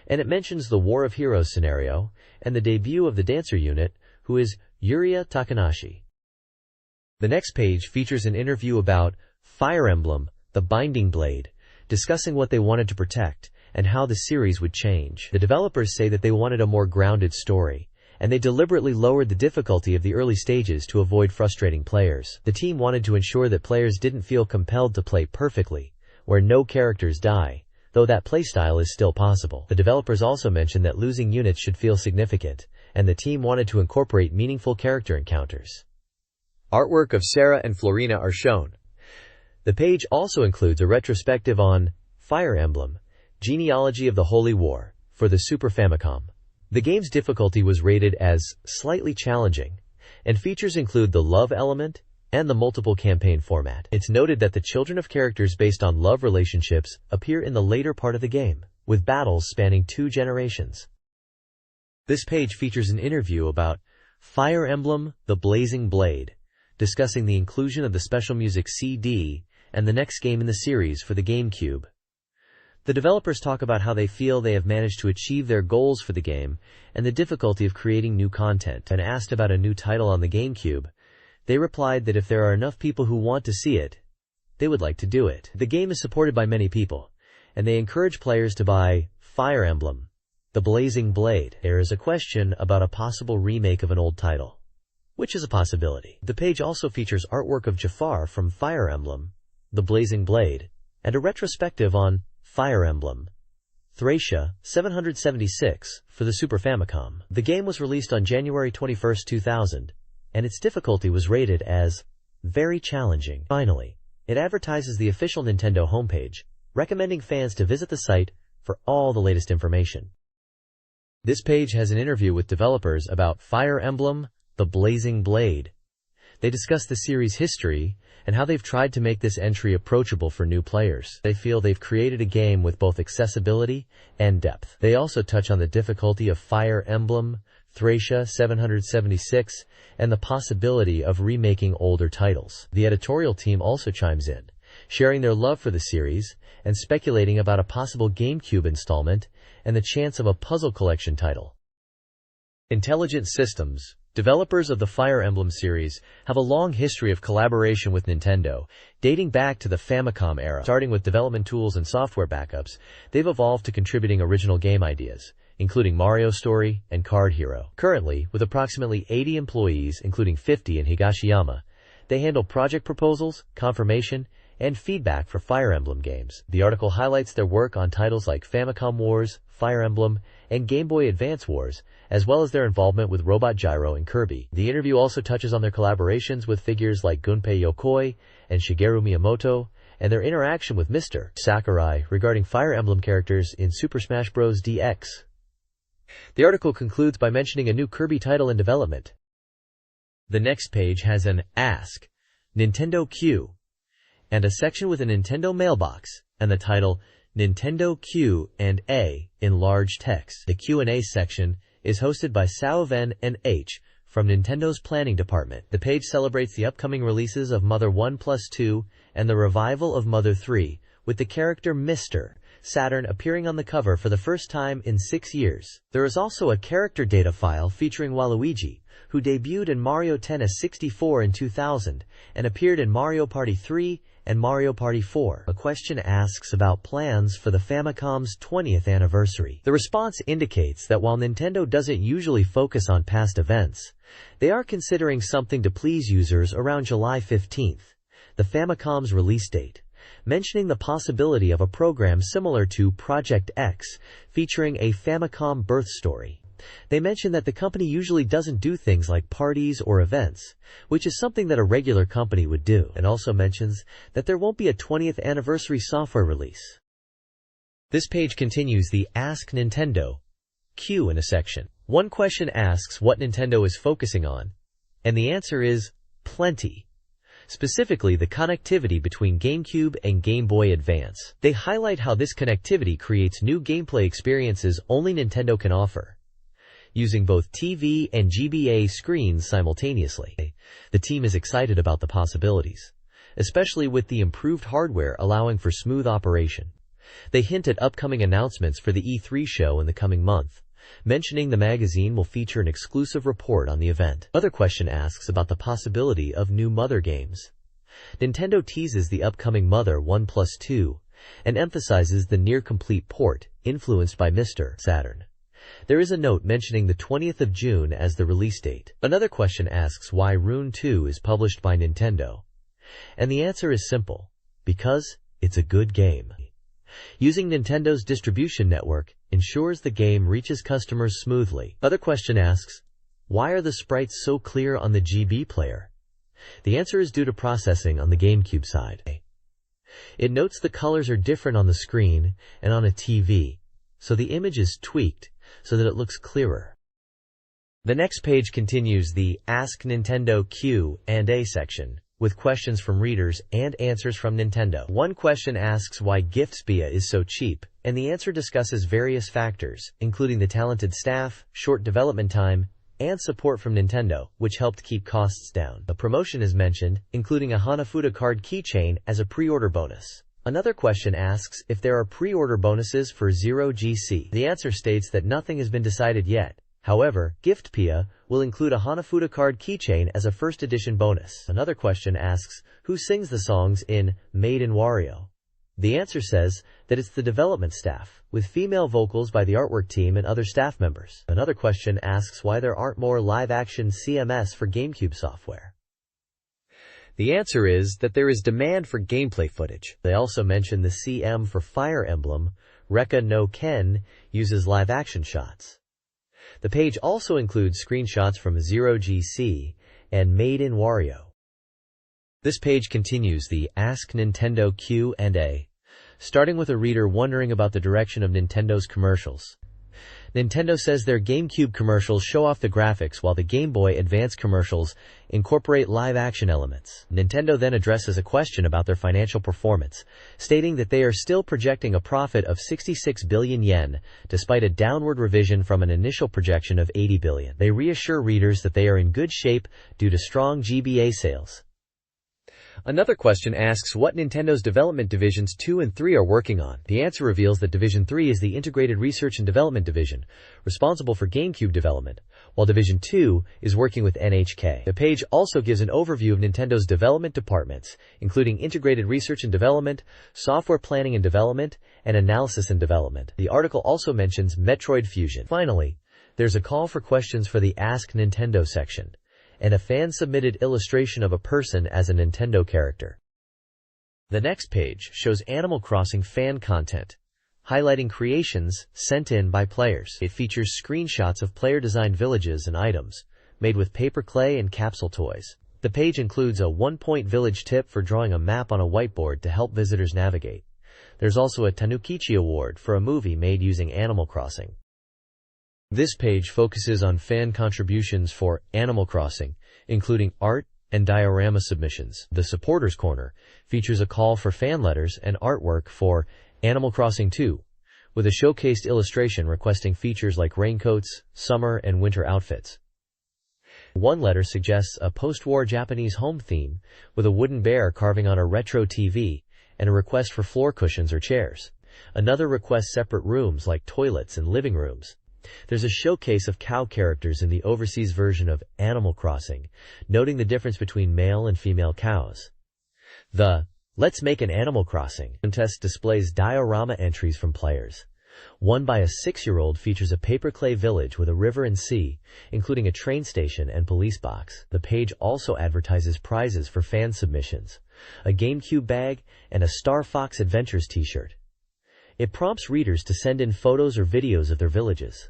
and it mentions the War of Heroes scenario and the debut of the dancer unit, who is Yuria Takanashi. The next page features an interview about Fire Emblem, the Binding Blade, discussing what they wanted to protect and how the series would change. The developers say that they wanted a more grounded story, and they deliberately lowered the difficulty of the early stages to avoid frustrating players. The team wanted to ensure that players didn't feel compelled to play perfectly, where no characters die, though that playstyle is still possible. The developers also mentioned that losing units should feel significant, and the team wanted to incorporate meaningful character encounters. Artwork of Sarah and Florina are shown. The page also includes a retrospective on Fire Emblem, Genealogy of the Holy War, for the Super Famicom. The game's difficulty was rated as slightly challenging, and features include the love element and the multiple campaign format. It's noted that the children of characters based on love relationships appear in the later part of the game, with battles spanning 2 generations. This page features an interview about Fire Emblem, the Blazing Blade, discussing the inclusion of the special music CD and the next game in the series for the GameCube. The developers talk about how they feel they have managed to achieve their goals for the game and the difficulty of creating new content. And asked about a new title on the GameCube, they replied that if there are enough people who want to see it, they would like to do it. The game is supported by many people, and they encourage players to buy Fire Emblem, the Blazing Blade. There is a question about a possible remake of an old title, which is a possibility. The page also features artwork of Jafar from Fire Emblem, the Blazing Blade, and a retrospective on Fire Emblem, Thracia 776, for the Super Famicom. The game was released on January 21, 2000, and its difficulty was rated as very challenging. Finally, it advertises the official Nintendo homepage, recommending fans to visit the site for all the latest information. This page has an interview with developers about Fire Emblem, the Blazing Blade. They discuss the series' history and how they've tried to make this entry approachable for new players. They feel they've created a game with both accessibility and depth. They also touch on the difficulty of Fire Emblem, Thracia 776, and the possibility of remaking older titles. The editorial team also chimes in, sharing their love for the series and speculating about a possible GameCube installment and the chance of a puzzle collection title. Intelligent Systems, Developers of the Fire Emblem series have a long history of collaboration with Nintendo, dating back to the Famicom era. Starting with development tools and software backups, they've evolved to contributing original game ideas, including Mario Story and Card Hero. Currently, with approximately 80 employees, including 50 in Higashiyama, they handle project proposals, confirmation, and feedback for Fire Emblem games. The article highlights their work on titles like Famicom Wars, Fire Emblem, and Game Boy Advance Wars, as well as their involvement with Robot Gyro and Kirby. The interview also touches on their collaborations with figures like Gunpei Yokoi and Shigeru Miyamoto, and their interaction with Mr. Sakurai regarding Fire Emblem characters in Super Smash Bros. DX. The article concludes by mentioning a new Kirby title in development. The next page has an Ask Nintendo Q and a section with a Nintendo mailbox and the title Nintendo Q&A in large text. The Q&A section is hosted by Sauven and H from Nintendo's planning department. The page celebrates the upcoming releases of Mother 1+2 and the revival of Mother 3, with the character Mr. Saturn appearing on the cover for the first time in 6 years. There is also a character data file featuring Waluigi, who debuted in Mario Tennis 64 in 2000 and appeared in Mario Party 3 and Mario Party 4. A question asks about plans for the Famicom's 20th anniversary. The response indicates that while Nintendo doesn't usually focus on past events, they are considering something to please users around July 15th, the Famicom's release date, mentioning the possibility of a program similar to Project X featuring a Famicom birth story. They mention that the company usually doesn't do things like parties or events, which is something that a regular company would do, and also mentions that there won't be a 20th anniversary software release. This page continues the Ask Nintendo Q in a section. One question asks what Nintendo is focusing on, and the answer is plenty. Specifically, the connectivity between GameCube and Game Boy Advance. They highlight how this connectivity creates new gameplay experiences only Nintendo can offer, using both TV and GBA screens simultaneously. The team is excited about the possibilities, especially with the improved hardware allowing for smooth operation. They hint at upcoming announcements for the E3 show in the coming month, mentioning the magazine will feature an exclusive report on the event. Other question asks about the possibility of new Mother games. Nintendo teases the upcoming Mother 1+2 and emphasizes the near-complete port influenced by Mr. Saturn. There is a note mentioning the 20th of June as the release date. Another question asks why Rune 2 is published by Nintendo. And the answer is simple: because it's a good game. Using Nintendo's distribution network ensures the game reaches customers smoothly. Other question asks, why are the sprites so clear on the GB player? The answer is due to processing on the GameCube side. It notes the colors are different on the screen and on a TV, so the image is tweaked so that it looks clearer. The next page continues the Ask Nintendo Q&A section, with questions from readers and answers from Nintendo. One question asks why Giftspia is so cheap, and the answer discusses various factors, including the talented staff, short development time, and support from Nintendo, which helped keep costs down. A promotion is mentioned, including a Hanafuda card keychain as a pre-order bonus. Another question asks if there are pre-order bonuses for Zero GC. The answer states that nothing has been decided yet. However, Giftspia will include a Hanafuda card keychain as a first edition bonus. Another question asks who sings the songs in Made-in Wario. The answer says that it's the development staff, with female vocals by the artwork team and other staff members. Another question asks why there aren't more live-action CMS for GameCube software. The answer is that there is demand for gameplay footage. They also mention the CM for Fire Emblem, Rekka no Ken, uses live-action shots. The page also includes screenshots from Zero GC and Made-in Wario. This page continues the Ask Nintendo Q&A, starting with a reader wondering about the direction of Nintendo's commercials. Nintendo says their GameCube commercials show off the graphics while the Game Boy Advance commercials incorporate live-action elements. Nintendo then addresses a question about their financial performance, stating that they are still projecting a profit of 66 billion yen, despite a downward revision from an initial projection of 80 billion. They reassure readers that they are in good shape due to strong GBA sales. Another question asks what Nintendo's development divisions 2 and 3 are working on. The answer reveals that Division 3 is the Integrated Research and Development Division, responsible for GameCube development, while Division 2 is working with NHK. The page also gives an overview of Nintendo's development departments, including Integrated Research and Development, Software Planning and Development, and Analysis and Development. The article also mentions Metroid Fusion. Finally, there's a call for questions for the Ask Nintendo section, and a fan-submitted illustration of a person as a Nintendo character. The next page shows Animal Crossing fan content, highlighting creations sent in by players. It features screenshots of player-designed villages and items, made with paper clay and capsule toys. The page includes a 1-point village tip for drawing a map on a whiteboard to help visitors navigate. There's also a Tanukichi Award for a movie made using Animal Crossing. This page focuses on fan contributions for Animal Crossing, including art and diorama submissions. The Supporters Corner features a call for fan letters and artwork for Animal Crossing 2, with a showcased illustration requesting features like raincoats, summer and winter outfits. One letter suggests a post-war Japanese home theme with a wooden bear carving on a retro TV and a request for floor cushions or chairs. Another requests separate rooms like toilets and living rooms. There's a showcase of cow characters in the overseas version of Animal Crossing, noting the difference between male and female cows. The Let's Make an Animal Crossing contest displays diorama entries from players. One by a 6-year-old features a paper-clay village with a river and sea, including a train station and police box. The page also advertises prizes for fan submissions, a GameCube bag, and a Star Fox Adventures t-shirt. It prompts readers to send in photos or videos of their villages.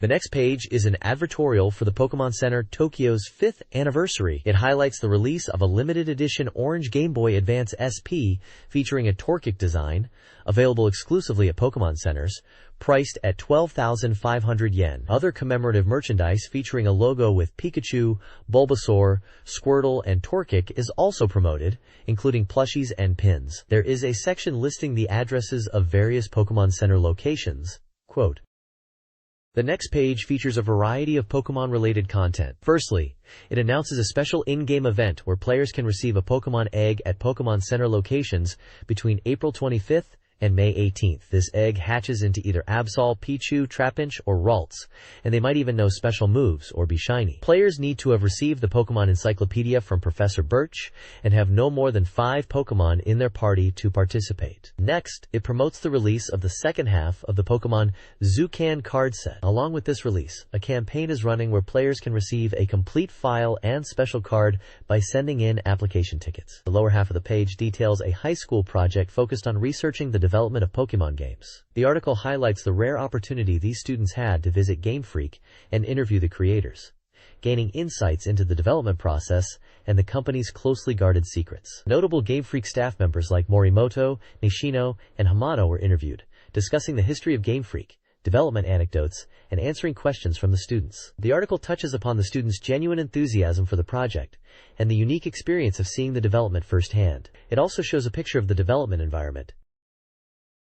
The next page is an advertorial for the Pokémon Center Tokyo's 5th anniversary. It highlights the release of a limited edition orange Game Boy Advance SP featuring a Torchic design, available exclusively at Pokémon Centers, priced at 12,500 yen. Other commemorative merchandise featuring a logo with Pikachu, Bulbasaur, Squirtle, and Torchic is also promoted, including plushies and pins. There is a section listing the addresses of various Pokémon Center locations. Quote, the next page features a variety of Pokémon-related content. Firstly, it announces a special in-game event where players can receive a Pokémon egg at Pokémon Center locations between April 25th and May 18th. This egg hatches into either Absol, Pichu, Trapinch, or Ralts, and they might even know special moves or be shiny. Players need to have received the Pokémon Encyclopedia from Professor Birch and have no more than 5 Pokémon in their party to participate. Next, it promotes the release of the second half of the Pokémon Zucan card set. Along with this release, a campaign is running where players can receive a complete file and special card by sending in application tickets. The lower half of the page details a high school project focused on researching the development of Pokémon games. The article highlights the rare opportunity these students had to visit Game Freak and interview the creators, gaining insights into the development process and the company's closely guarded secrets. Notable Game Freak staff members like Morimoto, Nishino, and Hamano were interviewed, discussing the history of Game Freak, development anecdotes, and answering questions from the students. The article touches upon the students' genuine enthusiasm for the project and the unique experience of seeing the development firsthand. It also shows a picture of the development environment.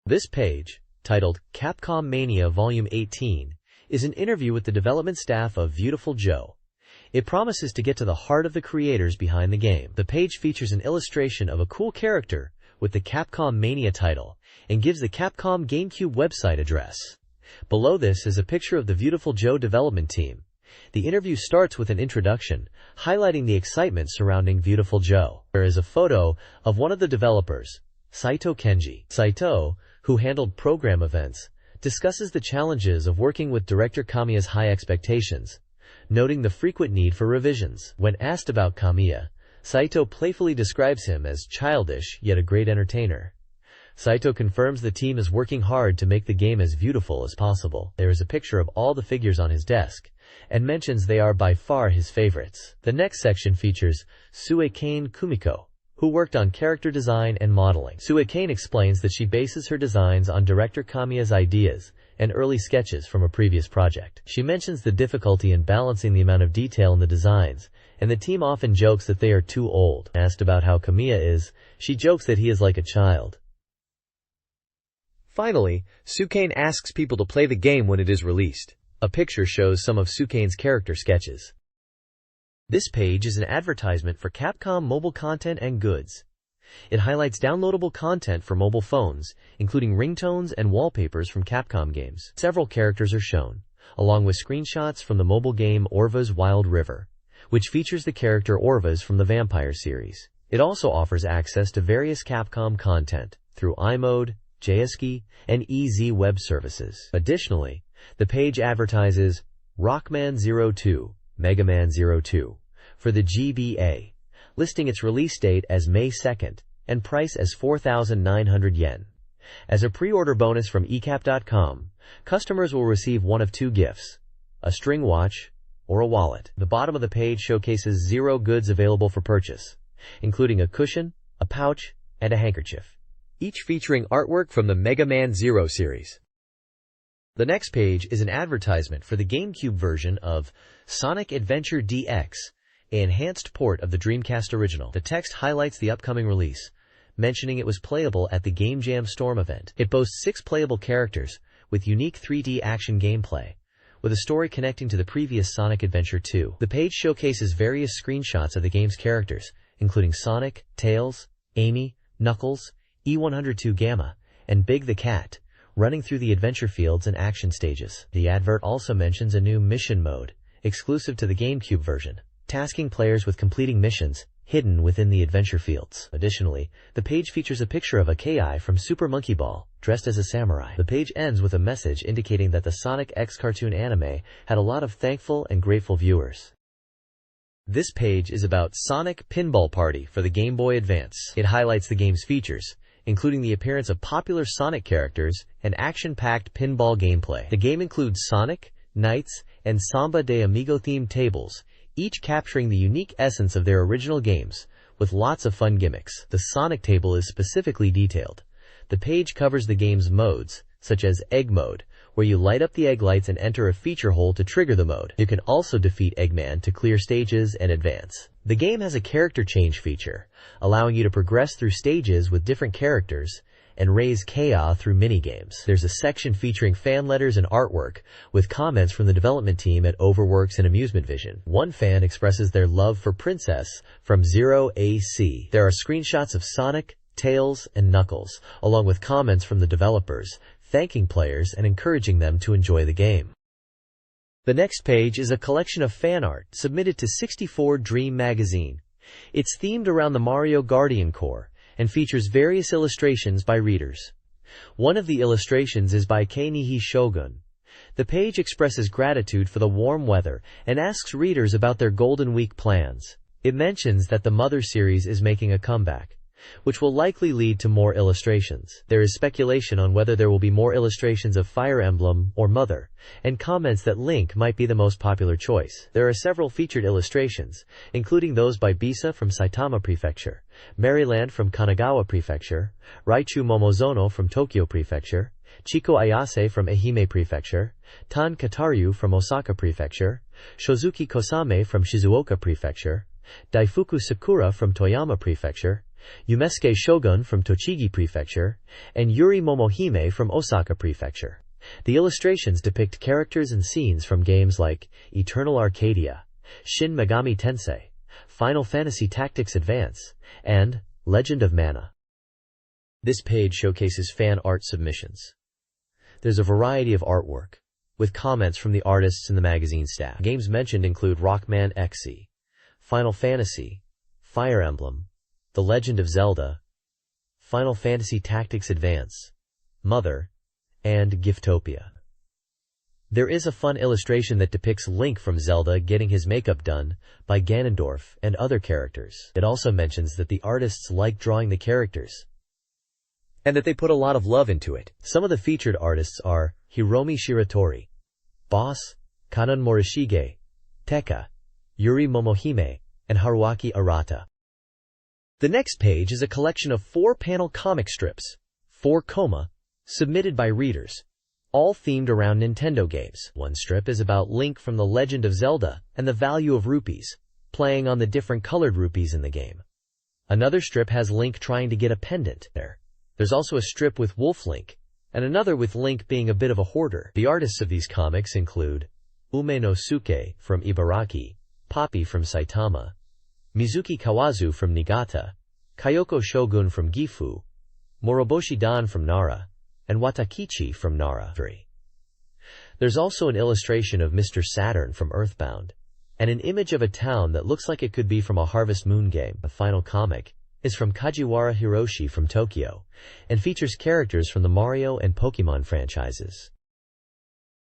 This page, titled Capcom Mania Volume 18, is an interview with the development staff of Beautiful Joe. It promises to get to the heart of the creators behind the game. The page features an illustration of a cool character with the Capcom Mania title and gives the Capcom GameCube website address. Below this is a picture of the Beautiful Joe development team. The interview starts with an introduction, highlighting the excitement surrounding Beautiful Joe. There is a photo of one of the developers, Saito Kenji. Saito, who handled program events, discusses the challenges of working with director Kamiya's high expectations, noting the frequent need for revisions. When asked about Kamiya, Saito playfully describes him as childish yet a great entertainer. Saito confirms the team is working hard to make the game as beautiful as possible. There is a picture of all the figures on his desk, and mentions they are by far his favorites. The next section features Suekane Kumiko, who worked on character design and modeling. Suekane explains that she bases her designs on director Kamiya's ideas and early sketches from a previous project. She mentions the difficulty in balancing the amount of detail in the designs, and the team often jokes that they are too old. Asked about how Kamiya is, she jokes that he is like a child. Finally, Suekane asks people to play the game when it is released. A picture shows some of Suekane's character sketches. This page is an advertisement for Capcom mobile content and goods. It highlights downloadable content for mobile phones, including ringtones and wallpapers from Capcom games. Several characters are shown, along with screenshots from the mobile game Orva's Wild River, which features the character Orvas from the Vampire series. It also offers access to various Capcom content through iMode, JSK, and EZ web services. Additionally, the page advertises Rockman 02, Mega Man 02 for the GBA, listing its release date as May 2nd and price as 4,900 yen. As a pre-order bonus from ecap.com, customers will receive one of two gifts, a string watch or a wallet. The bottom of the page showcases 0 goods available for purchase, including a cushion, a pouch, and a handkerchief, each featuring artwork from the Mega Man 0 series. The next page is an advertisement for the GameCube version of Sonic Adventure DX, an enhanced port of the Dreamcast original. The text highlights the upcoming release, mentioning it was playable at the Game Jam Storm event. It boasts 6 playable characters with unique 3D action gameplay, with a story connecting to the previous Sonic Adventure 2. The page showcases various screenshots of the game's characters, including Sonic, Tails, Amy, Knuckles, E102 Gamma, and Big the Cat, running through the adventure fields and action stages. The advert also mentions a new mission mode, exclusive to the GameCube version, tasking players with completing missions hidden within the adventure fields. Additionally, the page features a picture of a KI from Super Monkey Ball, dressed as a samurai. The page ends with a message indicating that the Sonic X cartoon anime had a lot of thankful and grateful viewers. This page is about Sonic Pinball Party for the Game Boy Advance. It highlights the game's features, including the appearance of popular Sonic characters and action-packed pinball gameplay. The game includes Sonic, Knights, and Samba de Amigo-themed tables, each capturing the unique essence of their original games, with lots of fun gimmicks. The Sonic table is specifically detailed. The page covers the game's modes, such as Egg Mode, where you light up the egg lights and enter a feature hole to trigger the mode. You can also defeat Eggman to clear stages and advance. The game has a character change feature, allowing you to progress through stages with different characters and raise chaos through minigames. There's a section featuring fan letters and artwork, with comments from the development team at Overworks and Amusement Vision. One fan expresses their love for Princess from Zero AC. There are screenshots of Sonic, Tails, and Knuckles, along with comments from the developers, thanking players and encouraging them to enjoy the game. The next page is a collection of fan art submitted to 64 Dream magazine. It's themed around the Mario Guardian Core and features various illustrations by readers. One of the illustrations is by Keinihi Shogun. The page expresses gratitude for the warm weather and asks readers about their Golden Week plans. It mentions that the Mother series is making a comeback, which will likely lead to more illustrations. There is speculation on whether there will be more illustrations of Fire Emblem or Mother, and comments that Link might be the most popular choice. There are several featured illustrations, including those by Bisa from Saitama Prefecture, Maryland from Kanagawa Prefecture, Raichu Momozono from Tokyo Prefecture, Chiko Ayase from Ehime Prefecture, Tan Kataryu from Osaka Prefecture, Shozuki Kosame from Shizuoka Prefecture, Daifuku Sakura from Toyama Prefecture, Yumesuke Shogun from Tochigi Prefecture, and Yuri Momohime from Osaka Prefecture. The illustrations depict characters and scenes from games like Eternal Arcadia, Shin Megami Tensei, Final Fantasy Tactics Advance, and Legend of Mana. This page showcases fan art submissions. There's a variety of artwork, with comments from the artists and the magazine staff. Games mentioned include Rockman XE, Final Fantasy, Fire Emblem, The Legend of Zelda, Final Fantasy Tactics Advance, Mother, and Giftopia. There is a fun illustration that depicts Link from Zelda getting his makeup done by Ganondorf and other characters. It also mentions that the artists like drawing the characters, and that they put a lot of love into it. Some of the featured artists are Hiromi Shiratori, Boss, Kanon Morishige, Tekka, Yuri Momohime, and Haruaki Arata. The next page is a collection of 4-panel comic strips, 4 Koma, submitted by readers, all themed around Nintendo games. One strip is about Link from The Legend of Zelda and the value of rupees, playing on the different colored rupees in the game. Another strip has Link trying to get a pendant. There's also a strip with Wolf Link, and another with Link being a bit of a hoarder. The artists of these comics include Ume no Suke from Ibaraki, Poppy from Saitama, Mizuki Kawazu from Niigata, Kyoko Shogun from Gifu, Moroboshi Dan from Nara, and Watakichi from Nara. There's also an illustration of Mr. Saturn from Earthbound, and an image of a town that looks like it could be from a Harvest Moon game. The final comic is from Kajiwara Hiroshi from Tokyo, and features characters from the Mario and Pokemon franchises.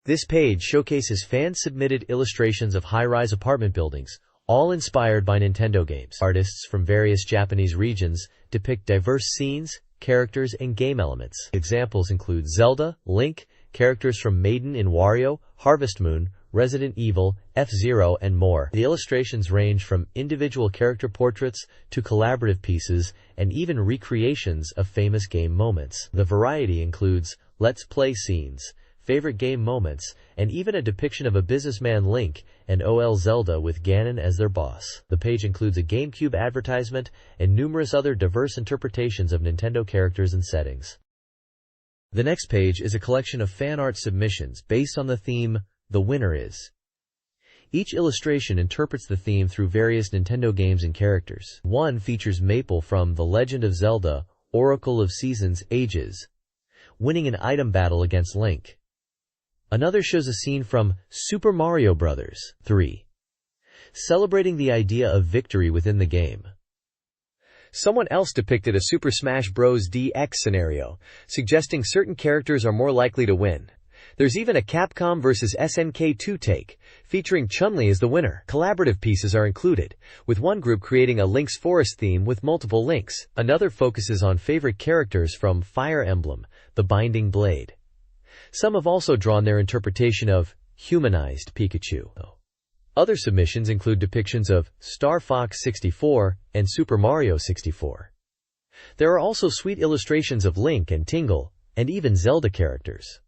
This page showcases fan-submitted illustrations of high-rise apartment buildings, all inspired by Nintendo games. Artists from various Japanese regions depict diverse scenes, characters, and game elements. Examples include Zelda, Link, characters from Maiden in Wario, Harvest Moon, Resident Evil, F-Zero, and more. The illustrations range from individual character portraits to collaborative pieces and even recreations of famous game moments. The variety includes Let's Play scenes, favorite game moments, and even a depiction of a businessman Link and OL Zelda with Ganon as their boss. The page includes a GameCube advertisement and numerous other diverse interpretations of Nintendo characters and settings. The next page is a collection of fan art submissions based on the theme, The Winner Is. Each illustration interprets the theme through various Nintendo games and characters. One features Maple from The Legend of Zelda, Oracle of Seasons Ages, winning an item battle against Link. Another shows a scene from Super Mario Bros. 3, celebrating the idea of victory within the game. Someone else depicted a Super Smash Bros. DX scenario, suggesting certain characters are more likely to win. There's even a Capcom vs SNK 2 take, featuring Chun-Li as the winner. Collaborative pieces are included, with one group creating a Link's Forest theme with multiple Links. Another focuses on favorite characters from Fire Emblem, The Binding Blade. Some have also drawn their interpretation of humanized Pikachu. Other submissions include depictions of Star Fox 64 and Super Mario 64. There are also sweet illustrations of Link and Tingle, and even Zelda characters.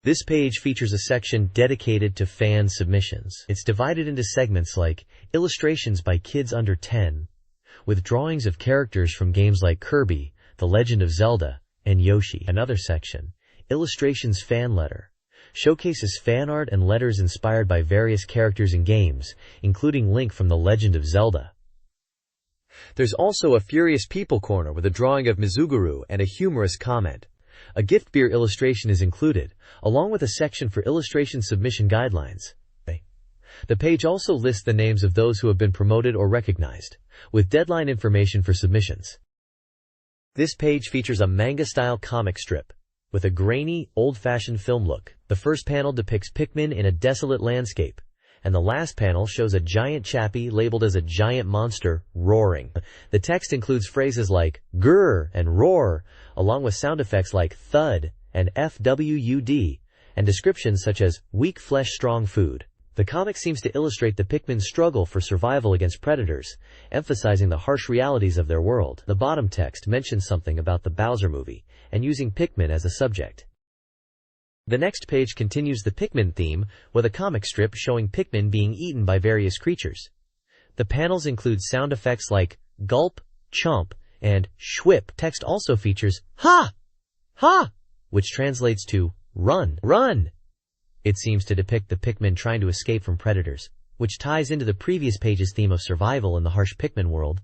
This page features a section dedicated to fan submissions. It's divided into segments like illustrations by kids under 10, with drawings of characters from games like Kirby, The Legend of Zelda, and Yoshi. Another section, Illustrations Fan Letter, showcases fan art and letters inspired by various characters in games, including Link from The Legend of Zelda. There's also a Furious People corner with a drawing of Mizuguru and a humorous comment. A gift beer illustration is included, along with a section for illustration submission guidelines. The page also lists the names of those who have been promoted or recognized, with deadline information for submissions. This page features a manga-style comic strip, with a grainy, old-fashioned film look. The first panel depicts Pikmin in a desolate landscape, and the last panel shows a giant chappie labeled as a giant monster, roaring. The text includes phrases like grrr and roar, along with sound effects like thud and FWUD, and descriptions such as weak flesh strong food. The comic seems to illustrate the Pikmin's struggle for survival against predators, emphasizing the harsh realities of their world. The bottom text mentions something about the Bowser movie, and using Pikmin as a subject. The next page continues the Pikmin theme, with a comic strip showing Pikmin being eaten by various creatures. The panels include sound effects like gulp, chomp, and schwip. Text also features ha! Ha! Which translates to run, run. It seems to depict the Pikmin trying to escape from predators, which ties into the previous page's theme of survival in the harsh Pikmin world.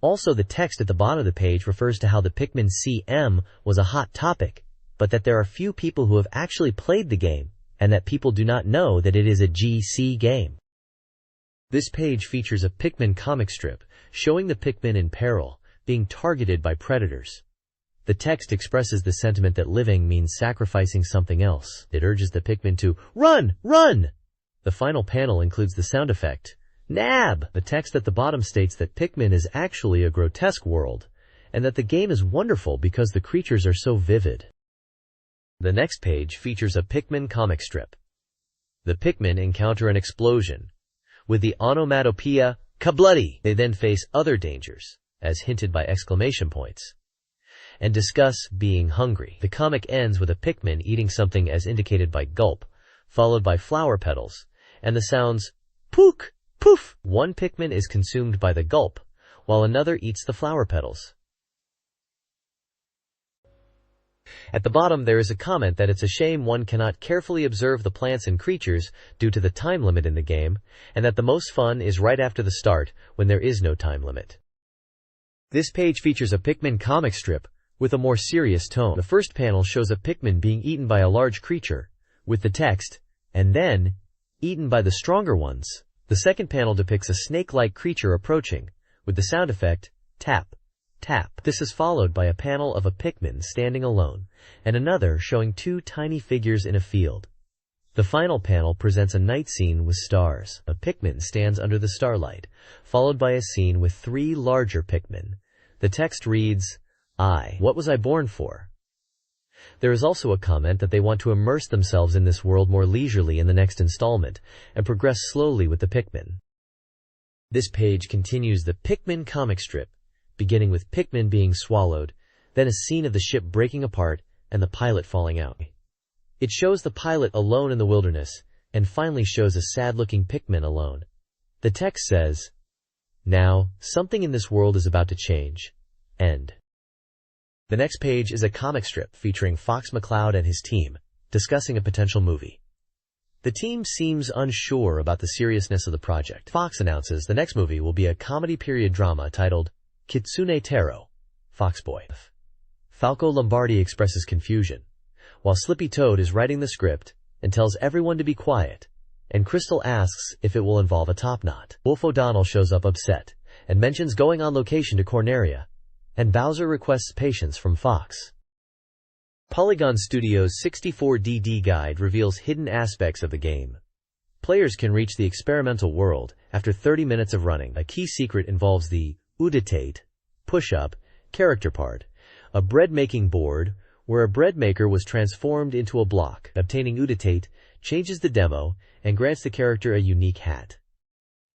Also, the text at the bottom of the page refers to how the Pikmin CM was a hot topic, but that there are few people who have actually played the game, and that people do not know that it is a GC game. This page features a Pikmin comic strip, showing the Pikmin in peril, being targeted by predators. The text expresses the sentiment that living means sacrificing something else. It urges the Pikmin to run, run! The final panel includes the sound effect, nab! The text at the bottom states that Pikmin is actually a grotesque world, and that the game is wonderful because the creatures are so vivid. The next page features a Pikmin comic strip. The Pikmin encounter an explosion, with the onomatopoeia, kabloody! They then face other dangers, as hinted by exclamation points, and discuss being hungry. The comic ends with a Pikmin eating something as indicated by gulp, followed by flower petals, and the sounds pook, poof. One Pikmin is consumed by the gulp, while another eats the flower petals. At the bottom there is a comment that it's a shame one cannot carefully observe the plants and creatures due to the time limit in the game, and that the most fun is right after the start, when there is no time limit. This page features a Pikmin comic strip with a more serious tone. The first panel shows a Pikmin being eaten by a large creature, with the text, "and then, eaten by the stronger ones." The second panel depicts a snake-like creature approaching, with the sound effect, "tap, tap." This is followed by a panel of a Pikmin standing alone, and another showing two tiny figures in a field. The final panel presents a night scene with stars. A Pikmin stands under the starlight, followed by a scene with three larger Pikmin. The text reads, "What was I born for?" There is also a comment that they want to immerse themselves in this world more leisurely in the next installment, and progress slowly with the Pikmin. This page continues the Pikmin comic strip, beginning with Pikmin being swallowed, then a scene of the ship breaking apart and the pilot falling out. It shows the pilot alone in the wilderness, and finally shows a sad-looking Pikmin alone. The text says, "Now, something in this world is about to change. End." The next page is a comic strip featuring Fox McCloud and his team, discussing a potential movie. The team seems unsure about the seriousness of the project. Fox announces the next movie will be a comedy period drama titled Kitsune Taro, Foxboy. Falco Lombardi expresses confusion, while Slippy Toad is writing the script and tells everyone to be quiet, and Crystal asks if it will involve a top knot. Wolf O'Donnell shows up upset and mentions going on location to Corneria, and Bowser requests patience from Fox. Polygon Studios' 64DD guide reveals hidden aspects of the game. Players can reach the experimental world after 30 minutes of running. A key secret involves the Uditate, push-up, character part, a bread-making board where a bread maker was transformed into a block. Obtaining Uditate changes the demo and grants the character a unique hat.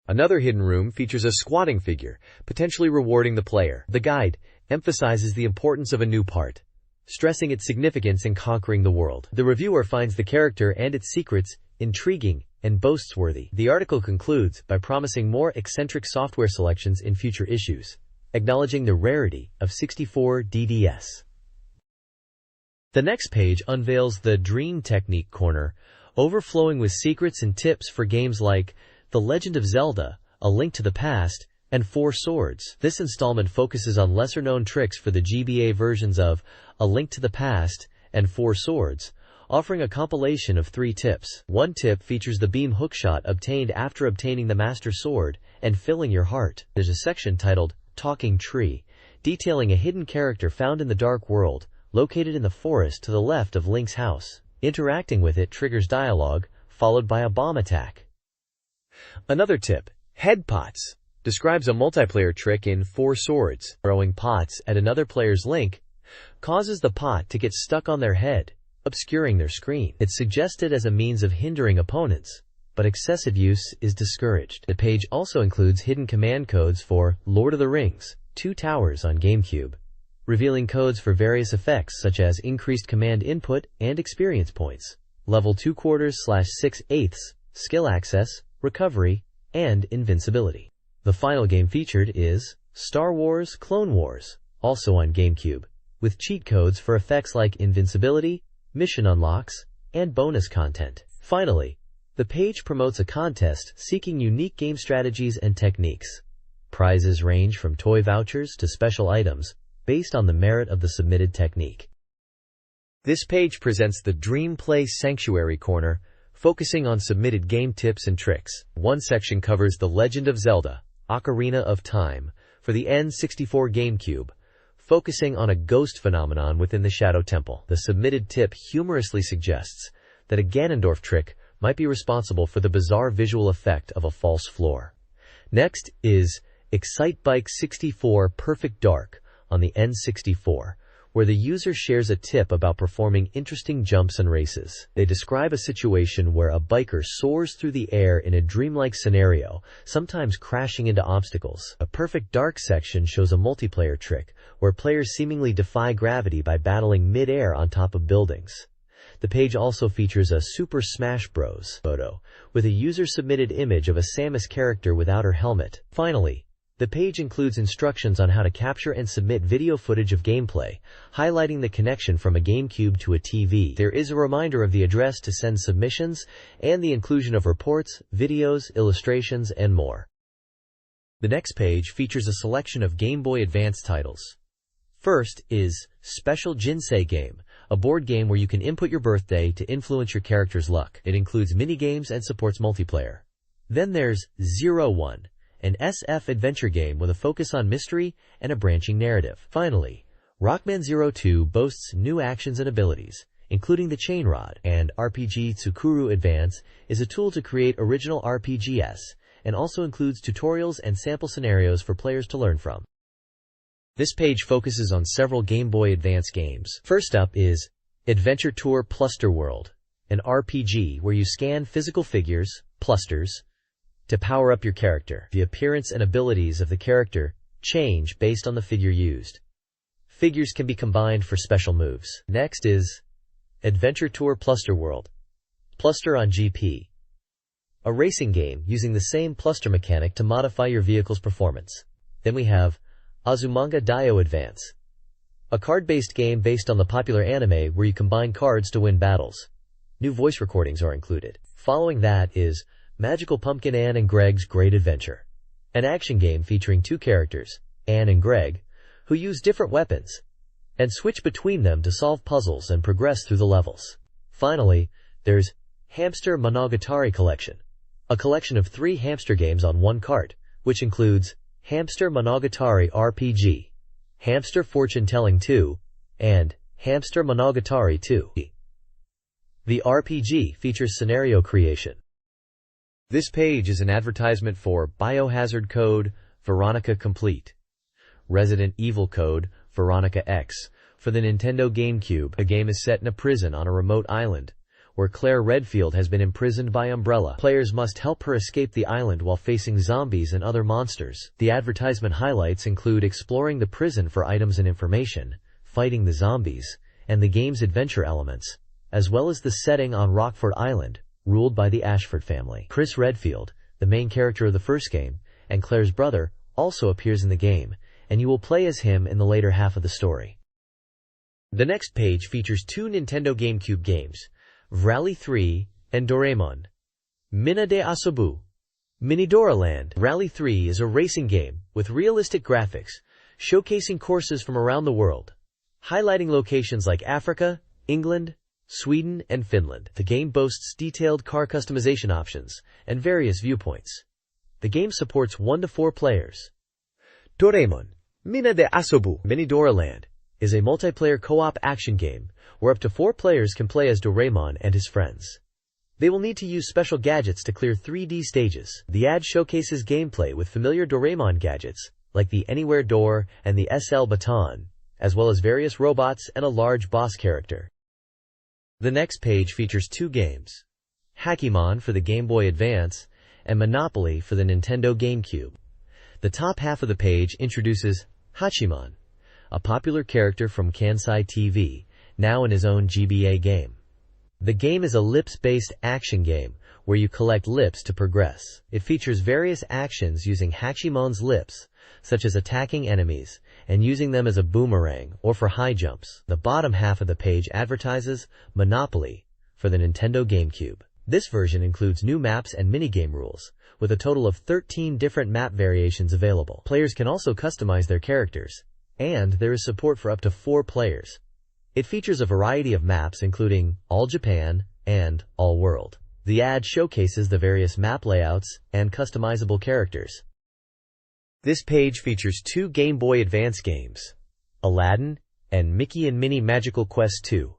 Another hidden room features a squatting figure, potentially rewarding the player. The guide emphasizes the importance of a new part, stressing its significance in conquering the world. The reviewer finds the character and its secrets intriguing and boast-worthy. The article concludes by promising more eccentric software selections in future issues, acknowledging the rarity of 64DDS. The next page unveils the Dream Technique corner, overflowing with secrets and tips for games like The Legend of Zelda, A Link to the Past, and Four Swords. This installment focuses on lesser-known tricks for the GBA versions of A Link to the Past and Four Swords, offering a compilation of 3 tips. One tip features the beam hookshot obtained after obtaining the Master Sword and filling your heart. There's a section titled Talking Tree, detailing a hidden character found in the Dark World, located in the forest to the left of Link's house. Interacting with it triggers dialogue, followed by a bomb attack. Another tip, Head Pots, describes a multiplayer trick in Four Swords. Throwing pots at another player's Link causes the pot to get stuck on their head, obscuring their screen. It's suggested as a means of hindering opponents, but excessive use is discouraged. The page also includes hidden command codes for Lord of the Rings, Two Towers on GameCube, revealing codes for various effects such as increased command input and experience points, level 2/4/6/8, skill access, recovery, and invincibility. The final game featured is Star Wars Clone Wars, also on GameCube, with cheat codes for effects like invincibility, mission unlocks, and bonus content. Finally, the page promotes a contest seeking unique game strategies and techniques. Prizes range from toy vouchers to special items, based on the merit of the submitted technique. This page presents the Dream Play Sanctuary corner, focusing on submitted game tips and tricks. One section covers The Legend of Zelda, Ocarina of Time, for the N64 GameCube, focusing on a ghost phenomenon within the Shadow Temple. The submitted tip humorously suggests that a Ganondorf trick might be responsible for the bizarre visual effect of a false floor. Next is Excitebike 64 Perfect Dark on the N64, where the user shares a tip about performing interesting jumps and races. They describe a situation where a biker soars through the air in a dreamlike scenario, sometimes crashing into obstacles. A Perfect Dark section shows a multiplayer trick where players seemingly defy gravity by battling mid-air on top of buildings. The page also features a Super Smash Bros. Photo, with a user-submitted image of a Samus character without her helmet. Finally, The page includes instructions on how to capture and submit video footage of gameplay, highlighting the connection from a GameCube to a TV. There is a reminder of the address to send submissions and the inclusion of reports, videos, illustrations, and more. The next page features a selection of Game Boy Advance titles. First is Special Jinsei Game, a board game where you can input your birthday to influence your character's luck. It includes minigames and supports multiplayer. Then there's 01, an SF adventure game with a focus on mystery and a branching narrative. Finally, Rockman 02 boasts new actions and abilities, including the Chain Rod, and RPG Tsukuru Advance is a tool to create original RPGs, and also includes tutorials and sample scenarios for players to learn from. This page focuses on several Game Boy Advance games. First up is Adventure Tour Pluster World, an RPG where you scan physical figures, plusters, to power up your character. The appearance and abilities of the character change based on the figure used. Figures can be combined for special moves. Next is Adventure Tour Pluster World, Pluster on GP, a racing game using the same pluster mechanic to modify your vehicle's performance. Then we have Azumanga Daioh Advance, a card-based game based on the popular anime where you combine cards to win battles. New voice recordings are included. Following that is Magical Pumpkin Anne and Greg's Great Adventure, an action game featuring two characters, Anne and Greg, who use different weapons and switch between them to solve puzzles and progress through the levels. Finally, there's Hamster Monogatari Collection, a collection of 3 hamster games on one cart, which includes Hamster Monogatari RPG, Hamster Fortune Telling 2, and Hamster Monogatari 2. The RPG features scenario creation. This page is an advertisement for Biohazard Code Veronica Complete, Resident Evil Code Veronica X for the Nintendo GameCube. The game is set in a prison on a remote island, where Claire Redfield has been imprisoned by Umbrella. Players must help her escape the island while facing zombies and other monsters. The advertisement highlights include exploring the prison for items and information, fighting the zombies, and the game's adventure elements, as well as the setting on Rockford Island, ruled by the Ashford family. Chris Redfield, the main character of the first game, and Claire's brother, also appears in the game, and you will play as him in the later half of the story. The next page features 2 Nintendo GameCube games, Rally 3 and Doraemon. Mina de Asobu, Minidora Land. Rally 3 is a racing game with realistic graphics, showcasing courses from around the world, highlighting locations like Africa, England, Sweden, and Finland. The game boasts detailed car customization options and various viewpoints. The game supports 1 to 4 players. Doraemon, Mina de Asobu, Minidora Land is a multiplayer co-op action game where up to 4 players can play as Doraemon and his friends. They will need to use special gadgets to clear 3D stages. The ad showcases gameplay with familiar Doraemon gadgets like the Anywhere Door and the SL Baton, as well as various robots and a large boss character. The next page features 2 games, Hackymon for the Game Boy Advance and Monopoly for the Nintendo GameCube. The top half of the page introduces Hachimon, a popular character from Kansai TV, now in his own GBA game. The game is a lips-based action game where you collect lips to progress. It features various actions using Hachimon's lips, such as attacking enemies and using them as a boomerang or for high jumps. The bottom half of the page advertises Monopoly for the Nintendo GameCube. This version includes new maps and minigame rules, with a total of 13 different map variations available. Players can also customize their characters, and there is support for up to 4 players. It features a variety of maps including All Japan and All World. The ad showcases the various map layouts and customizable characters. This page features 2 Game Boy Advance games, Aladdin and Mickey and Minnie Magical Quest 2.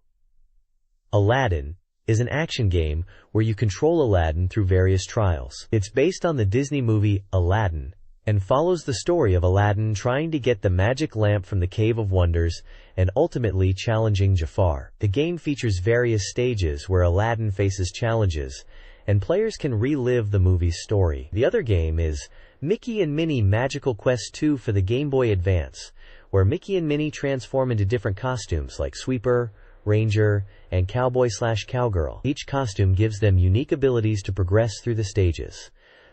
Aladdin is an action game where you control Aladdin through various trials. It's based on the Disney movie Aladdin and follows the story of Aladdin trying to get the magic lamp from the Cave of Wonders and ultimately challenging Jafar. The game features various stages where Aladdin faces challenges, and players can relive the movie's story. The other game is Mickey and Minnie Magical Quest 2 for the Game Boy Advance, where Mickey and Minnie transform into different costumes like Sweeper, Ranger, and Cowboy/Cowgirl. Each costume gives them unique abilities to progress through the stages.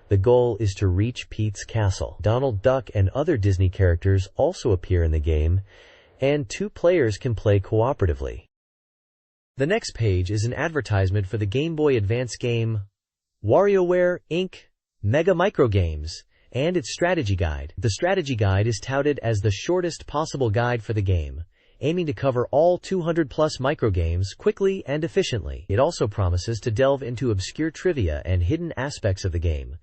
The goal is to reach Pete's castle. Donald Duck and other Disney characters also appear in the game, and 2 players can play cooperatively. The next page is an advertisement for the Game Boy Advance game WarioWare, Inc. Mega Micro Games, and its strategy guide. The strategy guide is touted as the shortest possible guide for the game, aiming to cover all 200-plus microgames quickly and efficiently. It also promises to delve into obscure trivia and hidden aspects of the game,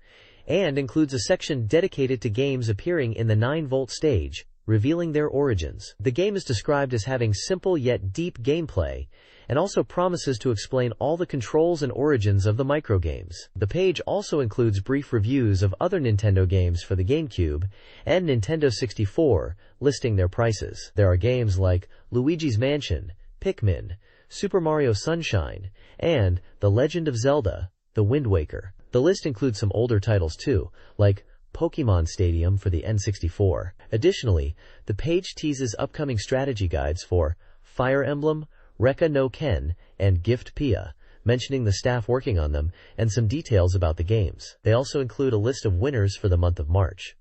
and includes a section dedicated to games appearing in the 9-volt stage, revealing their origins. The game is described as having simple yet deep gameplay, and also promises to explain all the controls and origins of the microgames. The page also includes brief reviews of other Nintendo games for the GameCube and Nintendo 64, listing their prices. There are games like Luigi's Mansion, Pikmin, Super Mario Sunshine, and The Legend of Zelda, The Wind Waker. The list includes some older titles too, like Pokémon Stadium for the N64. Additionally, the page teases upcoming strategy guides for Fire Emblem, Rekka no Ken, and Gift Pia, mentioning the staff working on them and some details about the games. They also include a list of winners for the month of March.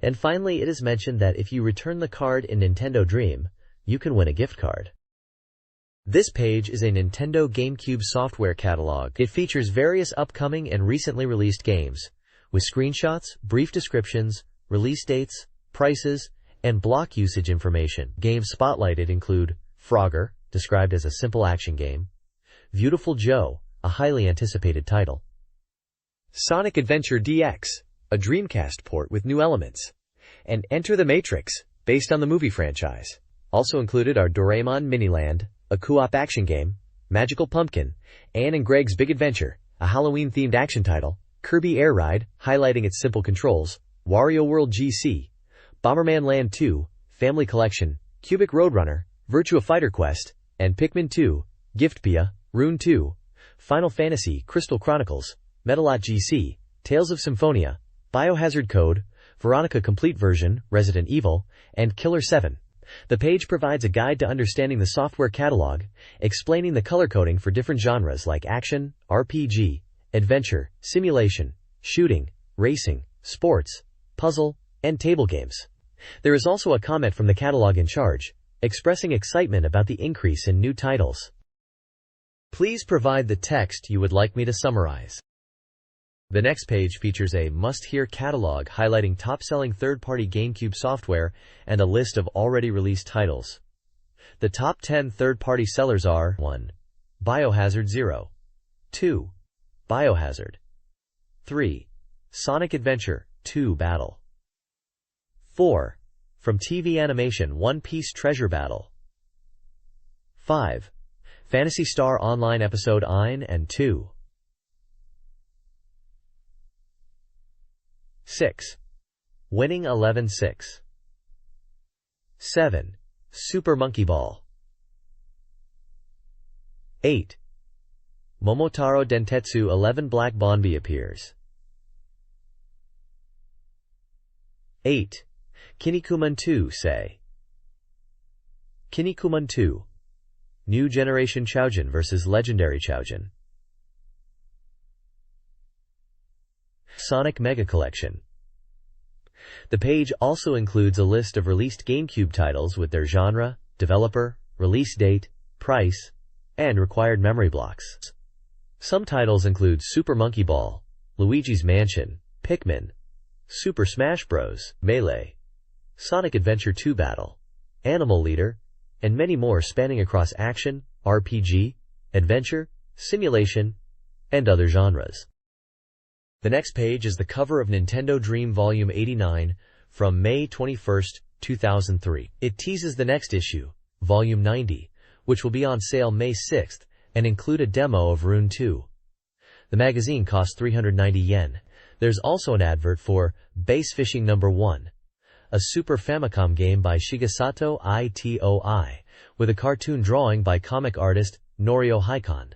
And finally, it is mentioned that if you return the card in Nintendo Dream, you can win a gift card. This page is a Nintendo GameCube software catalog. It features various upcoming and recently released games, with screenshots, brief descriptions, release dates, prices, and block usage information. Games spotlighted include Frogger, described as a simple action game, Beautiful Joe, a highly anticipated title, Sonic Adventure DX, a Dreamcast port with new elements, and Enter the Matrix, based on the movie franchise. Also included are Doraemon Miniland, a co-op action game, Magical Pumpkin, Anne and Greg's Big Adventure, a Halloween-themed action title, Kirby Air Ride, highlighting its simple controls, Wario World GC, Bomberman Land 2, Family Collection, Cubic Roadrunner, Virtua Fighter Quest, and Pikmin 2, Gift Pia, Rune 2, Final Fantasy Crystal Chronicles, Metalot GC, Tales of Symphonia, Biohazard Code, Veronica Complete Version, Resident Evil, and Killer 7. The page provides a guide to understanding the software catalog, explaining the color coding for different genres like action, RPG, adventure, simulation, shooting, racing, sports, puzzle, and table games. There is also a comment from the catalog in charge, expressing excitement about the increase in new titles. Please provide the text you would like me to summarize. The next page features a must-hear catalog highlighting top-selling third-party GameCube software and a list of already released titles. The top 10 third-party sellers are 1. Biohazard 0. 2. Biohazard. 3. Sonic Adventure 2 Battle. 4. From TV Animation One Piece Treasure Battle. 5. Phantasy Star Online Episode 1 and 2. 6. Winning 11-6. 7. Super Monkey Ball. 8. Momotaro Dentetsu 11 Black Bonbi appears. 8. Kinnikuman 2 Say. Kinnikuman 2. New Generation Choujin vs. Legendary Choujin. Sonic Mega Collection. The page also includes a list of released GameCube titles with their genre, developer, release date, price, and required memory blocks. Some titles include Super Monkey Ball, Luigi's Mansion, Pikmin, Super Smash Bros., Melee, Sonic Adventure 2 Battle, Animal Leader, and many more spanning across action, RPG, adventure, simulation, and other genres. The next page is the cover of Nintendo Dream Volume 89 from May 21, 2003. It teases the next issue, Volume 90, which will be on sale May 6th and include a demo of Rune 2. The magazine costs 390 yen. There's also an advert for Base Fishing No. 1, a Super Famicom game by Shigesato Itoi, with a cartoon drawing by comic artist Norio Haikon.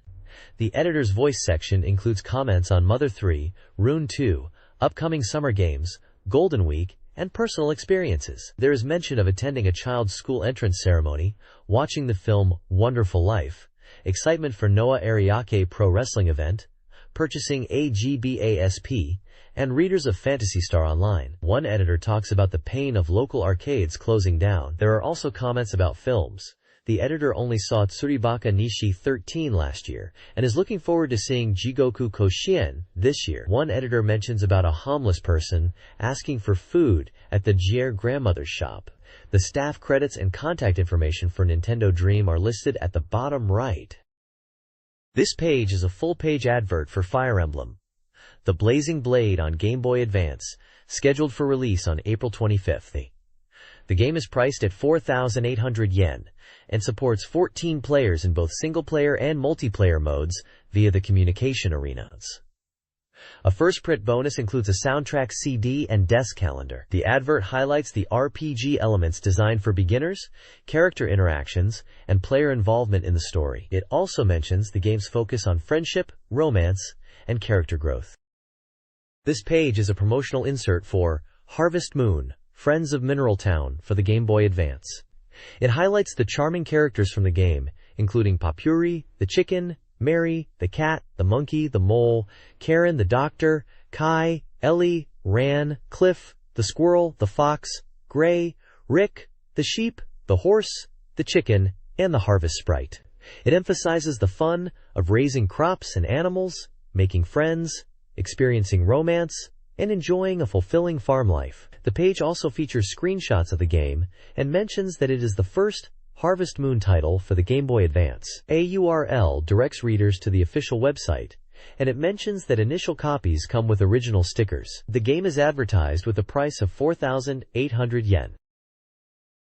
The editor's voice section includes comments on Mother 3, Rune 2, upcoming summer games, Golden Week, and personal experiences. There is mention of attending a child's school entrance ceremony, watching the film Wonderful Life, excitement for Noah Ariake Pro Wrestling event, purchasing AGBASP, and readers of Phantasy Star Online. One editor talks about the pain of local arcades closing down. There are also comments about films. The editor only saw Tsuribaka Nishi 13 last year, and is looking forward to seeing Jigoku Koshien this year. One editor mentions about a homeless person asking for food at the Jier grandmother's shop. The staff credits and contact information for Nintendo Dream are listed at the bottom right. This page is a full-page advert for Fire Emblem, The Blazing Blade on Game Boy Advance, scheduled for release on April 25th. The game is priced at 4,800 yen and supports 14 players in both single-player and multiplayer modes via the communication arenas. A first print bonus includes a soundtrack CD and desk calendar. The advert highlights the RPG elements designed for beginners, character interactions, and player involvement in the story. It also mentions the game's focus on friendship, romance, and character growth. This page is a promotional insert for Harvest Moon, Friends of Mineral Town for the Game Boy Advance. It highlights the charming characters from the game, including Papuri, the chicken, Mary, the cat, the monkey, the mole, Karen, the doctor, Kai, Ellie, Ran, Cliff, the squirrel, the fox, Gray, Rick, the sheep, the horse, the chicken, and the harvest sprite. It emphasizes the fun of raising crops and animals, making friends, experiencing romance, and enjoying a fulfilling farm life. The page also features screenshots of the game and mentions that it is the first Harvest Moon title for the Game Boy Advance. A URL directs readers to the official website, and it mentions that initial copies come with original stickers. The game is advertised with a price of 4,800 yen.